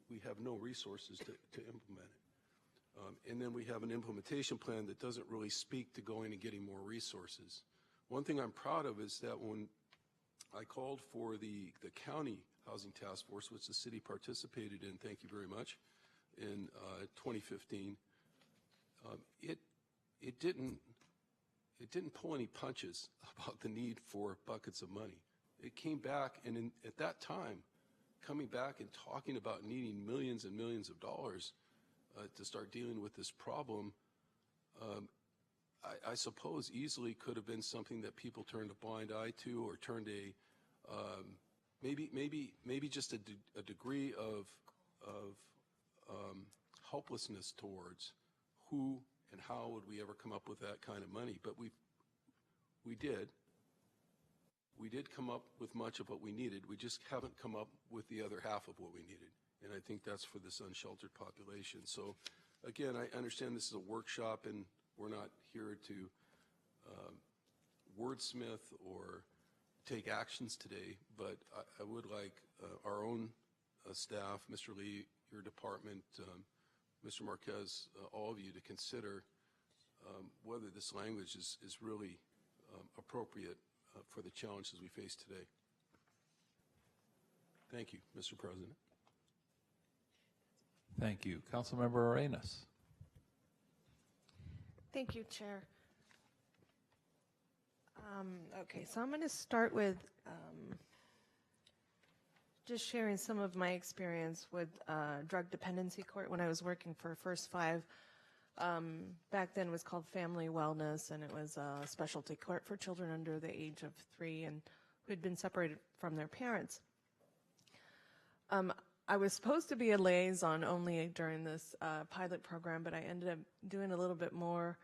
We have no resources to implement it. And then we have an implementation plan that doesn't really speak to going and getting more resources. One thing I'm proud of is that when I called for the county housing task force, which the city participated in, thank you very much, in 2015, it didn't pull any punches about the need for buckets of money. It came back, and at that time, coming back and talking about needing millions and millions of dollars to start dealing with this problem, I suppose easily could have been something that people turned a blind eye to, or turned maybe just a degree of helplessness towards who and how would we ever come up with that kind of money. But we did come up with much of what we needed. We just haven't come up with the other half of what we needed. And I think that's for this unsheltered population. So again, I understand this is a workshop and we're not here to wordsmith or take actions today, but I would like our own staff, Mr. Lee, your department, Mr. Marquez, all of you to consider whether this language is really appropriate for the challenges we face today. Thank you, Mr. President. Thank you. Councilmember Arenas. Thank you, Chair. Okay, so I'm going to start with just sharing some of my experience with drug dependency court when I was working for First Five. Back then it was called Family Wellness, and it was a specialty court for children under the age of 3 and who had been separated from their parents. I was supposed to be a liaison only during this pilot program, but I ended up doing a little bit more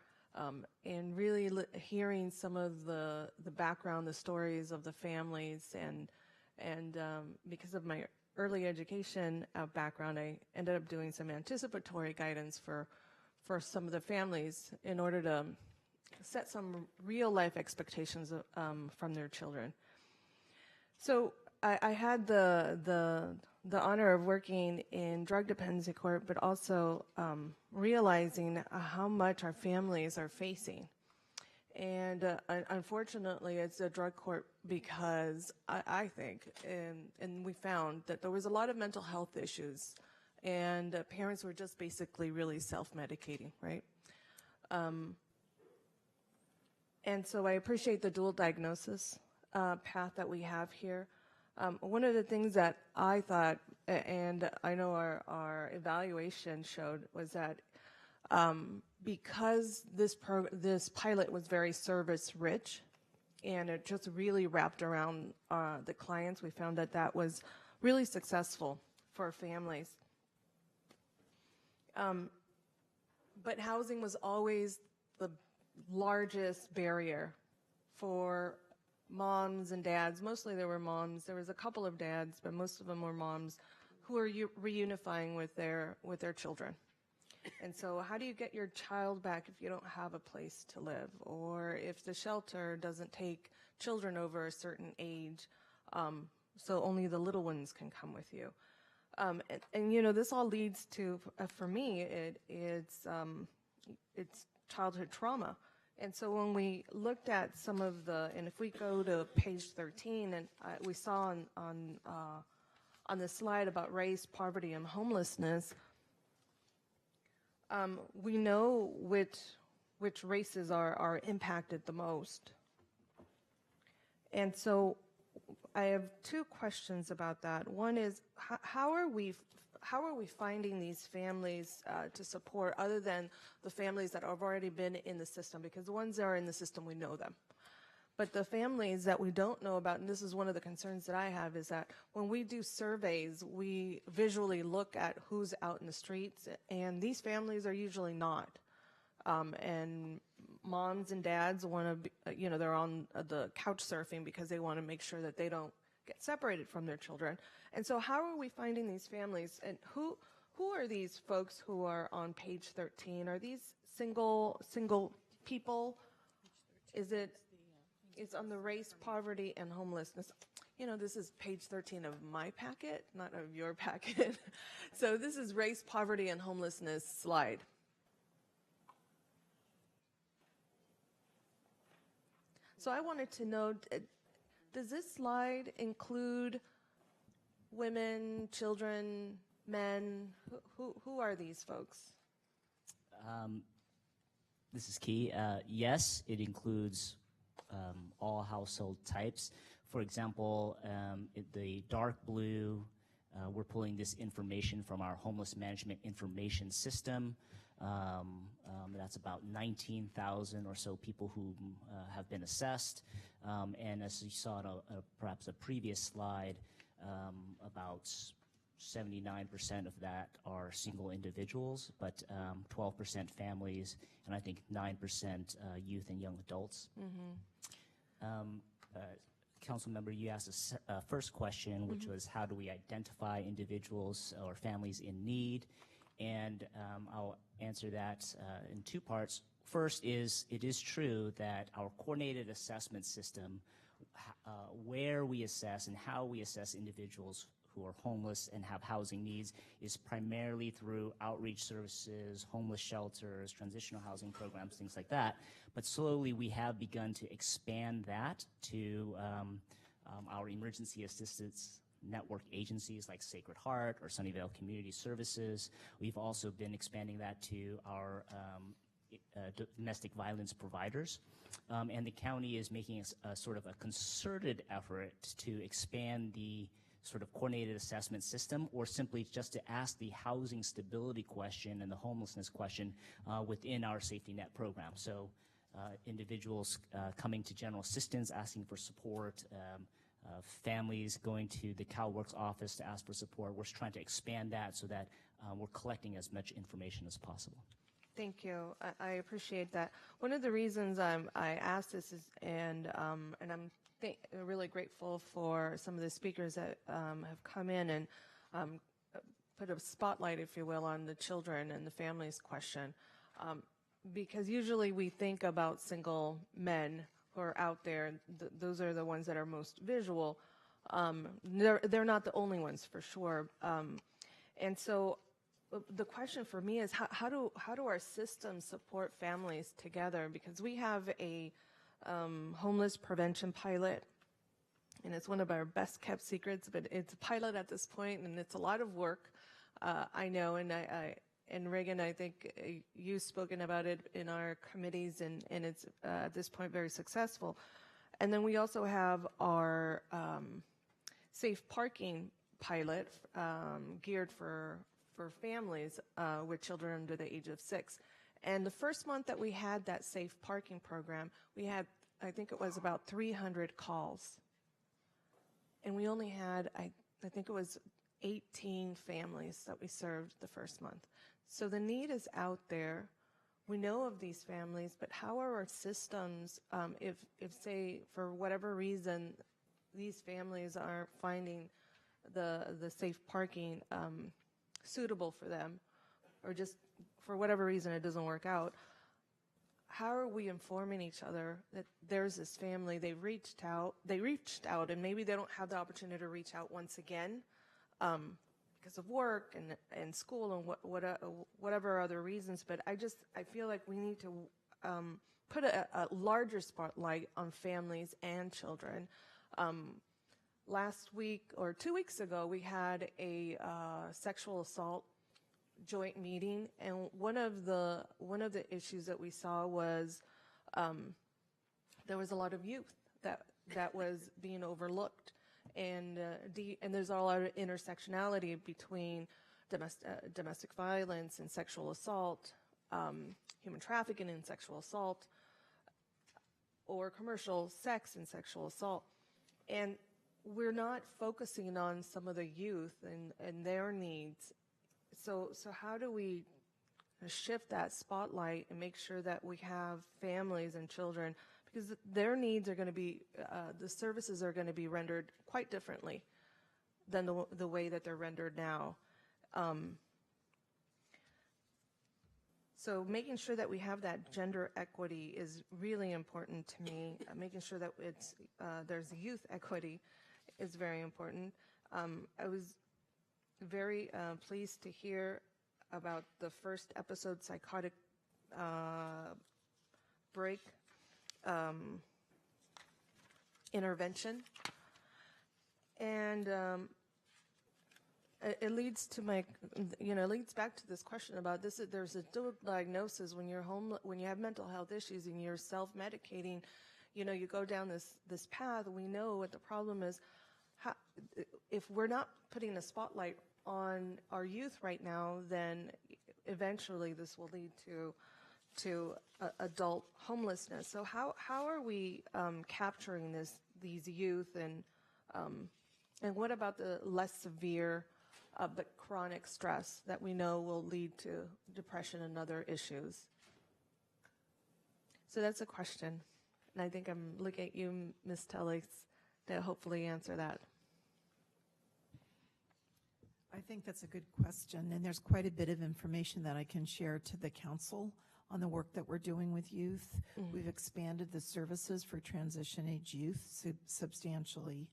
and really hearing some of the background, the stories of the families, and because of my early education background, I ended up doing some anticipatory guidance for some of the families in order to set some real life expectations from their children. So I had the honor of working in drug dependency court, but also realizing how much our families are facing. And unfortunately, it's a drug court because I think, and we found that there was a lot of mental health issues, and parents were just basically really self-medicating, right? And so I appreciate the dual diagnosis path that we have here. One of the things that I thought, and I know our evaluation showed, was that because this pilot was very service rich and it just really wrapped around the clients, we found that that was really successful for families. But housing was always the largest barrier for moms and dads. Mostly there were moms. There was a couple of dads, but most of them were moms who are reunifying with their children. And so how do you get your child back if you don't have a place to live, or if the shelter doesn't take children over a certain age, so only the little ones can come with you? And you know, this all leads to, for me, it's childhood trauma. And so when we looked at some of and if we go to page 13, and we saw on the slide about race, poverty, and homelessness, we know which races are impacted the most. And so I have two questions about that. One is, how are we finding these families to support, other than the families that have already been in the system? Because the ones that are in the system, we know them. But the families that we don't know about, and this is one of the concerns that I have, is that when we do surveys, we visually look at who's out in the streets, and these families are usually not. And moms and dads want to, they're on the couch surfing because they want to make sure that they don't get separated from their children. And so how are we finding these families, and who are these folks who are on page 13? Are these single people? It's on the race, poverty, and homelessness. You know, this is page 13 of my packet, not of your packet. So this is race, poverty, and homelessness slide. So I wanted to know, does this slide include women, children, men? Who are these folks? This is Key. Yes, it includes all household types. For example, the dark blue, we're pulling this information from our homeless management information system. That's about 19,000 or so people who have been assessed. And as you saw in perhaps a previous slide, about 79% of that are single individuals, but 12% families, and I think 9% youth and young adults. Council member, you asked a first question, which was how do we identify individuals or families in need? And I'll answer that in two parts. First is, it is true that our coordinated assessment system, where we assess and how we assess individuals who are homeless and have housing needs, is primarily through outreach services, homeless shelters, transitional housing programs, things like that. But slowly we have begun to expand that to our emergency assistance network agencies like Sacred Heart or Sunnyvale Community Services. We've also been expanding that to our domestic violence providers. And the county is making a sort of a concerted effort to expand the sort of coordinated assessment system, or simply just to ask the housing stability question and the homelessness question within our safety net program. So individuals coming to general assistance asking for support, families going to the CalWorks office to ask for support. We're trying to expand that so that we're collecting as much information as possible. Thank you. I appreciate that. One of the reasons I asked this is, and I'm really grateful for some of the speakers that have come in and put a spotlight, if you will, on the children and the families question. Because usually we think about single men who are out there. Those are the ones that are most visual. They're not the only ones, for sure. And so the question for me is, how do our systems support families together? Because we have a homeless prevention pilot, and it's one of our best kept secrets, but it's a pilot at this point, and it's a lot of work. I know, and Reagan, I think you've spoken about it in our committees, and it's at this point very successful. And then we also have our safe parking pilot geared for families with children under the age of 6. And the first month that we had that safe parking program, we had, I think it was about 300 calls. And we only had, I think it was 18 families that we served the first month. So the need is out there. We know of these families, but how are our systems, if say, for whatever reason, these families aren't finding the safe parking suitable for them, or just for whatever reason it doesn't work out, how are we informing each other that there's this family, they reached out, and maybe they don't have the opportunity to reach out once again because of work and school and whatever other reasons, but I feel like we need to put a larger spotlight on families and children. Last week or 2 weeks ago, we had a sexual assault joint meeting, and one of the issues that we saw was there was a lot of youth that was being overlooked, and there's a lot of intersectionality between domestic violence and sexual assault, human trafficking and sexual assault, or commercial sex and sexual assault, and we're not focusing on some of the youth and their needs. So how do we shift that spotlight and make sure that we have families and children, because their needs are going to be, the services are going to be rendered quite differently than the way that they're rendered now. So making sure that we have that gender equity is really important to me. Making sure that there's youth equity is very important. I was very pleased to hear about the first episode, psychotic break intervention, and it leads to it leads back to this question about this. There's a dual diagnosis when you're when you have mental health issues and you're self-medicating. You go down this path. We know what the problem is. If we're not putting a spotlight on our youth right now, then eventually this will lead to adult homelessness. So how are we capturing these youth, and what about the less severe but chronic stress that we know will lead to depression and other issues? So that's a question, and I think I'm looking at you, Ms. Tellis, to hopefully answer that. I think that's a good question, and there's quite a bit of information that I can share to the council on the work that we're doing with youth. Mm-hmm. We've expanded the services for transition age youth substantially.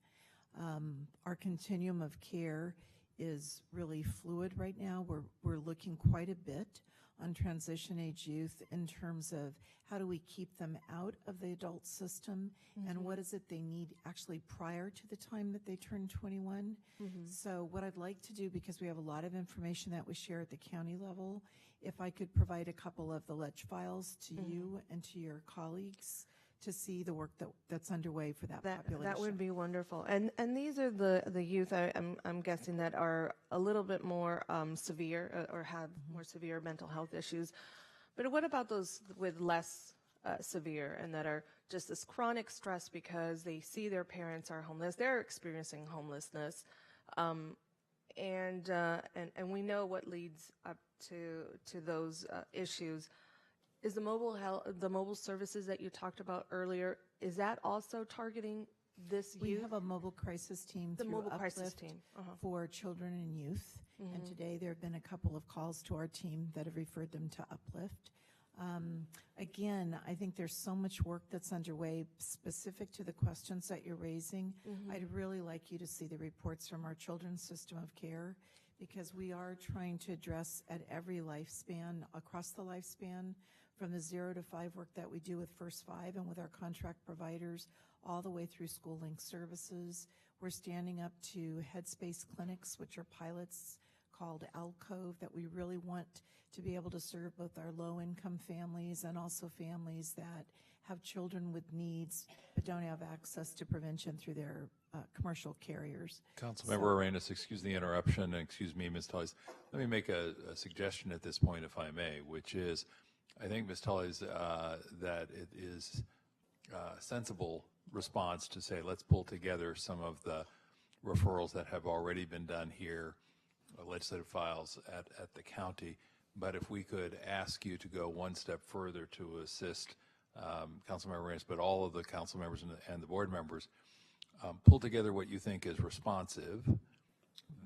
Our continuum of care is really fluid right now. We're looking quite a bit on transition age youth in terms of how do we keep them out of the adult system, mm-hmm. and what is it they need actually prior to the time that they turn 21. Mm-hmm. So what I'd like to do, because we have a lot of information that we share at the county level, if I could provide a couple of the LETCH files to mm-hmm. you and to your colleagues to see the work that's underway for that population. That would be wonderful. And these are the youth, I'm guessing, that are a little bit more severe or have mm-hmm. more severe mental health issues. But what about those with less severe and that are just this chronic stress because they see their parents are homeless, they're experiencing homelessness, and we know what leads up to those issues. Is the mobile services that you talked about earlier, is that also targeting this youth? We have a mobile crisis team for children and youth. Mm-hmm. And today there have been a couple of calls to our team that have referred them to Uplift. Again, I think there's so much work that's underway specific to the questions that you're raising. Mm-hmm. I'd really like you to see the reports from our children's system of care, because we are trying to address at every lifespan, across the lifespan, from the 0 to 5 work that we do with First 5 and with our contract providers, all the way through school link services. We're standing up to Headspace clinics, which are pilots called Alcove, that we really want to be able to serve both our low-income families and also families that have children with needs but don't have access to prevention through their commercial carriers. Councilmember Arenas, excuse the interruption, and excuse me, Ms. Tully. Let me make a suggestion at this point, if I may, which is, I think, Ms. Tully's, that it is a sensible response to say, let's pull together some of the referrals that have already been done here, legislative files at the county. But if we could ask you to go one step further to assist Councilmember Reyes, but all of the council members and the board members, pull together what you think is responsive,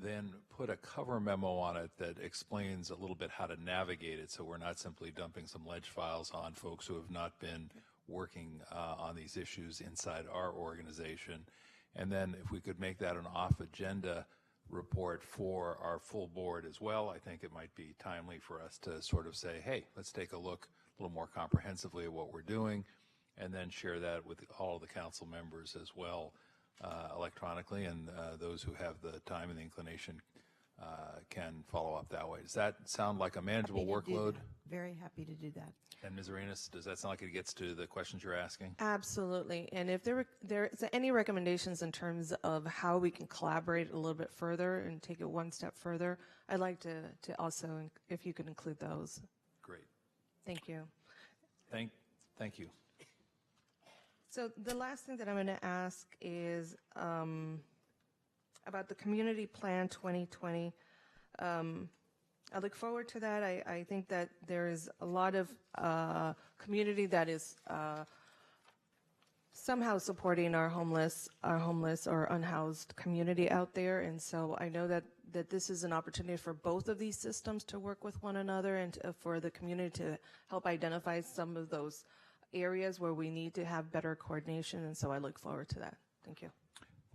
then put a cover memo on it that explains a little bit how to navigate it, so we're not simply dumping some ledge files on folks who have not been working on these issues inside our organization. And then if we could make that an off-agenda report for our full board as well, I think it might be timely for us to sort of say, hey, let's take a look a little more comprehensively at what we're doing, and then share that with all the council members as well electronically, and those who have the time and the inclination can follow up that way. Does that sound like a manageable workload? Very happy to do that. And Ms. Arenas, does that sound like it gets to the questions you're asking? Absolutely. And if there's any recommendations in terms of how we can collaborate a little bit further and take it one step further, I'd like to also, if you could include those. Great. Thank you. Thank you. So the last thing that I'm going to ask is about the Community Plan 2020. I look forward to that. I think that there is a lot of community that is somehow supporting our homeless or unhoused community out there, and so I know that this is an opportunity for both of these systems to work with one another, and for the community to help identify some of those areas where we need to have better coordination, and so I look forward to that. Thank you.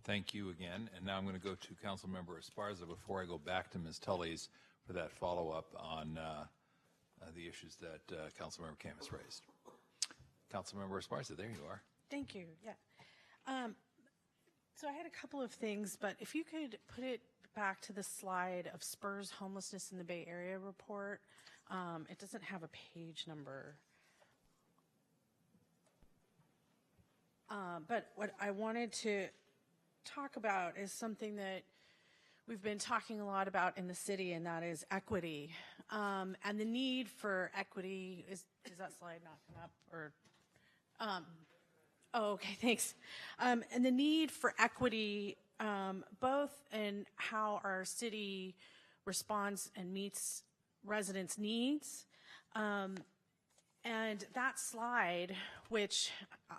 Thank you again. And now I'm going to go to Councilmember Esparza before I go back to Ms. Tully's for that follow-up on the issues that Councilmember Camus raised. Councilmember Esparza, there you are. Thank you. Yeah. So I had a couple of things, but if you could put it back to the slide of Spurs Homelessness in the Bay Area report. It doesn't have a page number. But what I wanted to talk about is something that we've been talking a lot about in the city, and that is equity. And the need for equity, is that slide not come up? Or, oh, okay, thanks. And the need for equity, both in how our city responds and meets residents' needs. And that slide, which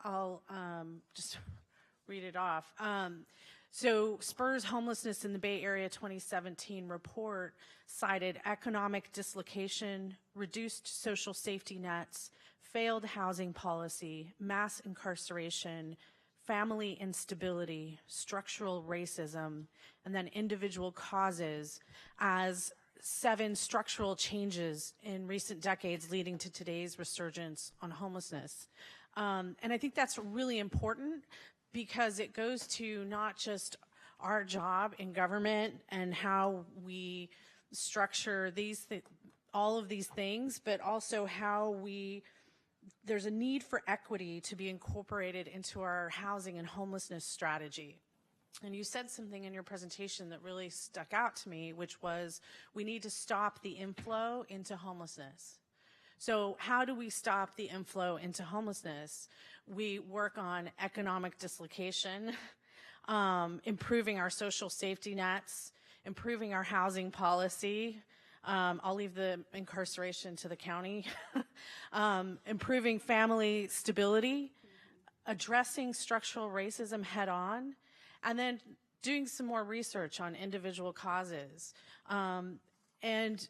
I'll just read it off. So Spurs Homelessness in the Bay Area 2017 report cited economic dislocation, reduced social safety nets, failed housing policy, mass incarceration, family instability, structural racism, and then individual causes as 7 structural changes in recent decades leading to today's resurgence on homelessness. And I think that's really important because it goes to not just our job in government and how we structure all of these things, but also how there's a need for equity to be incorporated into our housing and homelessness strategy. And you said something in your presentation that really stuck out to me, which was we need to stop the inflow into homelessness. So how do we stop the inflow into homelessness? We work on economic dislocation, improving our social safety nets, improving our housing policy. I'll leave the incarceration to the county. Improving family stability, addressing structural racism head on, and then doing some more research on individual causes. And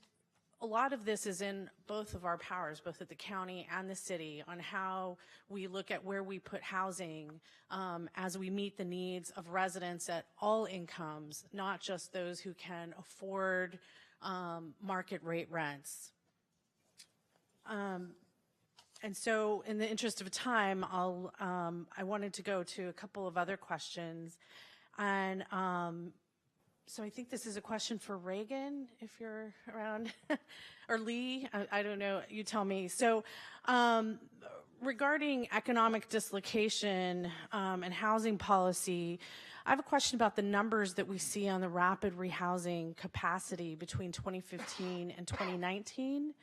a lot of this is in both of our powers, both at the county and the city, on how we look at where we put housing as we meet the needs of residents at all incomes, not just those who can afford market rate rents. And so in the interest of time, I wanted to go to a couple of other questions. And so I think this is a question for Reagan, if you're around, or Lee, I don't know, you tell me. So regarding economic dislocation and housing policy, I have a question about the numbers that we see on the rapid rehousing capacity between 2015 and 2019.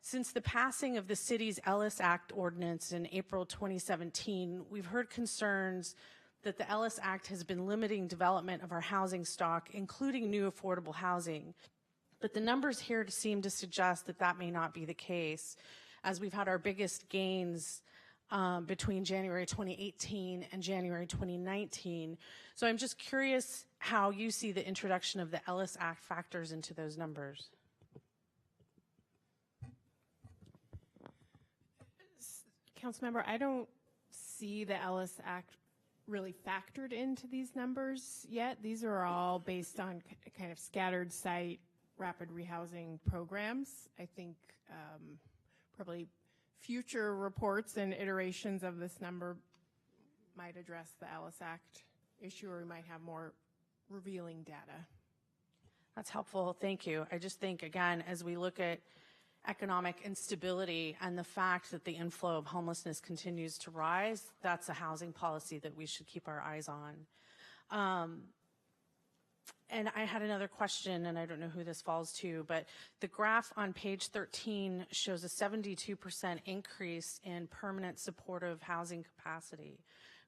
Since the passing of the city's Ellis Act ordinance in April 2017, we've heard concerns that the Ellis Act has been limiting development of our housing stock, including new affordable housing. But the numbers here seem to suggest that that may not be the case, as we've had our biggest gains between January 2018 and January 2019. So I'm just curious how you see the introduction of the Ellis Act factors into those numbers. Councilmember, I don't see the Ellis Act really factored into these numbers yet. These are all based on kind of scattered site rapid rehousing programs. I think probably future reports and iterations of this number might address the Ellis Act issue, or we might have more revealing data. That's helpful, thank you. I just think, again, as we look at economic instability and the fact that the inflow of homelessness continues to rise, that's a housing policy that we should keep our eyes on. And I had another question, and I don't know who this falls to, but the graph on page 13 shows a 72% increase in permanent supportive housing capacity,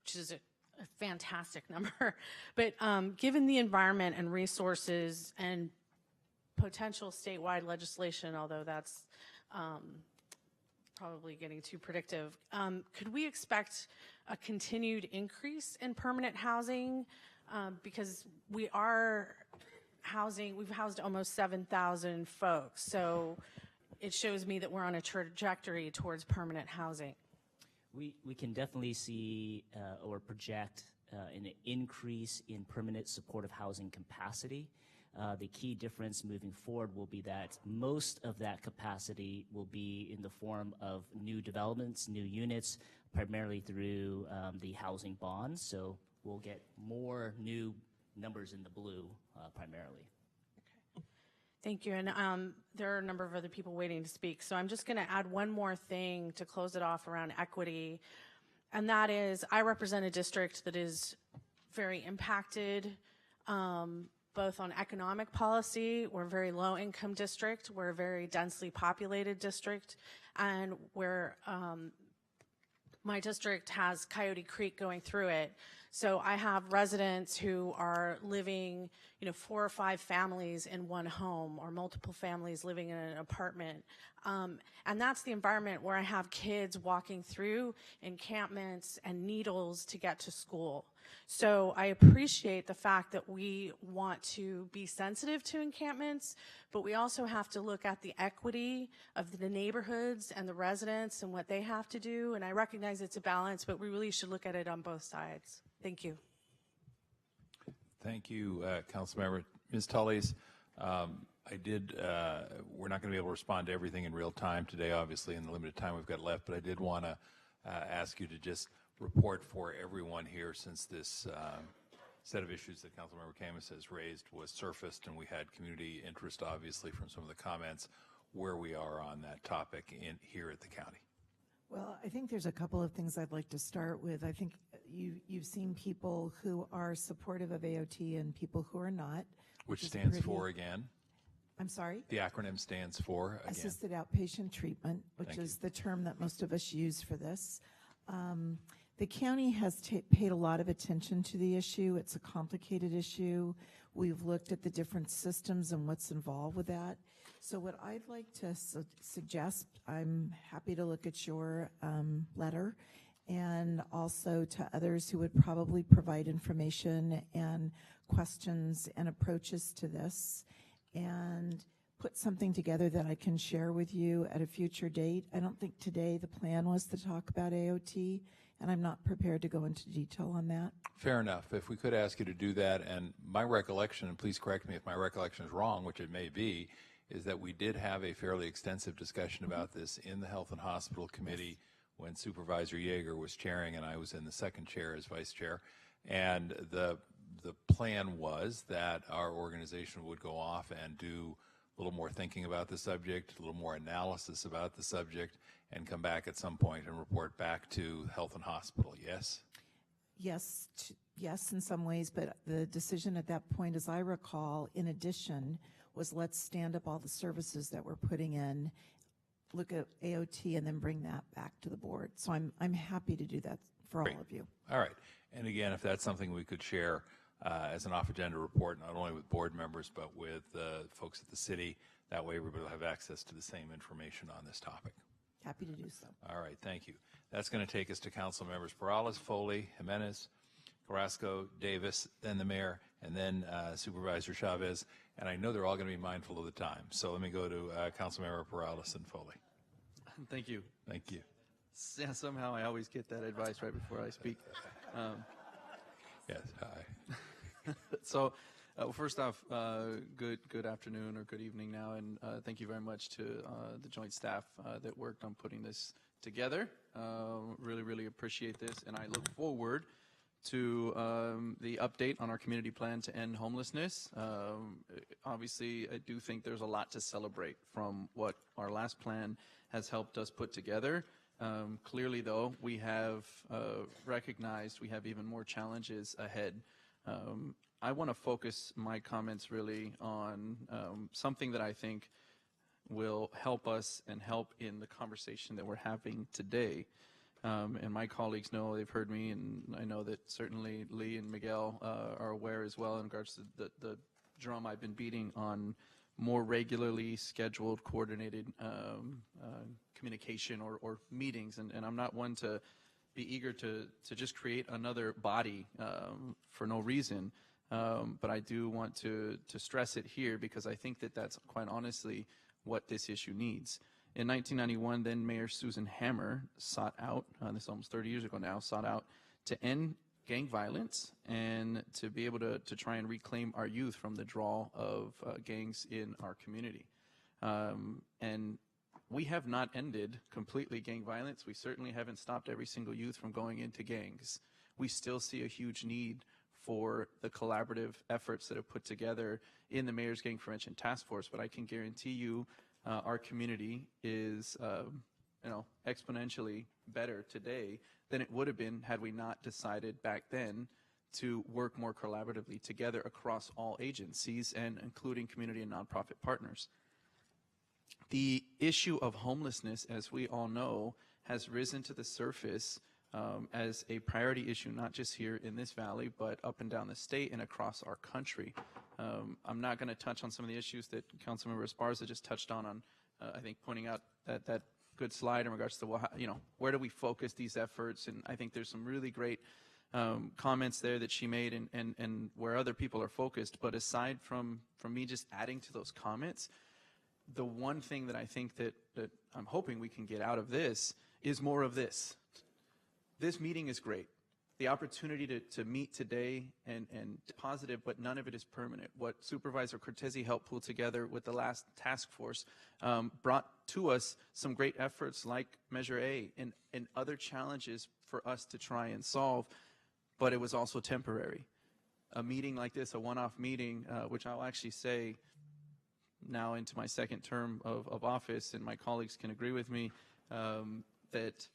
which is a fantastic number. But given the environment and resources and potential statewide legislation, although that's probably getting too predictive, could we expect a continued increase in permanent housing? Because we've housed almost 7,000 folks. So it shows me that we're on a trajectory towards permanent housing. We can definitely see or project an increase in permanent supportive housing capacity. The key difference moving forward will be that most of that capacity will be in the form of new developments, new units, primarily through the housing bonds. So we'll get more new numbers in the blue primarily. Okay. Thank you. And there are a number of other people waiting to speak. So I'm just going to add one more thing to close it off around equity. And that is, I represent a district that is very impacted both on economic policy. We're a very low income district. We're a very densely populated district. And we're my district has Coyote Creek going through it. So I have residents who are living, 4 or 5 families in one home, or multiple families living in an apartment. And that's the environment where I have kids walking through encampments and needles to get to school. So I appreciate the fact that we want to be sensitive to encampments, but we also have to look at the equity of the neighborhoods and the residents and what they have to do. And I recognize it's a balance, but we really should look at it on both sides. Thank you. Thank you, Councilmember. Ms. Tullies, we're not going to be able to respond to everything in real time today, obviously, in the limited time we've got left, but I did want to ask you to just report for everyone here, since this set of issues that Councilmember Camus has raised was surfaced, and we had community interest, obviously, from some of the comments, where we are on that topic here at the county. Well, I think there's a couple of things I'd like to start with. I think you've seen people who are supportive of AOT and people who are not. Which stands for, again? I'm sorry? The acronym stands for, again? Assisted outpatient treatment, which is the term that most of us use for this. The county has paid a lot of attention to the issue. It's a complicated issue. We've looked at the different systems and what's involved with that. So what I'd like to suggest, I'm happy to look at your letter, and also to others who would probably provide information and questions and approaches to this, and put something together that I can share with you at a future date. I don't think today the plan was to talk about AOT, and I'm not prepared to go into detail on that. Fair enough. If we could ask you to do that, and my recollection, and please correct me if my recollection is wrong, which it may be, is that we did have a fairly extensive discussion about this in the Health and Hospital Committee when Supervisor Yeager was chairing and I was in the second chair as vice chair. And the plan was that our organization would go off and do a little more thinking about the subject, a little more analysis about the subject, and come back at some point and report back to Health and Hospital, yes? Yes, in some ways, but the decision at that point, as I recall, in addition, was let's stand up all the services that we're putting in, look at AOT, and then bring that back to the board. So I'm happy to do that for Great. all of you. All right. And again, if that's something we could share as an off-agenda report, not only with board members, but with folks at the city, that way everybody will have access to the same information on this topic. Happy to do so. All right, thank you. That's going to take us to council members Perales, Foley, Jimenez, Carrasco, Davis, then the mayor, and then Supervisor Chavez. And I know they're all going to be mindful of the time. So let me go to Councilmember Perales and Foley. Thank you. Thank you. Yeah, somehow I always get that advice right before I speak. Yes, hi. So, first off, good afternoon or good evening now, and thank you very much to the joint staff that worked on putting this together. Really appreciate this, and I look forward to the update on our community plan to end homelessness. Obviously, I do think there's a lot to celebrate from what our last plan has helped us put together. Clearly, though, we have recognized we have even more challenges ahead. I want to focus my comments really on something that I think will help us and help in the conversation that we're having today. And my colleagues know, they've heard me, and I know that certainly Lee and Miguel are aware as well in regards to the drum I've been beating on more regularly scheduled, coordinated communication or meetings. And I'm not one to be eager to just create another body for no reason. But I do want to stress it here because I think that that's quite honestly what this issue needs. In 1991, then Mayor Susan Hammer sought out, this is almost 30 years ago now, sought out to end gang violence and to be able to try and reclaim our youth from the draw of gangs in our community. And we have not ended completely gang violence. We certainly haven't stopped every single youth from going into gangs. We still see a huge need for the collaborative efforts that are put together in the Mayor's Gang Prevention Task Force, but I can guarantee you our community is exponentially better today than it would have been had we not decided back then to work more collaboratively together across all agencies and including community and nonprofit partners. The issue of homelessness, as we all know, has risen to the surface as a priority issue, not just here in this valley, but up and down the state and across our country. I'm not going to touch on some of the issues that Councilmember Esparza just touched on I think pointing out that good slide in regards to, well, where do we focus these efforts? And I think there's some really great comments there that she made and where other people are focused. But aside from me just adding to those comments, the one thing that I think that I'm hoping we can get out of this is more of this. This meeting is great. The opportunity to meet today and positive, but none of it is permanent. What Supervisor Cortese helped pull together with the last task force brought to us some great efforts like Measure A and other challenges for us to try and solve, but it was also temporary. A meeting like this, a one-off meeting, which I'll actually say now into my second term of office, and my colleagues can agree with me, that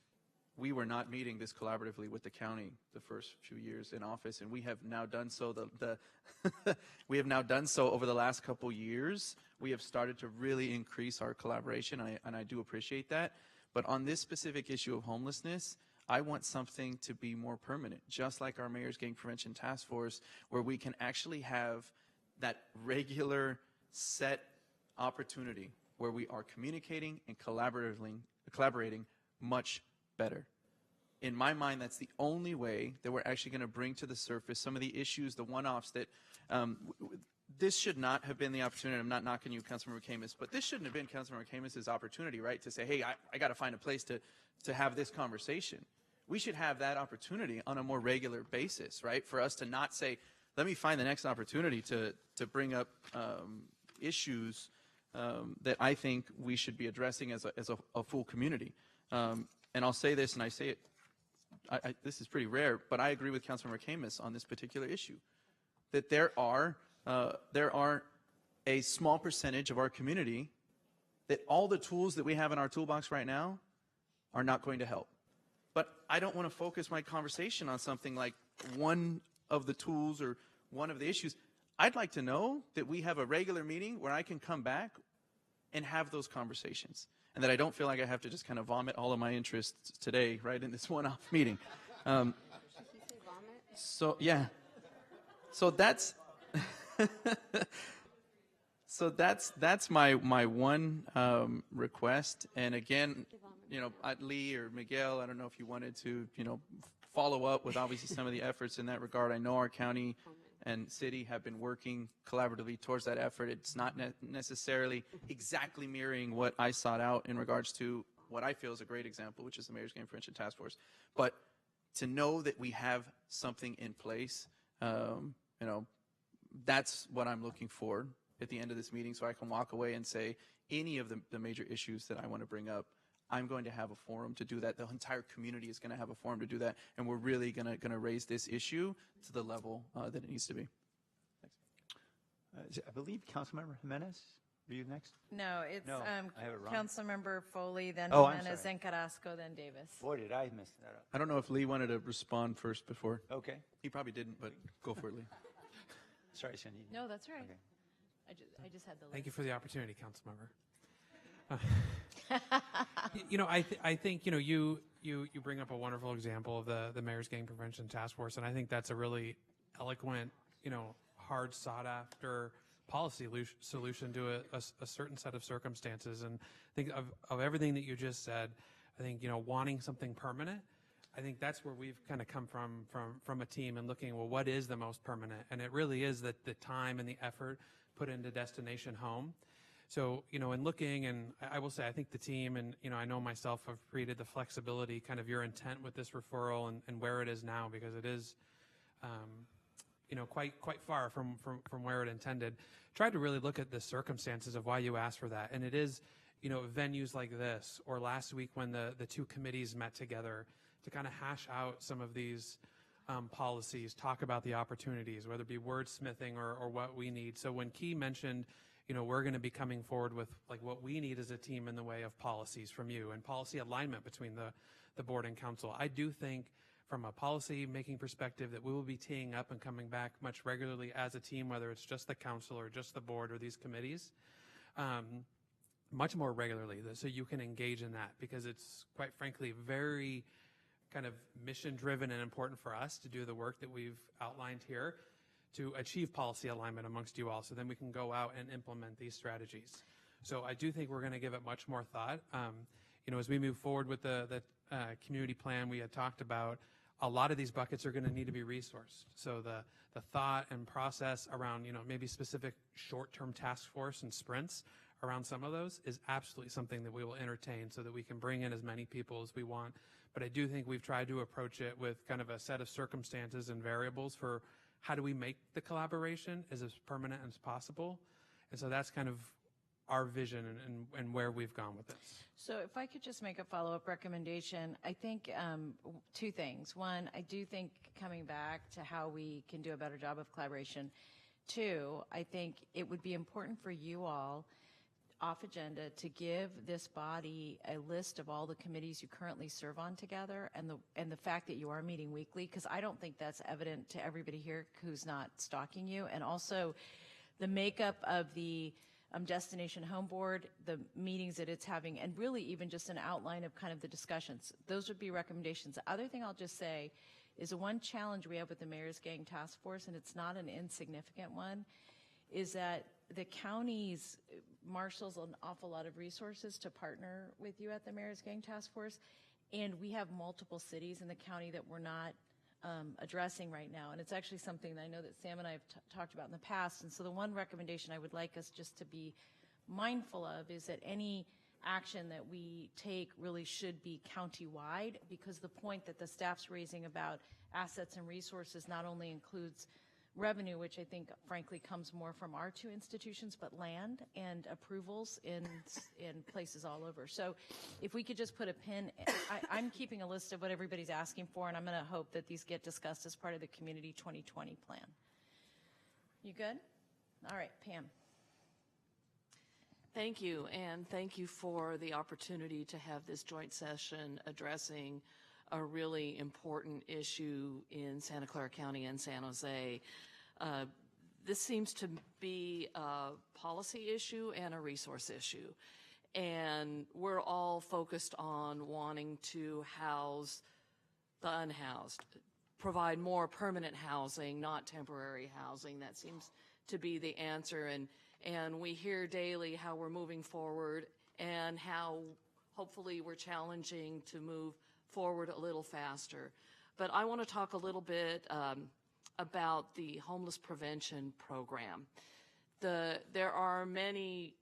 we were not meeting this collaboratively with the county the first few years in office, and we have now done so. We have now done so over the last couple years. We have started to really increase our collaboration, and I do appreciate that. But on this specific issue of homelessness, I want something to be more permanent, just like our Mayor's Gang Prevention Task Force, where we can actually have that regular set opportunity where we are communicating and collaborating much better. In my mind, that's the only way that we're actually going to bring to the surface some of the issues, the one-offs that this should not have been the opportunity. I'm not knocking you, Councilmember Camus, but this shouldn't have been Councilmember Camus's opportunity, right, to say, hey, I got to find a place to have this conversation. We should have that opportunity on a more regular basis, right, for us to not say, let me find the next opportunity to bring up issues that I think we should be addressing as a full community. And I'll say this, and I say it, this is pretty rare, but I agree with Councilmember Camus on this particular issue, that there are a small percentage of our community that all the tools that we have in our toolbox right now are not going to help. But I don't want to focus my conversation on something like one of the tools or one of the issues. I'd like to know that we have a regular meeting where I can come back and have those conversations, and that I don't feel like I have to just kind of vomit all of my interests today, right, in this one-off meeting. So yeah, so that's that's my one request. And again, Lee or Miguel, I don't know if you wanted to follow up with obviously some of the efforts in that regard. I know our county and city have been working collaboratively towards that effort. It's not necessarily exactly mirroring what I sought out in regards to what I feel is a great example, which is the Mayor's Game Prevention Task Force. But to know that we have something in place, that's what I'm looking for at the end of this meeting, so I can walk away and say any of the major issues that I want to bring up, I'm going to have a forum to do that. The entire community is going to have a forum to do that, and we're really going to raise this issue to the level that it needs to be. I believe Councilmember Jimenez, are you next? No, it's I have it wrong. Councilmember Foley, then Oh, I'm Jimenez, sorry. then Carrasco, then Davis. Boy, did I mess that up. I don't know if Lee wanted to respond first before. Okay. He probably didn't, but go for it, Lee. Sorry, Cindy. No, that's right. Okay. I just had the list. Thank you for the opportunity, Councilmember. I think you bring up a wonderful example of the Mayor's Gang Prevention Task Force, and I think that's a really eloquent, hard sought after policy solution to a certain set of circumstances. And I think of everything that you just said, I think wanting something permanent, I think that's where we've kind of come from a team and looking, well, what is the most permanent? And it really is that the time and the effort put into Destination Home. So, in looking, and I will say, I think the team and, I know myself have created the flexibility, kind of your intent with this referral and where it is now, because it is, quite far from where it intended. Tried to really look at the circumstances of why you asked for that. And it is, venues like this, or last week when the two committees met together to kind of hash out some of these policies, talk about the opportunities, whether it be wordsmithing or what we need. So when Key mentioned, we're going to be coming forward with like what we need as a team in the way of policies from you and policy alignment between the board and council. I do think from a policy making perspective that we will be teeing up and coming back much regularly as a team, whether it's just the council or just the board or these committees, much more regularly, so you can engage in that, because it's quite frankly very kind of mission driven and important for us to do the work that we've outlined here to achieve policy alignment amongst you all, so then we can go out and implement these strategies. So I do think we're going to give it much more thought. As we move forward with the community plan we had talked about, a lot of these buckets are going to need to be resourced. So the thought and process around, maybe specific short-term task force and sprints around some of those is absolutely something that we will entertain so that we can bring in as many people as we want. But I do think we've tried to approach it with kind of a set of circumstances and variables for how do we make the collaboration as permanent as possible. And so that's kind of our vision and where we've gone with this. So if I could just make a follow-up recommendation, I think two things. One, I do think coming back to how we can do a better job of collaboration. Two, I think it would be important for you all off agenda to give this body a list of all the committees you currently serve on together, and the fact that you are meeting weekly, because I don't think that's evident to everybody here who's not stalking you. And also the makeup of the Destination Home Board, the meetings that it's having, and really even just an outline of kind of the discussions. Those would be recommendations. The other thing I'll just say is the one challenge we have with the Mayor's Gang Task Force, and it's not an insignificant one, is that the counties marshals an awful lot of resources to partner with you at the Mayor's Gang Task Force, and we have multiple cities in the county that we're not addressing right now. And it's actually something that I know that Sam and I have talked about in the past. And so the one recommendation I would like us just to be mindful of is that any action that we take really should be county-wide, because the point that the staff's raising about assets and resources not only includes revenue, which I think frankly comes more from our two institutions, but land and approvals in places all over. So if we could just put a pin, I'm keeping a list of what everybody's asking for, and I'm going to hope that these get discussed as part of the Community 2020 plan. You good? All right, Pam. Thank you, and thank you for the opportunity to have this joint session addressing a really important issue in Santa Clara County and San Jose. This seems to be a policy issue and a resource issue. And we're all focused on wanting to house the unhoused, provide more permanent housing, not temporary housing. That seems to be the answer. And we hear daily how we're moving forward and how hopefully we're challenging to move forward a little faster. But I want to talk a little bit about the homeless prevention program. There are many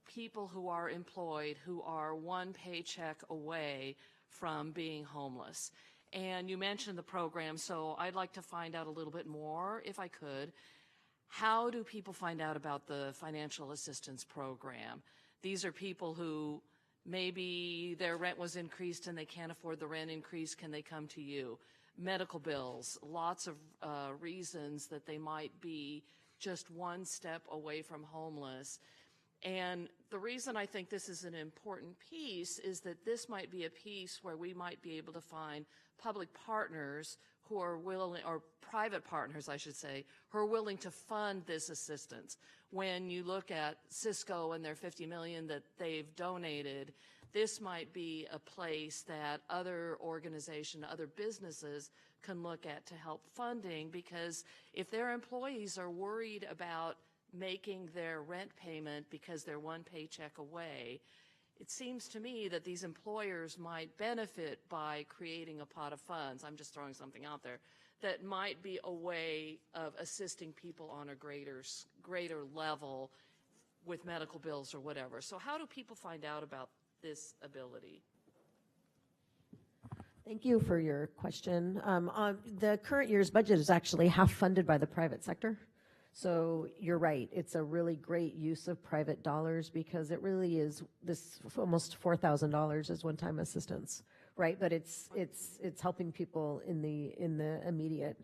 people who are employed who are one paycheck away from being homeless. And you mentioned the program, so I'd like to find out a little bit more, if I could. How do people find out about the financial assistance program? These are people who maybe their rent was increased and they can't afford the rent increase. Can they come to you? Medical bills, lots of reasons that they might be just one step away from homeless. And the reason I think this is an important piece is that this might be a piece where we might be able to find public partners who are willing, or private partners, I should say, who are willing to fund this assistance. When you look at Cisco and their $50 million that they've donated, this might be a place that other organizations, other businesses can look at to help funding, because if their employees are worried about making their rent payment because they're one paycheck away, it seems to me that these employers might benefit by creating a pot of funds, I'm just throwing something out there, that might be a way of assisting people on a greater level with medical bills or whatever. So how do people find out about this ability? Thank you for your question. The current year's budget is actually half funded by the private sector. So you're right, it's a really great use of private dollars, because it really is this almost $4,000 is one-time assistance, right? But it's helping people in the immediate.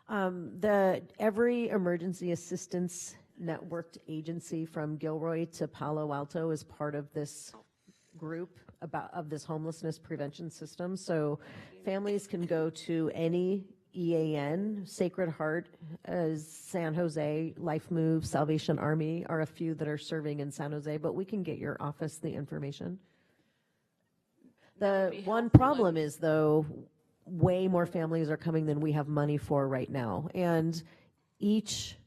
Every emergency assistance networked agency from Gilroy to Palo Alto is part of this group of this homelessness prevention system. So families can go to any EAN, Sacred Heart, San Jose, Life Move, Salvation Army are a few that are serving in San Jose, but we can get your office the information. The one problem is, though, way more families are coming than we have money for right now. And each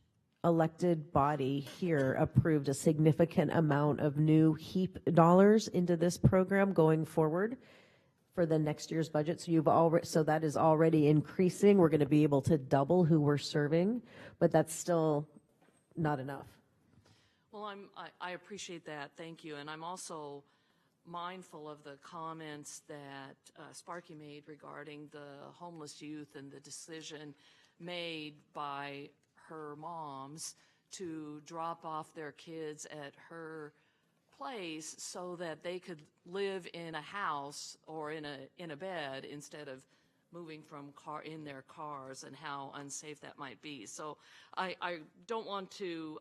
elected body here approved a significant amount of new HEAP dollars into this program going forward for the next year's budget. So that is already increasing. We're going to be able to double who we're serving, but that's still not enough. Well, I appreciate that. Thank you. And I'm also mindful of the comments that Sparky made regarding the homeless youth and the decision made by her moms to drop off their kids at her place so that they could live in a house or in a bed instead of moving from in their cars, and how unsafe that might be. So I don't want to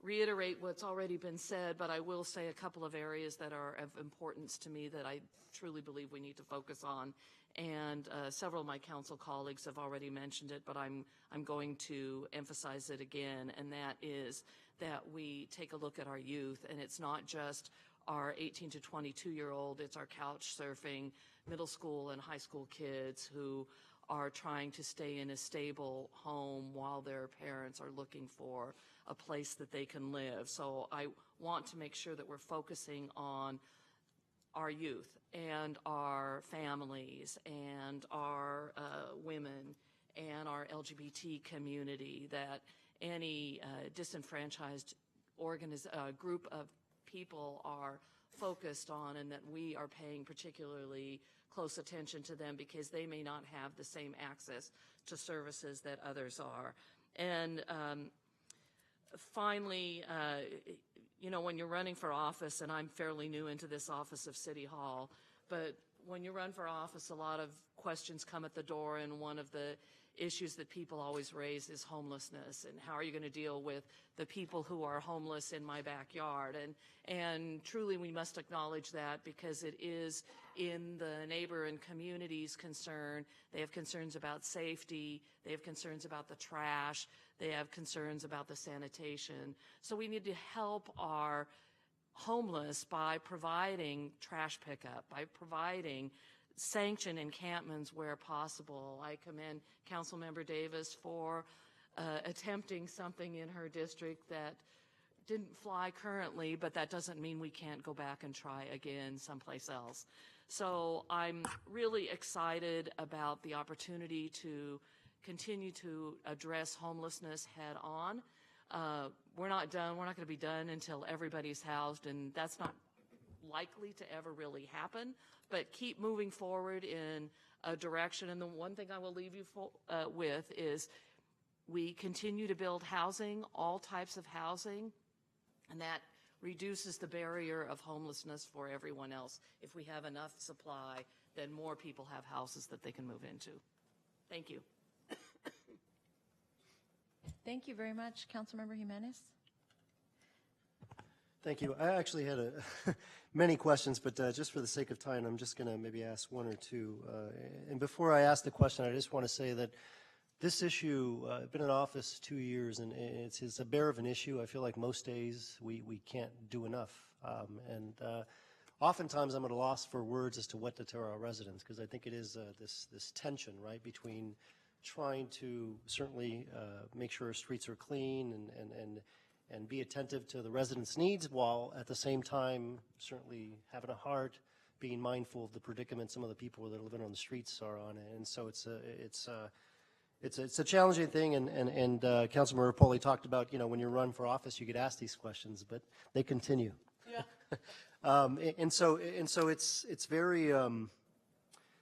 reiterate what's already been said, but I will say a couple of areas that are of importance to me that I truly believe we need to focus on. And several of my council colleagues have already mentioned it, but I'm going to emphasize it again, and that is that we take a look at our youth, and it's not just our 18 to 22-year-old, it's our couch surfing middle school and high school kids who are trying to stay in a stable home while their parents are looking for a place that they can live. So I want to make sure that we're focusing on our youth and our families and our women and our LGBT community, that any disenfranchised group of people are focused on, and that we are paying particularly close attention to them because they may not have the same access to services that others are. And finally, you know, when you're running for office, and I'm fairly new into this office of City Hall, but when you run for office, a lot of questions come at the door, and one of the issues that people always raise is homelessness, and how are you going to deal with the people who are homeless in my backyard? And truly we must acknowledge that, because it is in the neighbor and community's concern. They have concerns about safety, they have concerns about the trash, they have concerns about the sanitation. So we need to help our homeless by providing trash pickup, by providing sanction encampments where possible. I commend Councilmember Davis for attempting something in her district that didn't fly currently, but that doesn't mean we can't go back and try again someplace else. So I'm really excited about the opportunity to continue to address homelessness head on. We're not done. We're not going to be done until everybody's housed, and that's not likely to ever really happen, but keep moving forward in a direction. And the one thing I will leave you with is we continue to build housing, all types of housing, and that reduces the barrier of homelessness for everyone else. If we have enough supply, then more people have houses that they can move into. Thank you. Thank you very much. Councilmember Jimenez. Thank you. I actually had many questions, but just for the sake of time, I'm just going to maybe ask one or two. And before I ask the question, I just want to say that this issue, I've been in office 2 years, and it's a bear of an issue. I feel like most days we can't do enough. Oftentimes I'm at a loss for words as to what to tell our residents, because I think it is this tension, right, between trying to certainly make sure our streets are clean and be attentive to the residents' needs, while at the same time certainly having a heart, being mindful of the predicament some of the people that are living on the streets are on. And so it's a challenging thing, and Councilmember Rapoli talked about, when you run for office, you get asked these questions, but they continue. Yeah. And so it's very.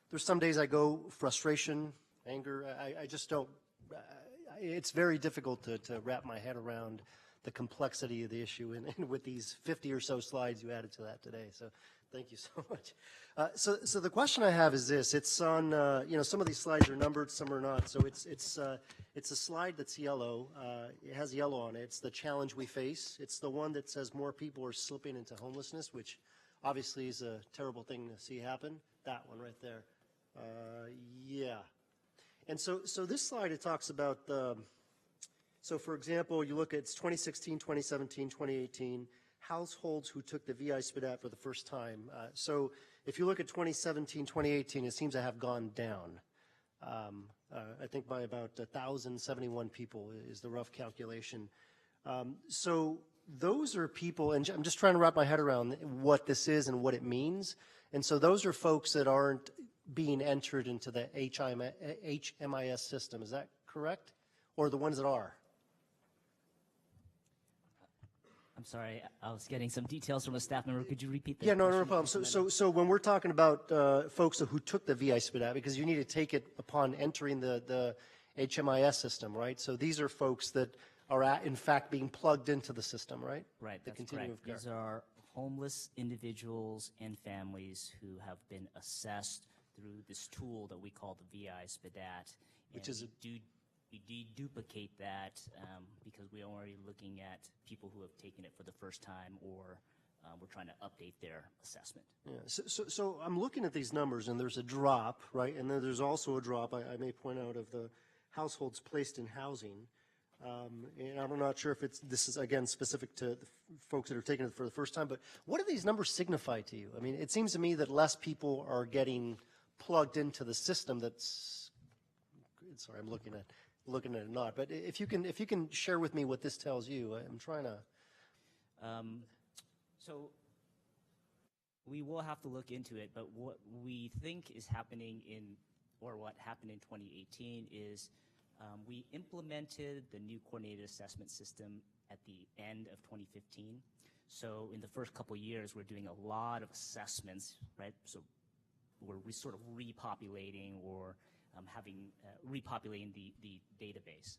There's some days I go frustration, anger. I just don't. It's very difficult to wrap my head around the complexity of the issue, and with these 50 or so slides you added to that today. So thank you so much. So the question I have is this. It's on, some of these slides are numbered, some are not. So it's a slide that's yellow. It has yellow on it. It's the challenge we face. It's the one that says more people are slipping into homelessness, which obviously is a terrible thing to see happen. That one right there. Yeah. And so this slide, it talks about so for example, you look at 2016, 2017, 2018, households who took the VI SPDAT for the first time. So if you look at 2017, 2018, it seems to have gone down. I think by about 1,071 people is the rough calculation. So those are people, and I'm just trying to wrap my head around what this is and what it means. And so those are folks that aren't being entered into the HMIS system. Is that correct? Or the ones that are? I'm sorry, I was getting some details from a staff member. Could you repeat that? Yeah, no problem. So when we're talking about folks who took the VI SPDAT, because you need to take it upon entering the HMIS system, right? So these are folks that are in fact being plugged into the system, right? Right, the that's correct. These are homeless individuals and families who have been assessed through this tool that we call the VI SPDAT. Which is we deduplicate that because we're already looking at people who have taken it for the first time, or we're trying to update their assessment. Yeah. So I'm looking at these numbers, and there's a drop, right? And then there's also a drop, I may point out, of the households placed in housing. And I'm not sure if this is, again, specific to the folks that are taking it for the first time, but what do these numbers signify to you? I mean, it seems to me that less people are getting plugged into the system that's, sorry, I'm looking at it not, but if you can share with me what this tells you, I'm trying to. So we will have to look into it, but what we think is happening or what happened in 2018 is we implemented the new coordinated assessment system at the end of 2015. So in the first couple years, we're doing a lot of assessments, right? So we're sort of repopulating or repopulating the database.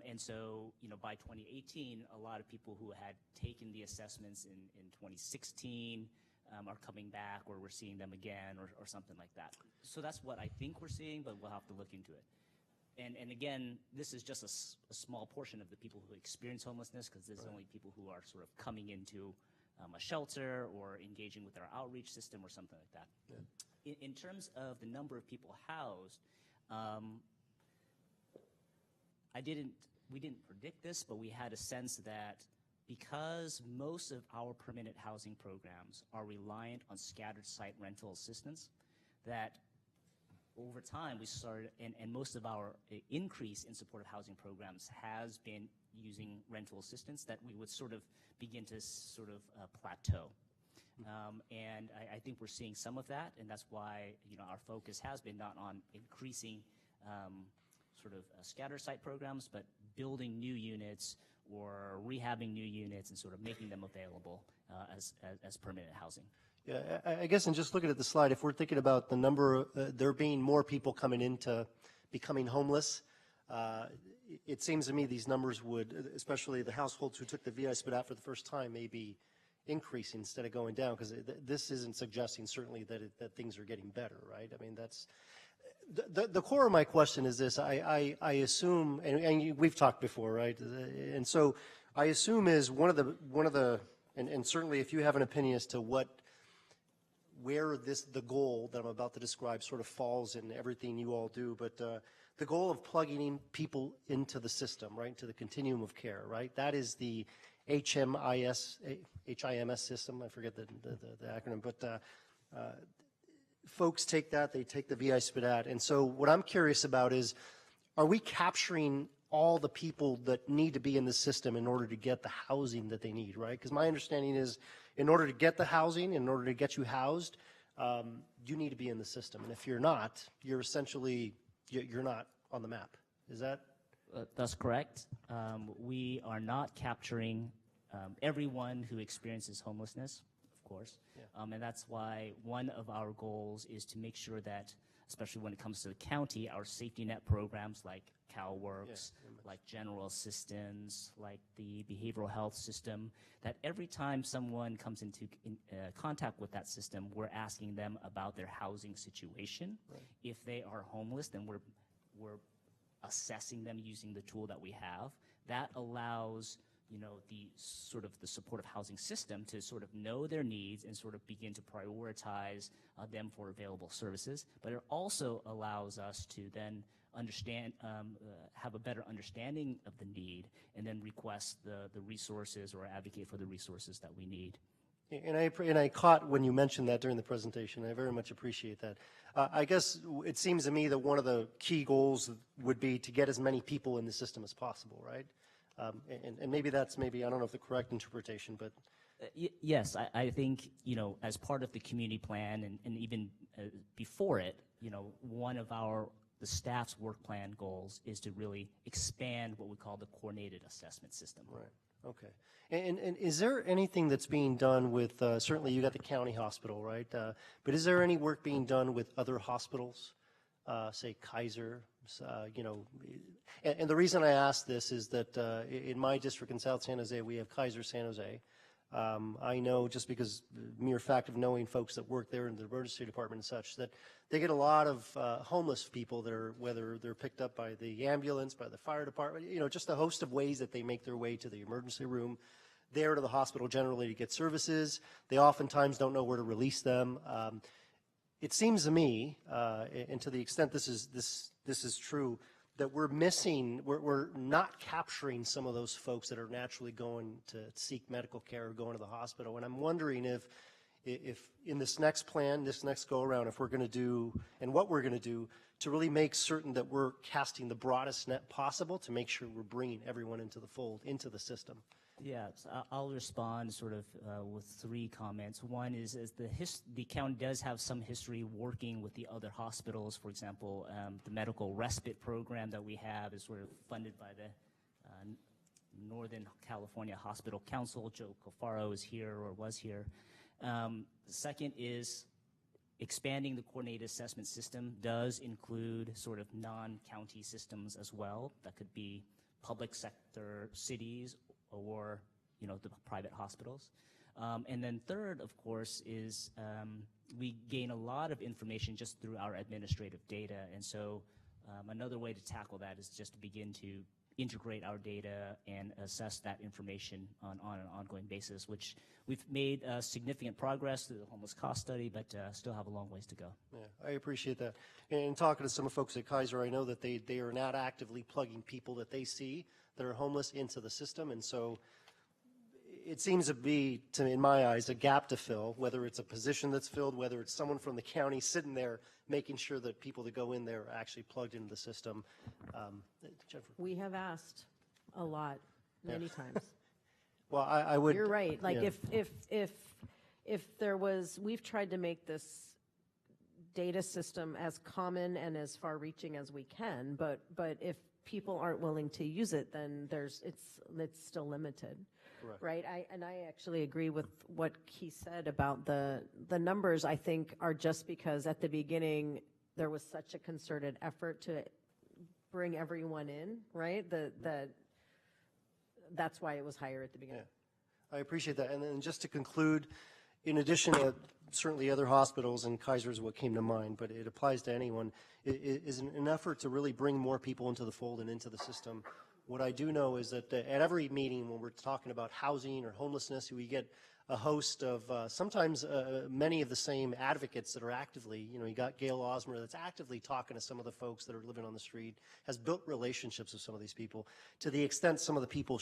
And so, by 2018, a lot of people who had taken the assessments in 2016 are coming back, or we're seeing them again, or something like that. So that's what I think we're seeing, but we'll have to look into it. And again, this is just a small portion of the people who experience homelessness, because there's only people who are sort of coming into a shelter or engaging with our outreach system or something like that. Yeah. In terms of the number of people housed, we didn't predict this, but we had a sense that because most of our permanent housing programs are reliant on scattered site rental assistance, that over time we started, and most of our increase in supportive housing programs has been using rental assistance, that we would sort of begin to sort of plateau. And I think we're seeing some of that, and that's why, you know, our focus has been not on increasing sort of scatter site programs, but building new units or rehabbing new units and sort of making them available as permanent housing. Yeah, I guess, and just looking at the slide, if we're thinking about the number, there being more people coming into becoming homeless, it seems to me these numbers would, especially the households who took the VI spit out for the first time, may be increasing instead of going down, because this isn't suggesting certainly that things are getting better, right? I mean, that's the core of my question is this. I assume, and we've talked before, right? And so I assume is one of the and certainly if you have an opinion as to where the goal that I'm about to describe sort of falls in everything you all do, but the goal of plugging in people into the system, right, into the continuum of care, right? That is the HIMS system. I forget the acronym, but folks take that, they take the VI SPDAT, and so what I'm curious about is, are we capturing all the people that need to be in the system in order to get the housing that they need, right? Because my understanding is, in order to get the housing, in order to get you housed, you need to be in the system, and if you're not, you're essentially, you're not on the map. Is that? That's correct. We are not capturing everyone who experiences homelessness, of course, and that's why one of our goals is to make sure that, especially when it comes to the county, our safety net programs like CalWorks, like general assistance, like the behavioral health system, that every time someone comes into contact with that system, we're asking them about their housing situation. Right. If they are homeless, then we're assessing them using the tool that we have. That allows, you know, the sort of the supportive housing system to sort of know their needs and sort of begin to prioritize them for available services. But it also allows us to then understand, have a better understanding of the need, and then request the resources or advocate for the resources that we need. And I caught when you mentioned that during the presentation. I very much appreciate that. I guess it seems to me that one of the key goals would be to get as many people in the system as possible, right? And maybe that's I don't know if the correct interpretation, but. Yes, I think, you know, as part of the community plan and even before it, you know, one of the staff's work plan goals is to really expand what we call the coordinated assessment system. Right. Okay. And is there anything that's being done with, certainly you got the county hospital, right? But is there any work being done with other hospitals, say Kaiser, you know? And the reason I ask this is that in my district in South San Jose, we have Kaiser San Jose. I know just because the mere fact of knowing folks that work there in the emergency department and such, that they get a lot of homeless people that are, whether they're picked up by the ambulance, by the fire department, you know, just a host of ways that they make their way to the emergency room, there to the hospital generally to get services. They oftentimes don't know where to release them. It seems to me, and to the extent this is true, that we're not capturing some of those folks that are naturally going to seek medical care or going to the hospital. And I'm wondering if in this next plan, this next go around, if we're going to do, and what we're going to do to really make certain that we're casting the broadest net possible to make sure we're bringing everyone into the fold, into the system. Yeah, so I'll respond sort of with three comments. One is the county does have some history working with the other hospitals. For example, the medical respite program that we have is sort of funded by the Northern California Hospital Council. Joe Cofaro is here or was here. The second is expanding the coordinated assessment system does include sort of non-county systems as well. That could be public sector cities or, you know, the private hospitals. And then third, of course, is we gain a lot of information just through our administrative data. And so another way to tackle that is just to begin to integrate our data and assess that information on an ongoing basis, which we've made significant progress through the homeless cost study, but still have a long ways to go. Yeah, I appreciate that. And talking to some folks at Kaiser, I know that they are not actively plugging people that they see that are homeless into the system. And so it seems to be, in my eyes, a gap to fill, whether it's a position that's filled, whether it's someone from the county sitting there making sure that people that go in there are actually plugged into the system. Jennifer. We have asked a lot, many times. Well, I would. You're right. Like yeah. if there was, we've tried to make this data system as common and as far-reaching as we can, but if people aren't willing to use it, then it's still limited. Correct. Right? I actually agree with what he said about the numbers. I think are just because at the beginning there was such a concerted effort to bring everyone in, right? That's why it was higher at the beginning. Yeah. I appreciate that. And then just to conclude, in addition to certainly other hospitals, and Kaiser is what came to mind, but it applies to anyone, it is an effort to really bring more people into the fold and into the system. What I do know is that at every meeting when we're talking about housing or homelessness, we get a host of sometimes many of the same advocates that are actively, you got Gail Osmer that's actively talking to some of the folks that are living on the street, has built relationships with some of these people. To the extent some of the people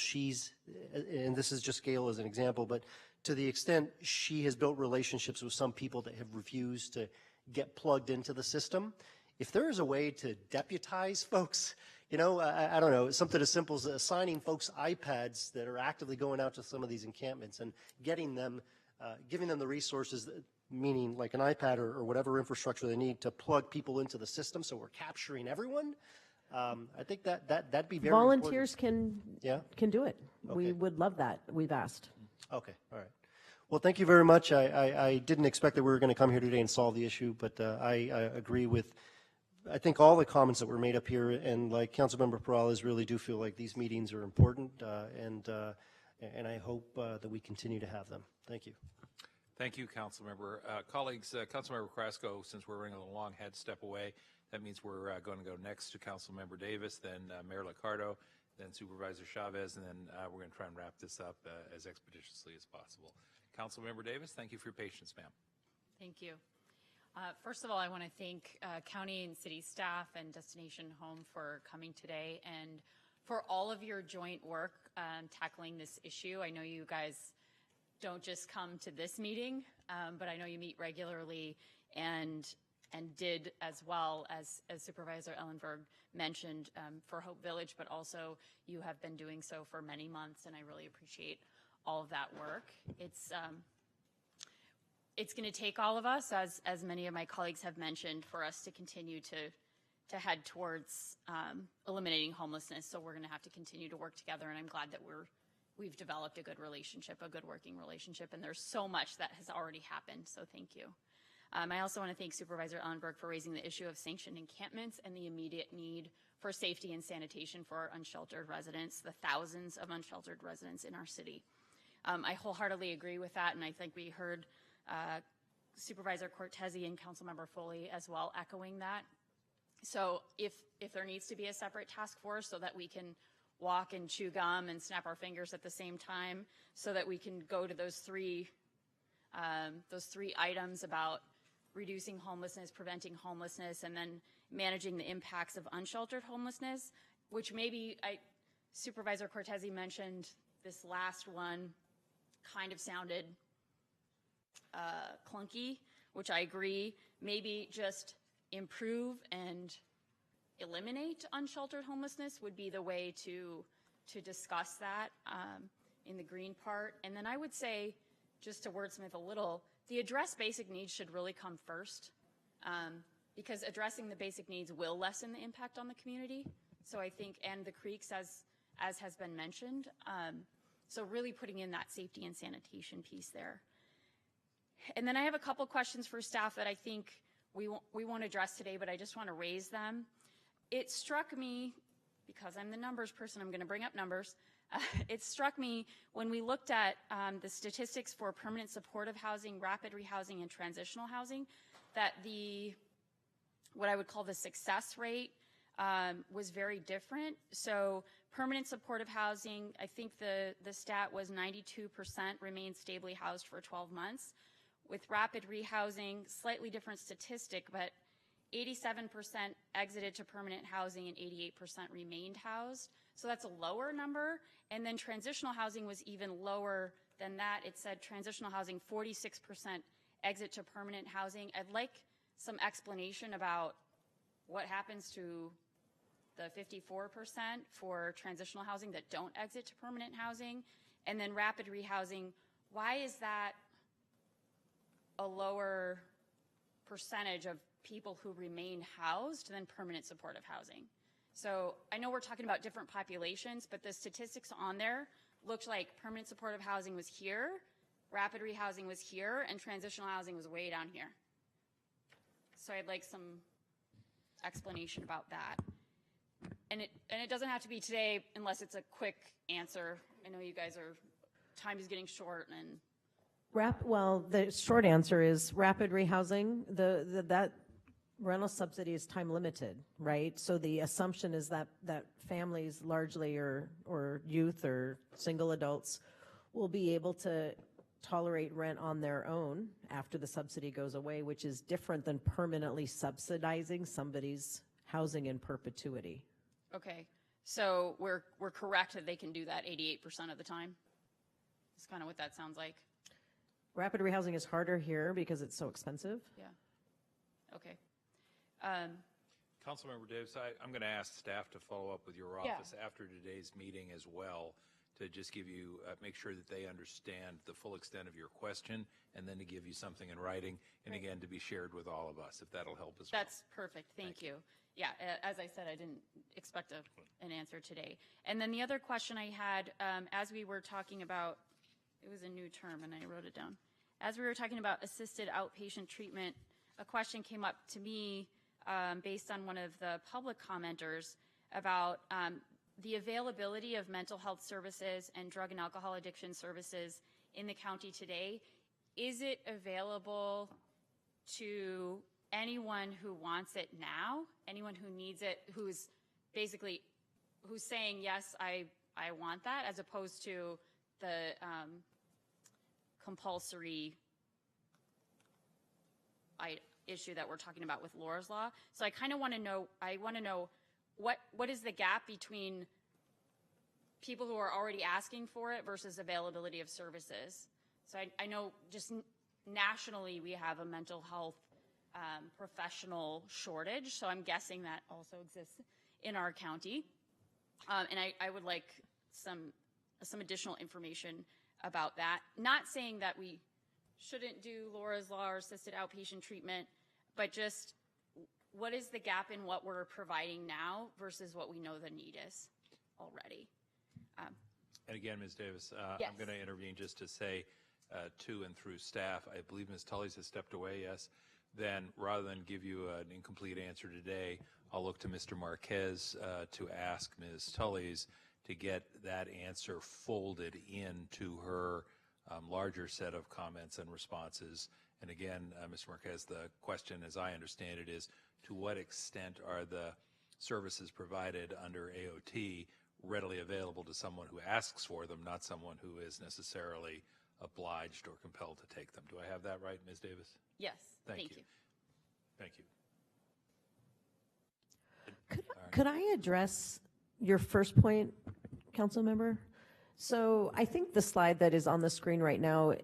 and this is just Gail as an example, but to the extent she has built relationships with some people that have refused to get plugged into the system, if there is a way to deputize folks, I don't know, something as simple as assigning folks iPads that are actively going out to some of these encampments and getting them, giving them the resources, meaning like an iPad or whatever infrastructure they need to plug people into the system so we're capturing everyone. I think that'd be very Volunteers important. can do it. Okay. We would love that. We've asked. Okay, all right. Well, thank you very much. I didn't expect that we were going to come here today and solve the issue, but I agree with, I think, all the comments that were made up here, and like Councilmember Peralez, really do feel like these meetings are important, and I hope that we continue to have them. Thank you. Thank you, Councilmember. Colleagues, Councilmember Carrasco, since we're running along, had to step away. That means we're going to go next to Councilmember Davis, then Mayor Liccardo, then Supervisor Chavez, and then we're going to try and wrap this up as expeditiously as possible. Councilmember Davis, thank you for your patience, ma'am. Thank you. First of all, I want to thank county and city staff and Destination Home for coming today and for all of your joint work tackling this issue. I know you guys don't just come to this meeting, but I know you meet regularly and did as well as Supervisor Ellenberg mentioned for Hope Village, but also you have been doing so for many months, and I really appreciate all of that work. It's going to take all of us, as many of my colleagues have mentioned, for us to continue to head towards eliminating homelessness. So we're going to have to continue to work together, and I'm glad that we've developed a good relationship, a good working relationship, and there's so much that has already happened. So thank you. I also want to thank Supervisor Ellenberg for raising the issue of sanctioned encampments and the immediate need for safety and sanitation for our unsheltered residents, the thousands of unsheltered residents in our city. I wholeheartedly agree with that, and I think we heard Supervisor Cortese and Councilmember Foley as well echoing that. So if there needs to be a separate task force so that we can walk and chew gum and snap our fingers at the same time, so that we can go to those three items about reducing homelessness, preventing homelessness, and then managing the impacts of unsheltered homelessness, which maybe Supervisor Cortese mentioned this last one kind of sounded clunky, which I agree. Maybe just improve and eliminate unsheltered homelessness would be the way to discuss that in the green part. And then I would say, just to wordsmith a little, the address basic needs should really come first, because addressing the basic needs will lessen the impact on the community. So I think, and the creeks, as has been mentioned. So really putting in that safety and sanitation piece there. And then I have a couple questions for staff that I think we won't address today, but I just want to raise them. It struck me, because I'm the numbers person, I'm going to bring up numbers. It struck me when we looked at the statistics for permanent supportive housing, rapid rehousing, and transitional housing, that what I would call the success rate was very different. So permanent supportive housing, I think the stat was 92% remained stably housed for 12 months. With rapid rehousing, slightly different statistic, but 87% exited to permanent housing and 88% remained housed. So that's a lower number. And then transitional housing was even lower than that. It said transitional housing, 46% exit to permanent housing. I'd like some explanation about what happens to the 54% for transitional housing that don't exit to permanent housing. And then rapid rehousing, why is that a lower percentage of people who remain housed than permanent supportive housing? So I know we're talking about different populations, but the statistics on there looked like permanent supportive housing was here, rapid rehousing was here, and transitional housing was way down here. So I'd like some explanation about that. And it doesn't have to be today unless it's a quick answer. I know you guys are, time is getting short and. Well, the short answer is rapid rehousing. That rental subsidy is time limited, right? So the assumption is that families largely or youth or single adults will be able to tolerate rent on their own after the subsidy goes away, which is different than permanently subsidizing somebody's housing in perpetuity. Okay, so we're correct that they can do that 88% of the time? That's kind of what that sounds like. Rapid rehousing is harder here because it's so expensive. Yeah. Okay. Councilmember Davis, I'm going to ask staff to follow up with your office after today's meeting as well, to just give you, make sure that they understand the full extent of your question, and then to give you something in writing, and again, to be shared with all of us, if that'll help as well. That's perfect. Thank you. Yeah, as I said, I didn't expect an answer today. And then the other question I had, as we were talking about, it was a new term and I wrote it down. As we were talking about assisted outpatient treatment, a question came up to me based on one of the public commenters about the availability of mental health services and drug and alcohol addiction services in the county today. Is it available to anyone who wants it now, anyone who needs it, who's saying, yes, I want that, as opposed to the compulsory issue that we're talking about with Laura's Law? So I kind of want to know, what is the gap between people who are already asking for it versus availability of services? So I know just nationally we have a mental health professional shortage, so I'm guessing that also exists in our county. And I would like some additional information about that. Not saying that we shouldn't do Laura's Law or assisted outpatient treatment, but just what is the gap in what we're providing now versus what we know the need is already? And again, Ms. Davis, Yes. I'm going to intervene just to say to and through staff, I believe Ms. Tully's has stepped away, yes. Then rather than give you an incomplete answer today, I'll look to Mr. Marquez to ask Ms. Tully's to get that answer folded into her larger set of comments and responses. And again, Mr. Marquez, the question, as I understand it, is to what extent are the services provided under AOT readily available to someone who asks for them, not someone who is necessarily obliged or compelled to take them. Do I have that right, Ms. Davis? Yes, thank you. Thank you. Could I address your first point, council member? So I think the slide that is on the screen right now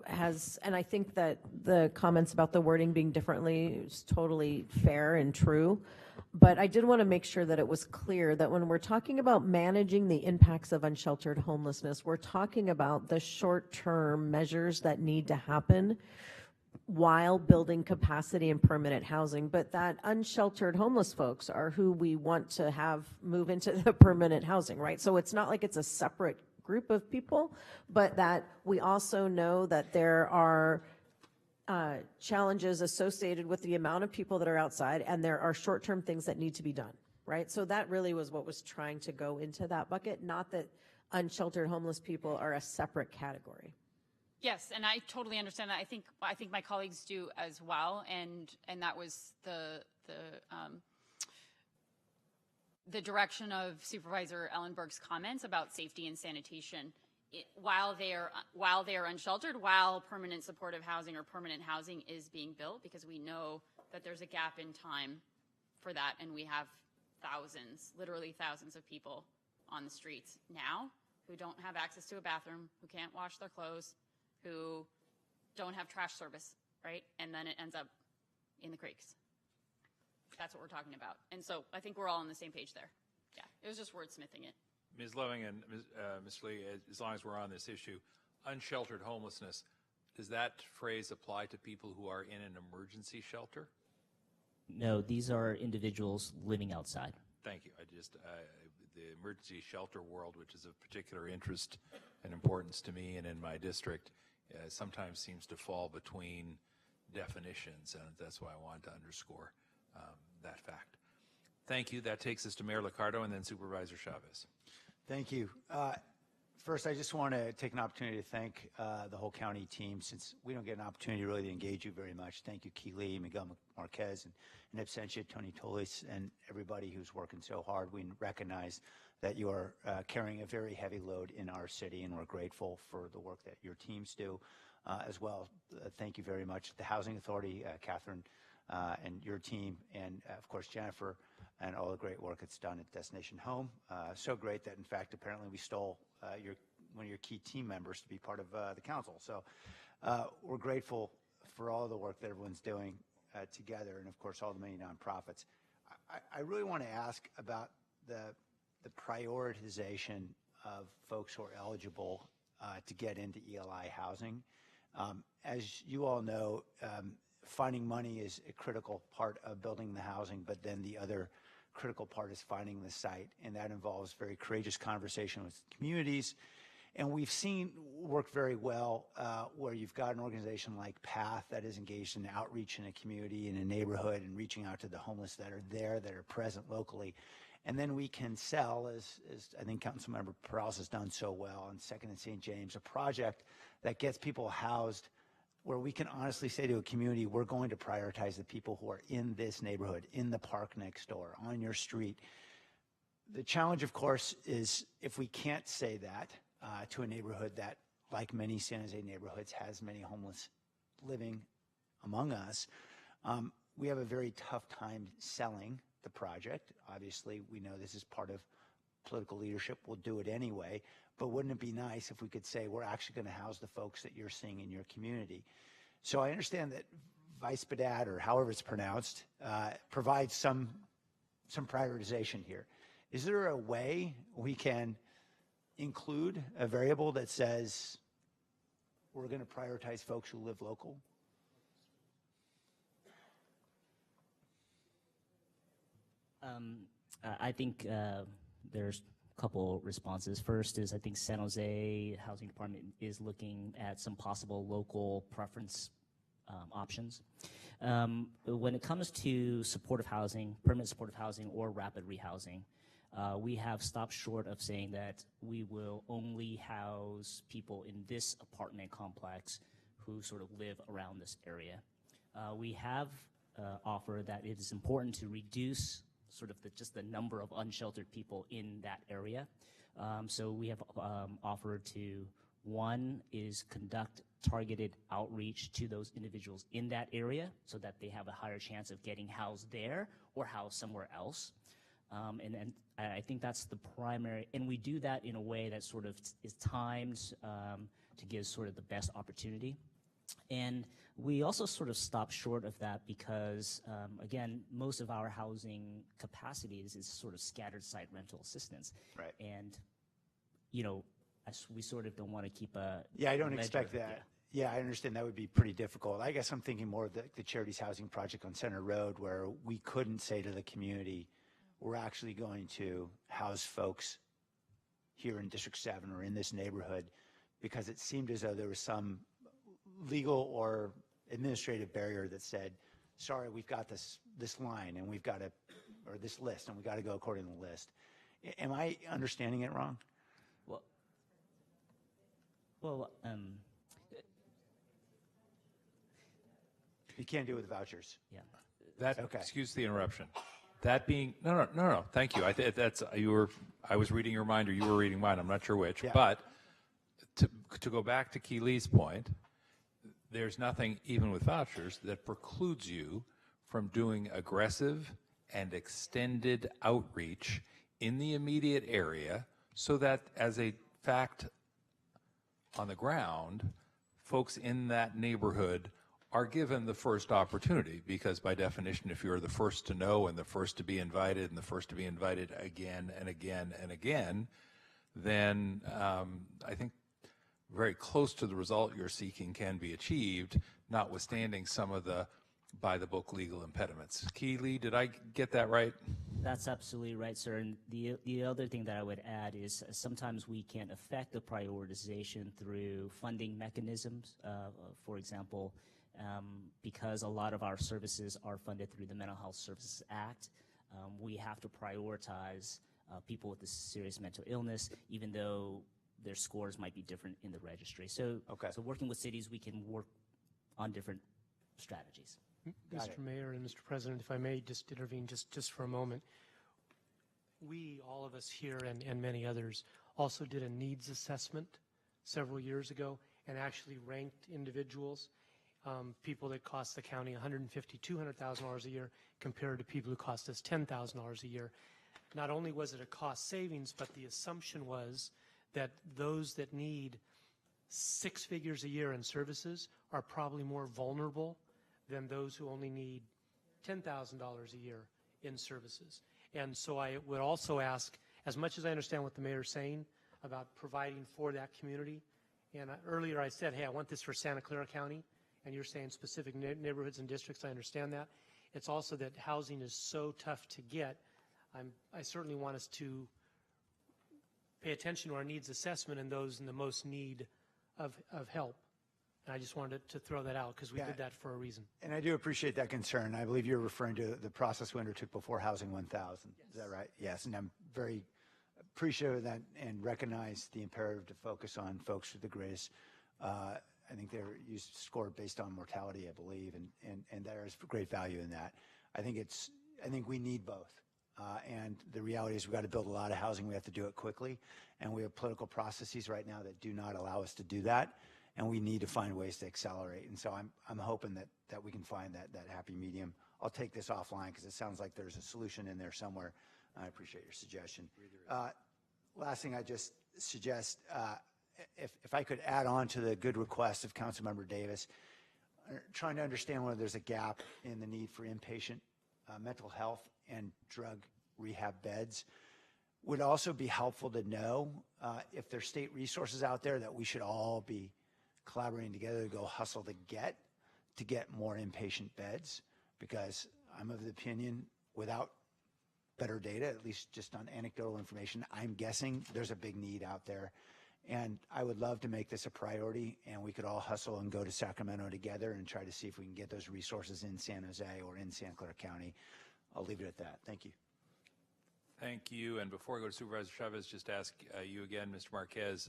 has, and I think that the comments about the wording being differently is totally fair and true. But I did want to make sure that it was clear that when we're talking about managing the impacts of unsheltered homelessness, we're talking about the short-term measures that need to happen while building capacity in permanent housing. But that unsheltered homeless folks are who we want to have move into the permanent housing, right? So it's not like it's a separate group of people, but that we also know that there are challenges associated with the amount of people that are outside, and there are short-term things that need to be done, right? So that really was what was trying to go into that bucket, not that unsheltered homeless people are a separate category. Yes, and I totally understand that. I think my colleagues do as well, and that was the direction of Supervisor Ellenberg's comments about safety and sanitation while they are unsheltered, while permanent supportive housing or permanent housing is being built, because we know that there's a gap in time for that, and we have thousands, literally thousands of people on the streets now who don't have access to a bathroom, who can't wash their clothes, who don't have trash service, right? And then it ends up in the creeks. That's what we're talking about. And so I think we're all on the same page there. Yeah, it was just wordsmithing it. Ms. Loving and Mr. Lee, as long as we're on this issue, unsheltered homelessness, does that phrase apply to people who are in an emergency shelter? No, these are individuals living outside. Thank you. The emergency shelter world, which is of particular interest and importance to me and in my district, sometimes seems to fall between definitions, and that's why I wanted to underscore that fact. Thank you. That takes us to Mayor Liccardo and then Supervisor Chavez. Thank you. First, I just want to take an opportunity to thank the whole county team, since we don't get an opportunity really to engage you very much. Thank you, Keeley, Miguel Marquez, and in absentia, Tony Tolis, and everybody who's working so hard. We recognize that you are carrying a very heavy load in our city, and we're grateful for the work that your teams do as well. Thank you very much. The Housing Authority, Catherine, and your team, and of course, Jennifer, and all the great work that's done at Destination Home. So great that, in fact, apparently we stole one of your key team members to be part of the council. So we're grateful for all the work that everyone's doing together, and of course, all the many nonprofits. I really want to ask about the prioritization of folks who are eligible to get into ELI housing. As you all know, finding money is a critical part of building the housing, but then the other critical part is finding the site, and that involves very courageous conversation with communities. And we've seen work very well where you've got an organization like PATH that is engaged in outreach in a community, in a neighborhood, and reaching out to the homeless that are there, that are present locally. And then we can sell, as I think Councilmember Perales has done so well on 2nd and St. James, a project that gets people housed where we can honestly say to a community, we're going to prioritize the people who are in this neighborhood, in the park next door, on your street. The challenge, of course, is if we can't say that to a neighborhood that, like many San Jose neighborhoods, has many homeless living among us, we have a very tough time selling the project. Obviously, we know this is part of political leadership. We'll do it anyway. But wouldn't it be nice if we could say we're actually going to house the folks that you're seeing in your community? So I understand that Vice Badat, or however it's pronounced, provides some prioritization here. Is there a way we can include a variable that says we're going to prioritize folks who live local? I think there's a couple responses. First is I think San Jose Housing Department is looking at some possible local preference options. When it comes to supportive housing, permanent supportive housing, or rapid rehousing, we have stopped short of saying that we will only house people in this apartment complex who sort of live around this area. We have offered that it is important to reduce sort of just the number of unsheltered people in that area. So we have offered to, one is conduct targeted outreach to those individuals in that area so that they have a higher chance of getting housed there or housed somewhere else. And I think that's the primary, and we do that in a way that sort of is timed to give sort of the best opportunity. And we also sort of stop short of that because, again, most of our housing capacity is sort of scattered site rental assistance. Right. And, you know, we sort of don't want to keep a Yeah, I don't expect that. Yeah, I understand that would be pretty difficult. I guess I'm thinking more of the Charities Housing Project on Center Road, where we couldn't say to the community, we're actually going to house folks here in District 7 or in this neighborhood, because it seemed as though there was some legal or administrative barrier that said, sorry, we've got this line and we've got to, or this list, and we got to go according to the list. Am I understanding it wrong? Well, you can't do it with vouchers. Yeah. That, okay. Excuse the interruption. That being, no, thank you. I was reading your mind, or you were reading mine, I'm not sure which. Yeah. But to go back to Keeley's point, there's nothing, even with vouchers, that precludes you from doing aggressive and extended outreach in the immediate area so that as a fact on the ground, folks in that neighborhood are given the first opportunity, because by definition, if you're the first to know and the first to be invited and the first to be invited again and again and again, then I think very close to the result you're seeking can be achieved, notwithstanding some of the by-the-book legal impediments. Keeley, did I get that right? That's absolutely right, sir. And the other thing that I would add is sometimes we can affect the prioritization through funding mechanisms. For example, because a lot of our services are funded through the Mental Health Services Act, we have to prioritize people with a serious mental illness, even though their scores might be different in the registry. So, so working with cities, we can work on different strategies. Mr. Mayor and Mr. President, if I may just intervene just for a moment. We, all of us here and many others, also did a needs assessment several years ago and actually ranked individuals, people that cost the county $150,000, $200,000 a year compared to people who cost us $10,000 a year. Not only was it a cost savings, but the assumption was that those that need 6 figures a year in services are probably more vulnerable than those who only need $10,000 a year in services. And so I would also ask, as much as I understand what the mayor's saying about providing for that community, and earlier I said, hey, I want this for Santa Clara County, and you're saying specific neighborhoods and districts, I understand that. It's also that housing is so tough to get. I certainly want us to pay attention to our needs assessment and those in the most need of help. And I just wanted to throw that out because we did that for a reason. And I do appreciate that concern. I believe you're referring to the process we undertook before Housing 1000. Yes. Is that right? Yes. And I'm very appreciative of that and recognize the imperative to focus on folks with the greatest, I think you scored based on mortality, I believe, and there is great value in that. I think we need both. And the reality is we've got to build a lot of housing. We have to do it quickly. And we have political processes right now that do not allow us to do that. And we need to find ways to accelerate. And so I'm hoping that we can find that happy medium. I'll take this offline because it sounds like there's a solution in there somewhere. I appreciate your suggestion. Last thing I just suggest, if I could add on to the good request of Councilmember Davis, trying to understand whether there's a gap in the need for inpatient mental health and drug rehab beds. Would also be helpful to know if there's state resources out there that we should all be collaborating together to go hustle to get more inpatient beds, because I'm of the opinion without better data, at least just on anecdotal information, I'm guessing there's a big need out there. And I would love to make this a priority, and we could all hustle and go to Sacramento together and try to see if we can get those resources in San Jose or in Santa Clara County. I'll leave it at that. Thank you. Thank you. And before I go to Supervisor Chavez, just ask you again, Mr. Marquez,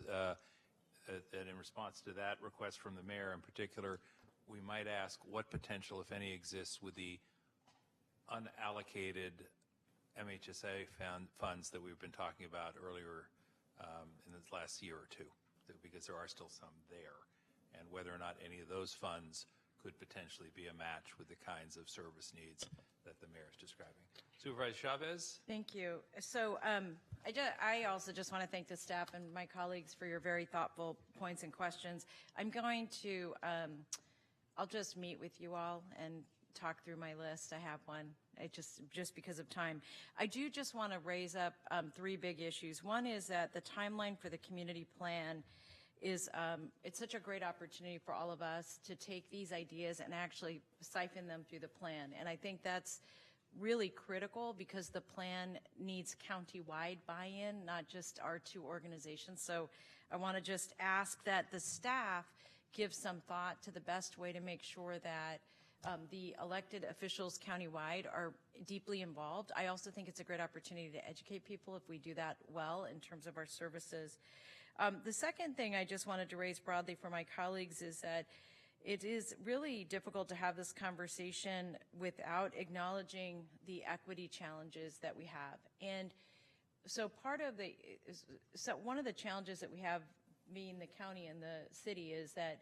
and in response to that request from the mayor in particular, we might ask what potential, if any, exists with the unallocated MHSA funds that we've been talking about earlier in the last year or two, because there are still some there, and whether or not any of those funds could potentially be a match with the kinds of service needs that the mayor is describing. Supervisor Chavez? Thank you. So I also just want to thank the staff and my colleagues for your very thoughtful points and questions. I'm going to, I'll just meet with you all and talk through my list. I have one. Just because of time. I do just want to raise up 3 big issues. One is that the timeline for the community plan is, it's such a great opportunity for all of us to take these ideas and actually siphon them through the plan. And I think that's really critical because the plan needs county-wide buy-in, not just our 2 organizations. So I want to just ask that the staff give some thought to the best way to make sure that the elected officials countywide are deeply involved. I also think it's a great opportunity to educate people if we do that well in terms of our services. The second thing I just wanted to raise broadly for my colleagues is that it is really difficult to have this conversation without acknowledging the equity challenges that we have. And so one of the challenges that we have, being the county and the city, is that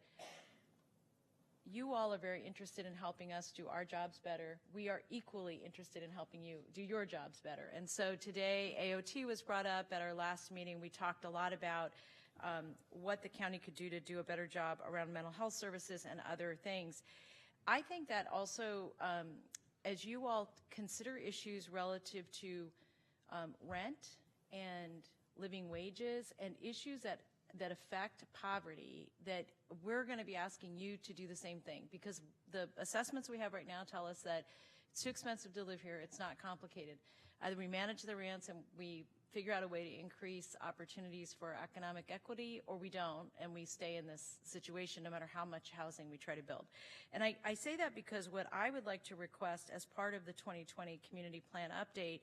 you all are very interested in helping us do our jobs better. We are equally interested in helping you do your jobs better. And so today, AOT was brought up. At our last meeting, we talked a lot about what the county could do to do a better job around mental health services and other things. I think that also, as you all consider issues relative to rent and living wages and issues that affect poverty, that we're going to be asking you to do the same thing, because the assessments we have right now tell us that it's too expensive to live here. It's not complicated. Either we manage the rents and we figure out a way to increase opportunities for economic equity, or we don't, and we stay in this situation no matter how much housing we try to build. And I say that because what I would like to request as part of the 2020 Community Plan Update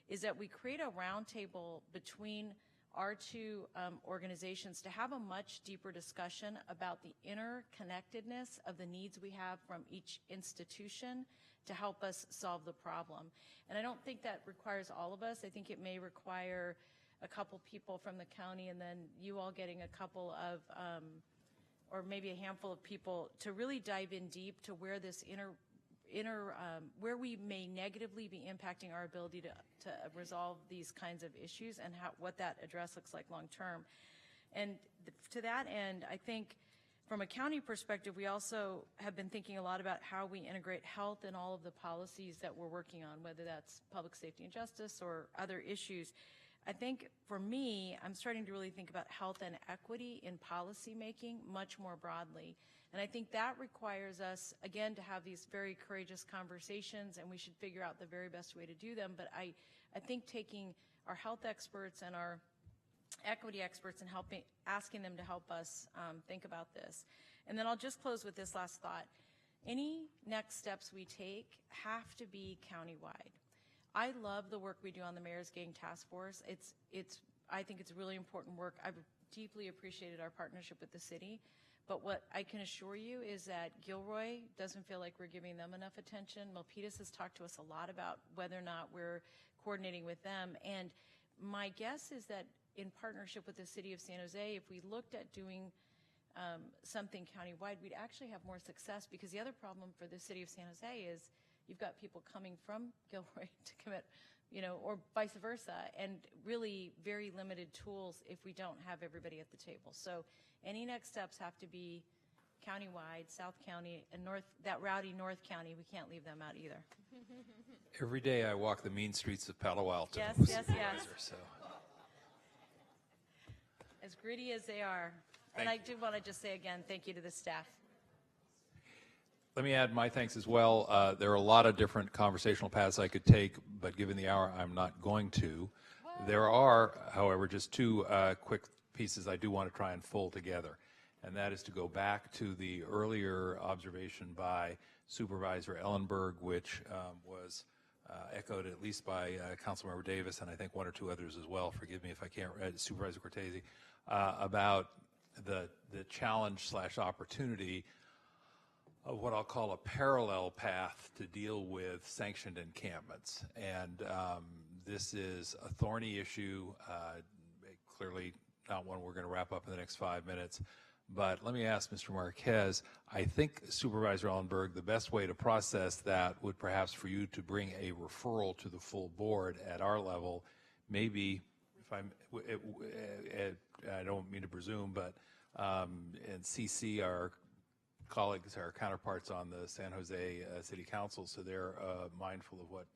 is that we create a roundtable between our two organizations to have a much deeper discussion about the interconnectedness of the needs we have from each institution to help us solve the problem. And I don't think that requires all of us. I think it may require a couple people from the county, and then you all getting a couple of, or maybe a handful of people to really dive in deep to where this where we may negatively be impacting our ability to resolve these kinds of issues, and what that address looks like long term. And to that end, I think from a county perspective, we also have been thinking a lot about how we integrate health in all of the policies that we're working on, whether that's public safety and justice or other issues. I think for me, I'm starting to really think about health and equity in policy making much more broadly. And I think that requires us, again, to have these very courageous conversations, and we should figure out the very best way to do them. But I think taking our health experts and our equity experts and asking them to help us think about this. And then I'll just close with this last thought. Any next steps we take have to be countywide. I love the work we do on the Mayor's Gang Task Force. I think it's really important work. I've deeply appreciated our partnership with the city. But what I can assure you is that Gilroy doesn't feel like we're giving them enough attention. Milpitas has talked to us a lot about whether or not we're coordinating with them. And my guess is that in partnership with the city of San Jose, if we looked at doing something countywide, we'd actually have more success, because the other problem for the city of San Jose is you've got people coming from Gilroy to commit, or vice versa, and really very limited tools if we don't have everybody at the table. So any next steps have to be countywide, South County, and that rowdy North County. We can't leave them out either. Every day I walk the mean streets of Palo Alto. Yes, yes, yes. So. As gritty as they are. And I do want to just say again, thank you to the staff. Let me add my thanks as well. There are a lot of different conversational paths I could take, but given the hour, I'm not going to. There are, however, just two quick pieces I do want to try and fold together, and that is to go back to the earlier observation by Supervisor Ellenberg, which was echoed at least by Councilmember Davis, and I think one or two others as well. Forgive me if I can't, Supervisor Cortese, about the challenge/opportunity of what I'll call a parallel path to deal with sanctioned encampments. And this is a thorny issue, clearly not one we're going to wrap up in the next 5 minutes. But let me ask Mr. Marquez, I think, Supervisor Ellenberg, the best way to process that would perhaps for you to bring a referral to the full board at our level, maybe, if I don't mean to presume, but and CC our colleagues, our counterparts on the San Jose City Council, so they're mindful of what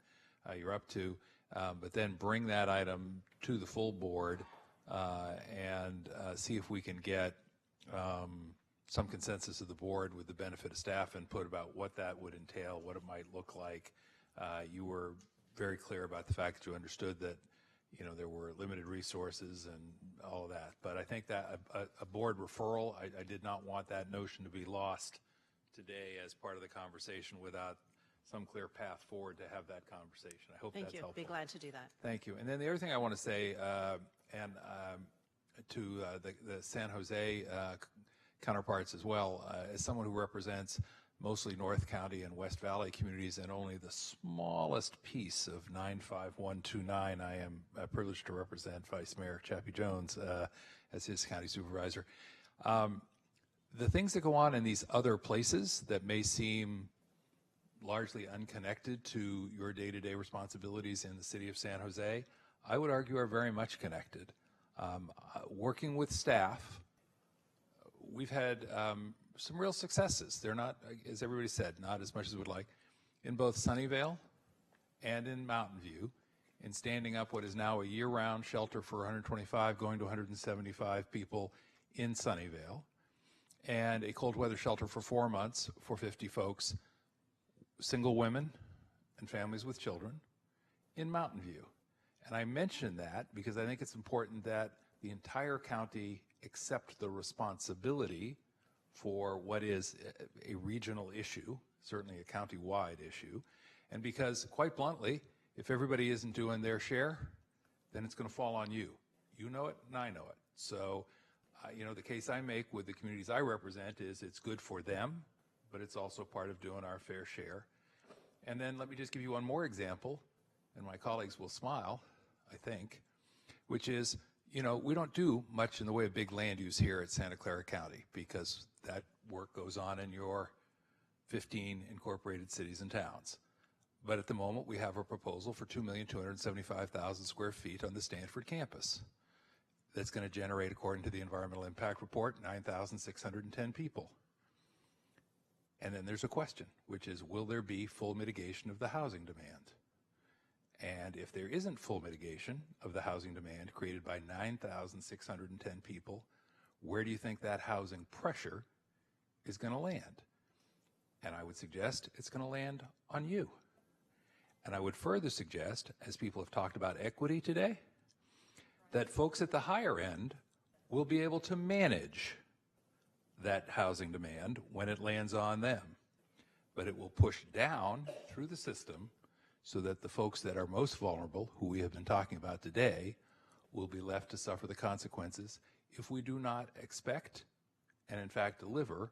you're up to, but then bring that item to the full board and see if we can get some consensus of the board with the benefit of staff input about what that would entail, what it might look like. You were very clear about the fact that you understood that there were limited resources and all of that. But I think that a board referral, I did not want that notion to be lost today as part of the conversation without some clear path forward to have that conversation. I hope that's helpful. Thank you. Be glad to do that. Thank you. And then the other thing I want to say, to the San Jose counterparts as well, as someone who represents mostly North County and West Valley communities and only the smallest piece of 95129, I am privileged to represent Vice Mayor Chappie Jones as his county supervisor. the things that go on in these other places that may seem largely unconnected to your day-to-day responsibilities in the city of San Jose, I would argue are very much connected. Working with staff, we've had some real successes. They're not, as everybody said, not as much as we'd like, in both Sunnyvale and in Mountain View, in standing up what is now a year-round shelter for 125, going to 175 people in Sunnyvale, and a cold weather shelter for 4 months for 50 folks, single women and families with children, in Mountain View. And I mention that because I think it's important that the entire county accept the responsibility for what is a regional issue, certainly a county-wide issue, and because, quite bluntly, if everybody isn't doing their share, then it's going to fall on you. You know it, and I know it. So, you know, the case I make with the communities I represent is it's good for them, but it's also part of doing our fair share. And then let me just give you one more example, and my colleagues will smile, I think, which is, you know, we don't do much in the way of big land use here at Santa Clara County because that work goes on in your 15 incorporated cities and towns. But at the moment, we have a proposal for 2,275,000 square feet on the Stanford campus that's going to generate, according to the Environmental Impact Report, 9,610 people. And then there's a question, which is, will there be full mitigation of the housing demand? And if there isn't full mitigation of the housing demand created by 9,610 people, where do you think that housing pressure is going to land? And I would suggest it's going to land on you. And I would further suggest, as people have talked about equity today, that folks at the higher end will be able to manage that housing demand when it lands on them. But it will push down through the system so that the folks that are most vulnerable, who we have been talking about today, will be left to suffer the consequences if we do not expect and in fact deliver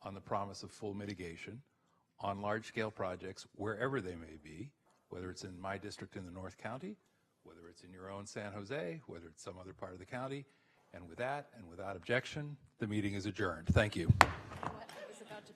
on the promise of full mitigation on large-scale projects wherever they may be, whether it's in my district in the North County, whether it's in your own San Jose, whether it's some other part of the county. And with that, and without objection, the meeting is adjourned. Thank you. I was about to